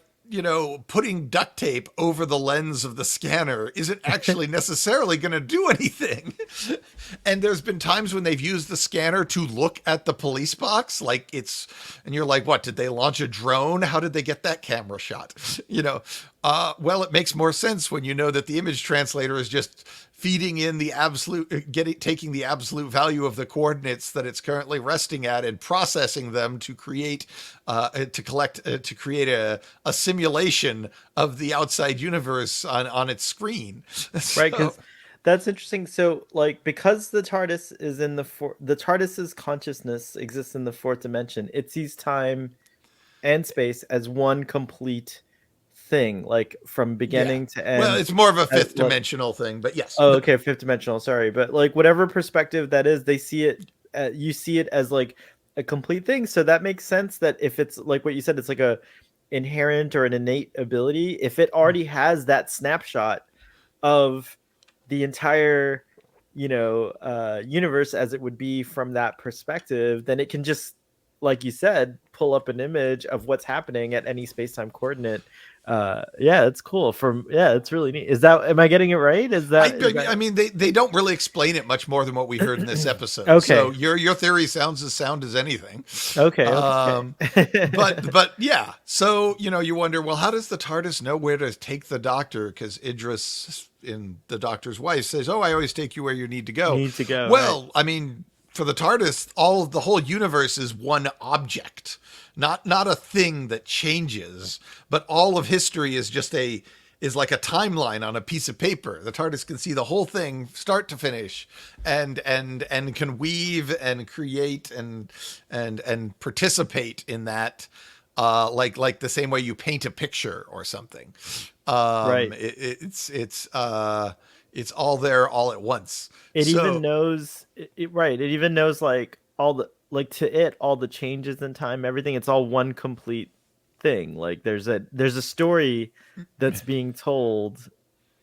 putting duct tape over the lens of the scanner isn't actually necessarily going to do anything. And there's been times when they've used the scanner to look at the police box, and you're like, what, did they launch a drone? How did they get that camera shot? Well, it makes more sense when you know that the image translator is just feeding in the taking the absolute value of the coordinates that it's currently resting at and processing them to create a simulation of the outside universe on its screen. Right, because that's interesting. So, because the TARDIS is in the TARDIS's consciousness exists in the fourth dimension, it sees time and space as one complete thing, from beginning to end. Well, it's more of a fifth dimensional thing, but yes. Oh, okay, fifth dimensional. Sorry, but whatever perspective that is, they see it. You see it as a complete thing. So that makes sense that if it's like what you said, it's like a inherent or an innate ability. If it already has that snapshot of the entire, universe as it would be from that perspective, then it can just, like you said, pull up an image of what's happening at any space-time coordinate. It's cool. It's really neat. Am I getting it right? I mean, they don't really explain it much more than what we heard in this episode. Okay. So your theory sounds as sound as anything. Okay. But yeah. So, you wonder, well, how does the TARDIS know where to take the Doctor? Because Idris, in the Doctor's wife, says, "Oh, I always take you where you need to go." Well, right. I mean, for the TARDIS, the whole universe is one object, not a thing that changes, but all of history is like a timeline on a piece of paper. The TARDIS can see the whole thing, start to finish, and can weave and create and participate in that, like the same way you paint a picture or something. Right. It's all there all at once. It even knows all the all the changes in time, everything. It's all one complete thing. There's a story that's being told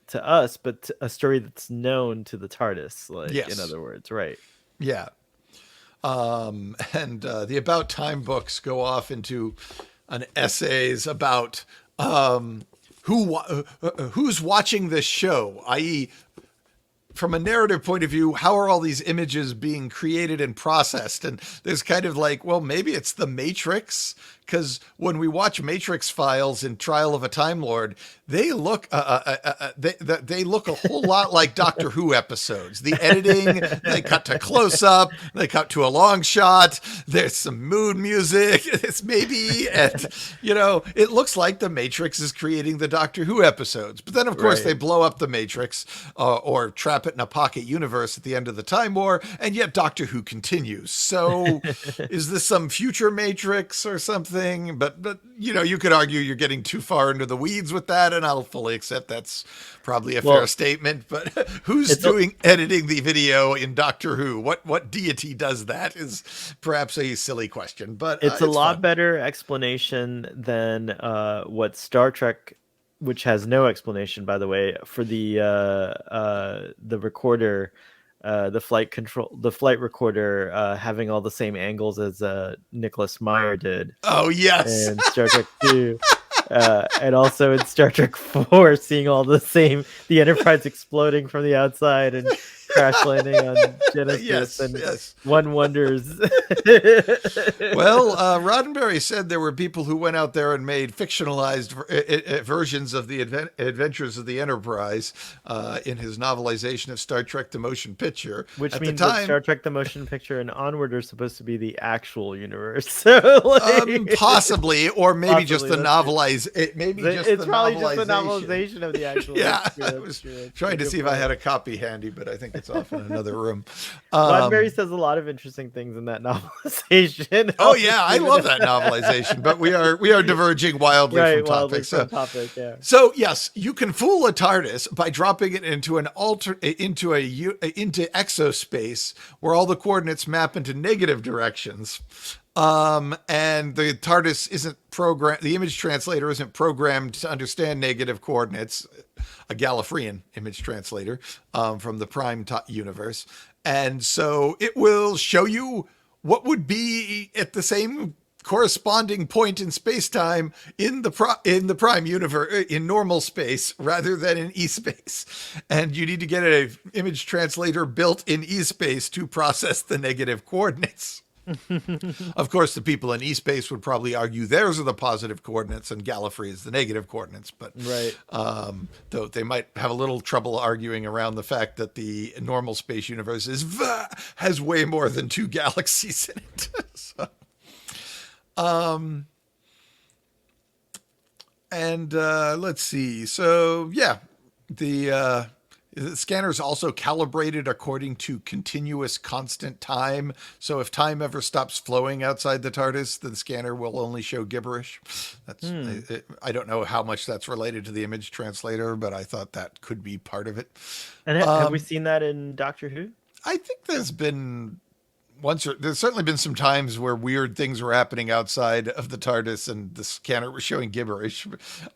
to us, but a story that's known to the TARDIS. Yes. In other words, right? Yeah. And the About Time books go off into an essays about who's watching this show, i.e., from a narrative point of view, how are all these images being created and processed? And there's kind of like, well, maybe it's the Matrix, because when we watch Matrix files in Trial of a Time Lord, they look they look a whole lot like Doctor Who episodes. The editing, they cut to close up, they cut to a long shot. There's some mood music. It's maybe, and it looks like the Matrix is creating the Doctor Who episodes. But then, of course, they blow up the Matrix or trap it in a pocket universe at the end of the Time War, and yet Doctor Who continues. So, is this some future Matrix or something? But you could argue you're getting too far into the weeds with that, and I'll fully accept that's probably a fair statement. But who's editing the video in Doctor Who? What deity does that is perhaps a silly question, but it's a lot better explanation than what Star Trek, which has no explanation, by the way, for the recorder. The flight recorder having all the same angles as Nicholas Meyer did. Oh, yes. In Star Trek 2. And also in Star Trek 4, seeing all the Enterprise exploding from the outside and crash landing on Genesis. One wonders. Well, Roddenberry said there were people who went out there and made fictionalized versions of the adventures of the Enterprise in his novelization of Star Trek the Motion Picture. Which means that Star Trek the Motion Picture and onward are supposed to be the actual universe. So, possibly, or maybe just the novelized. It's probably just the novelization of the actual. Yeah, I was trying to see if I had a copy handy, but I think it's off in another room. Roddenberry says a lot of interesting things in that novelization. Oh yeah, I love that novelization, but we are diverging wildly from topic. So yes, you can fool a TARDIS by dropping it into into exospace where all the coordinates map into negative directions. And the TARDIS isn't programmed, the image translator isn't programmed to understand negative coordinates, a Gallifreyan image translator from the Prime universe. And so it will show you what would be at the same corresponding point in space-time in the Prime universe, in normal space, rather than in E-space. And you need to get an image translator built in E-space to process the negative coordinates. Of course, the people in E-space would probably argue theirs are the positive coordinates and Gallifrey is the negative coordinates. But though they might have a little trouble arguing around the fact that the normal space universe has way more than 2 galaxies in it. Let's see. So yeah, the scanner is also calibrated according to continuous constant time. So if time ever stops flowing outside the TARDIS, the scanner will only show gibberish. I don't know how much that's related to the image translator, but I thought that could be part of it. And have we seen that in Doctor Who? I think there's certainly been some times where weird things were happening outside of the TARDIS and the scanner was showing gibberish.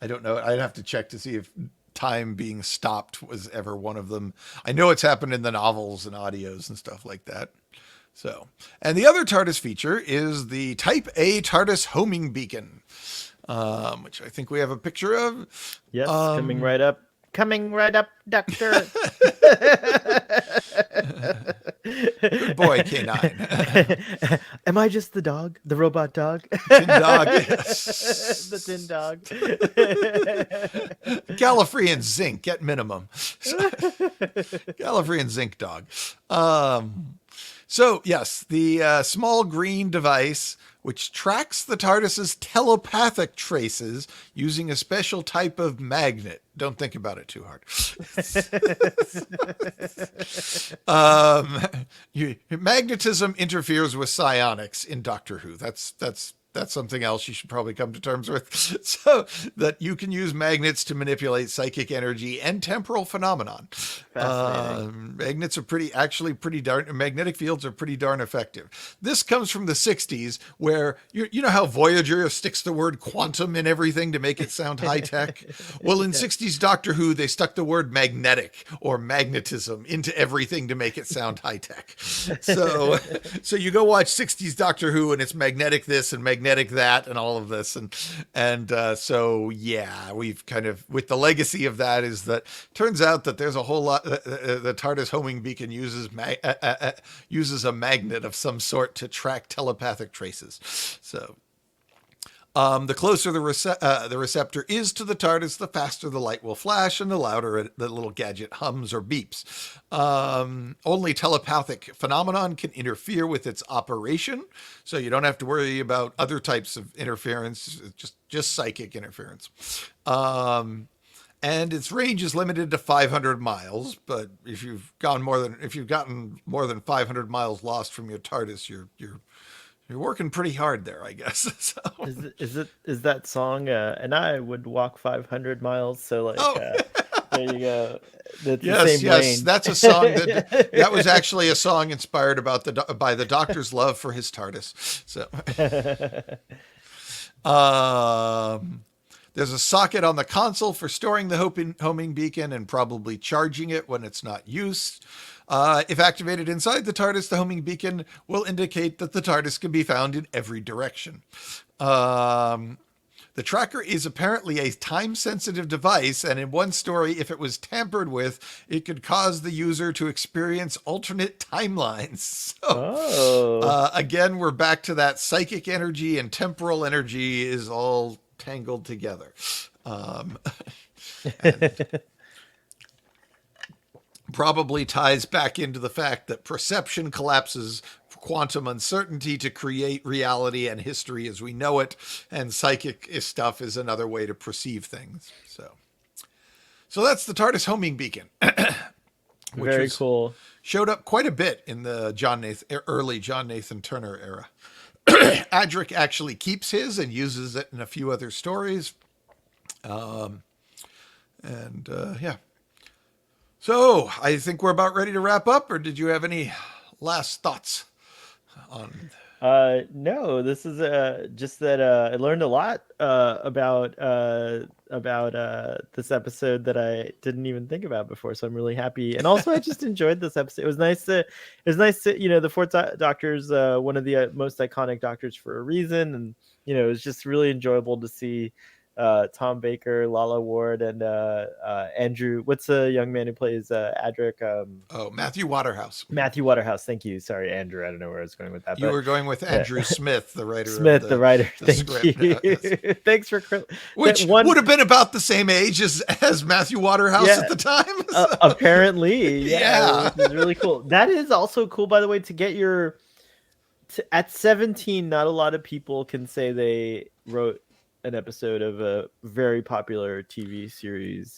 I don't know. I'd have to check to see if time being stopped was ever one of them. I know it's happened in the novels and audios and stuff like that. So, and the other TARDIS feature is the Type A TARDIS Homing Beacon, which I think we have a picture of. Yes, coming right up. Coming right up, Doctor. Good boy, K9. Am I just the dog? The robot dog? Tin dog, yes. The tin dog. Gallifreyan zinc at minimum. Gallifreyan zinc dog. So, yes, the small green device which tracks the TARDIS's telepathic traces using a special type of magnet. Don't think about it too hard. Magnetism interferes with psionics in Doctor Who. That's something else you should probably come to terms with. So that you can use magnets to manipulate psychic energy and temporal phenomenon. Magnets are magnetic fields are pretty darn effective. This comes from the 60s where you know how Voyager sticks the word quantum in everything to make it sound high tech? Well, in 60s Doctor Who, they stuck the word magnetic or magnetism into everything to make it sound high tech. So you go watch 60s Doctor Who and it's magnetic this and magnetic magnetic that and all of this, and so yeah, we've kind of, with the legacy of that is that turns out that there's a whole lot. The TARDIS homing beacon uses a magnet of some sort to track telepathic traces. So the closer the receptor is to the TARDIS, the faster the light will flash and the louder the little gadget hums or beeps. Only telepathic phenomenon can interfere with its operation, so you don't have to worry about other types of interference, just psychic interference. And its range is limited to 500 miles, but if you've gotten more than 500 miles lost from your TARDIS, you're working pretty hard there, I guess. So. Is that song? And I would walk 500 miles. So there you go. That's yes, the same range. That's a song that was actually a song inspired by the Doctor's love for his TARDIS. So, there's a socket on the console for storing the homing beacon and probably charging it when it's not used. If activated inside the TARDIS, the homing beacon will indicate that the TARDIS can be found in every direction. The tracker is apparently a time-sensitive device, and in one story, if it was tampered with, it could cause the user to experience alternate timelines. So, again, we're back to that psychic energy and temporal energy is all tangled together. Probably ties back into the fact that perception collapses quantum uncertainty to create reality and history as we know it, and psychic stuff is another way to perceive things. So that's the TARDIS homing beacon. Which Very cool. Showed up quite a bit in the early John Nathan Turner era. Adric actually keeps his and uses it in a few other stories. Yeah. So I think we're about ready to wrap up, or did you have any last thoughts on? No, this is just that I learned a lot about this episode that I didn't even think about before, so I'm really happy. And also, I just enjoyed this episode. It was nice to, the Fourth Doctor's one of the most iconic Doctors for a reason, and it was just really enjoyable to see Tom Baker, Lala Ward, and Andrew. What's the young man who plays Adric? Matthew Waterhouse. Matthew Waterhouse. Thank you. Sorry, Andrew. I don't know where I was going with that. You were going with Andrew Smith, the writer. The writer. Thank you. Yes. Thanks for which would have been about the same age as Matthew Waterhouse at the time. So. Apparently, yeah. Which is really cool. That is also cool, by the way, to get your. At 17, not a lot of people can say they wrote an episode of a very popular TV series.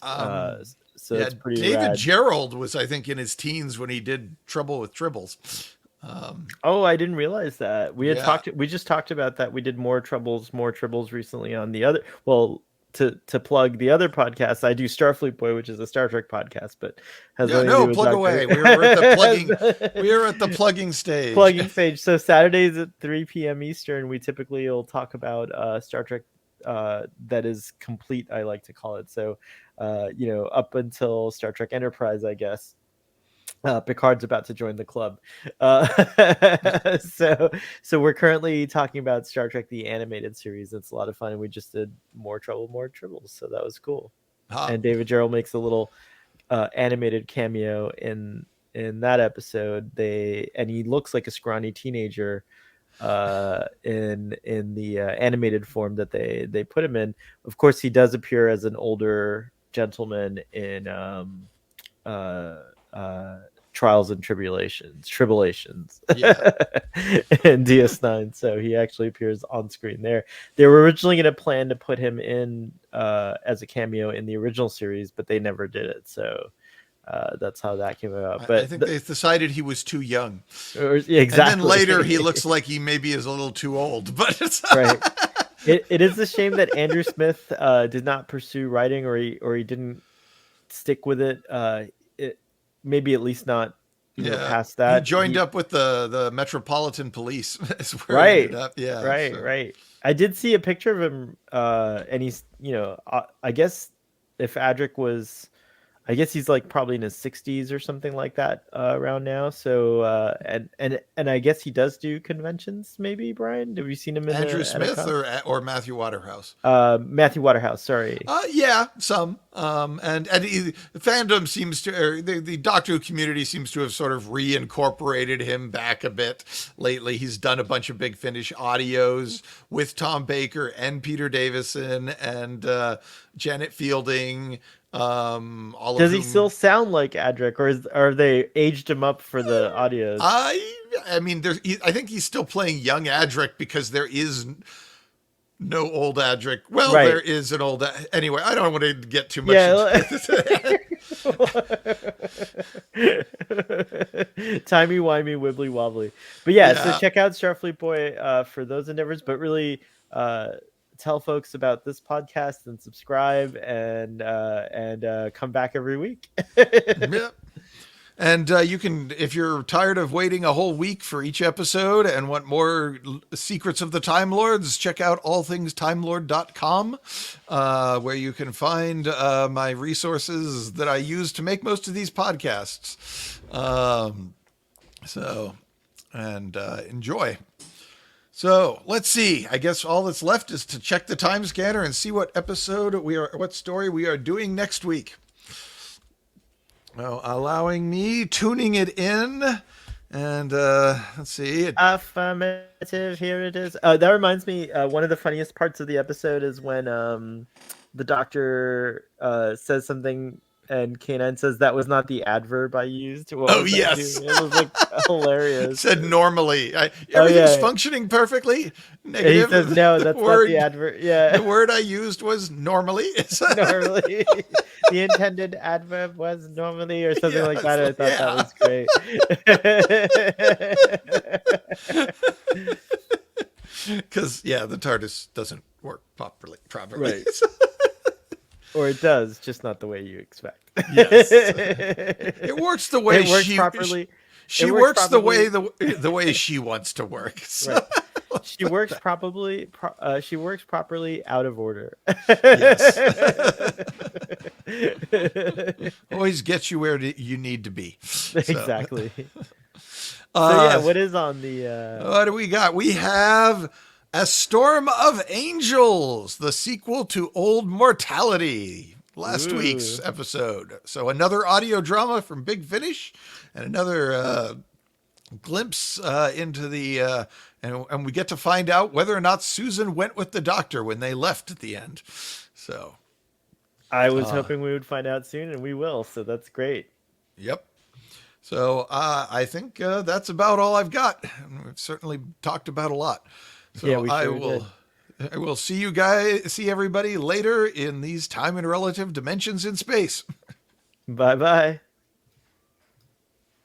So it's pretty David rad. Gerald was, I think, in his teens when he did Trouble with Tribbles. I didn't realize that. We just talked about that. We did more Tribbles recently on the other, to plug the other podcast. I do Starfleet Boy, which is a Star Trek podcast, but has plug away. We were at the plugging stage. Plugging stage. So Saturdays at 3 p.m. Eastern, we typically will talk about Star Trek that is complete, I like to call it. So up until Star Trek Enterprise, I guess. Picard's about to join the club. So we're currently talking about Star Trek the animated series. It's a lot of fun, and we just did More Trouble, More Tribbles, so that was cool. And David Gerald makes a little animated cameo in that episode. And he looks like a scrawny teenager in the animated form that they put him in. Of course, he does appear as an older gentleman in Trials and Tribulations in DS9. So he actually appears on screen there. They were originally going to plan to put him in as a cameo in the original series, but they never did it. So that's how that came about. But I think they decided he was too young. Exactly. And then later he looks like he maybe is a little too old. But it's right. It is a shame that Andrew Smith did not pursue writing, or he didn't stick with it. Maybe at least not past that. He joined up with the Metropolitan Police. Right. Right. I did see a picture of him, and he's, I guess if Adric was I guess he's like probably in his 60s or something like that around now. So and I guess he does do conventions. Maybe Brian, have you seen him Andrew at a Smith con? or Matthew Waterhouse? Matthew Waterhouse. Sorry. Yeah, some. The fandom seems to, or the Doctor Who community seems to have sort of reincorporated him back a bit lately. He's done a bunch of Big Finish audios with Tom Baker and Peter Davison and Janet Fielding. All of Does he whom still sound like Adric, or are they aged him up for the audios? I mean, I think he's still playing young Adric because there is no old Adric. Well, Right. there is an old. Anyway, I don't want to get too much Yeah. into Timey wimey wibbly wobbly. But yeah, so Yeah. check out Starfleet Boy for those endeavors, but really tell folks about this podcast and subscribe and come back every week. Yeah. And you can, if you're tired of waiting a whole week for each episode and want more secrets of the Time Lords, check out allthingstimelord.com, where you can find my resources that I use to make most of these podcasts. Enjoy. So let's see. I guess all that's left is to check the time scanner and see what what story we are doing next week. Well, allowing me tuning it in, and let's see. Affirmative. Here it is. That reminds me. One of the funniest parts of the episode is when the Doctor says something. And K9 says that was not the adverb I used. What was that Yes. doing? It was like hilarious. Said normally. Everything's yeah. functioning perfectly. And Negative. he says, no, that's not the adverb. Yeah. The word I used was normally. Normally. The intended adverb was normally or something like that. I thought that was great. Because, the TARDIS doesn't work properly. Right. Or it does, just not the way you expect. Yes. It works the way it works properly. She works the way she wants to work. So. Right. She works properly. She works properly out of order. Yes. Always gets you where you need to be. So. Exactly. What is on the? What do we got? We have A Storm of Angels, the sequel to Old Mortality, last week's episode. So another audio drama from Big Finish, and another glimpse into the and we get to find out whether or not Susan went with the Doctor when they left at the end. So I was hoping we would find out soon, and we will. So that's great. Yep. So I think that's about all I've got. We've certainly talked about a lot. So yeah, we sure did. I will see everybody later in these time and relative dimensions in space. Bye-bye.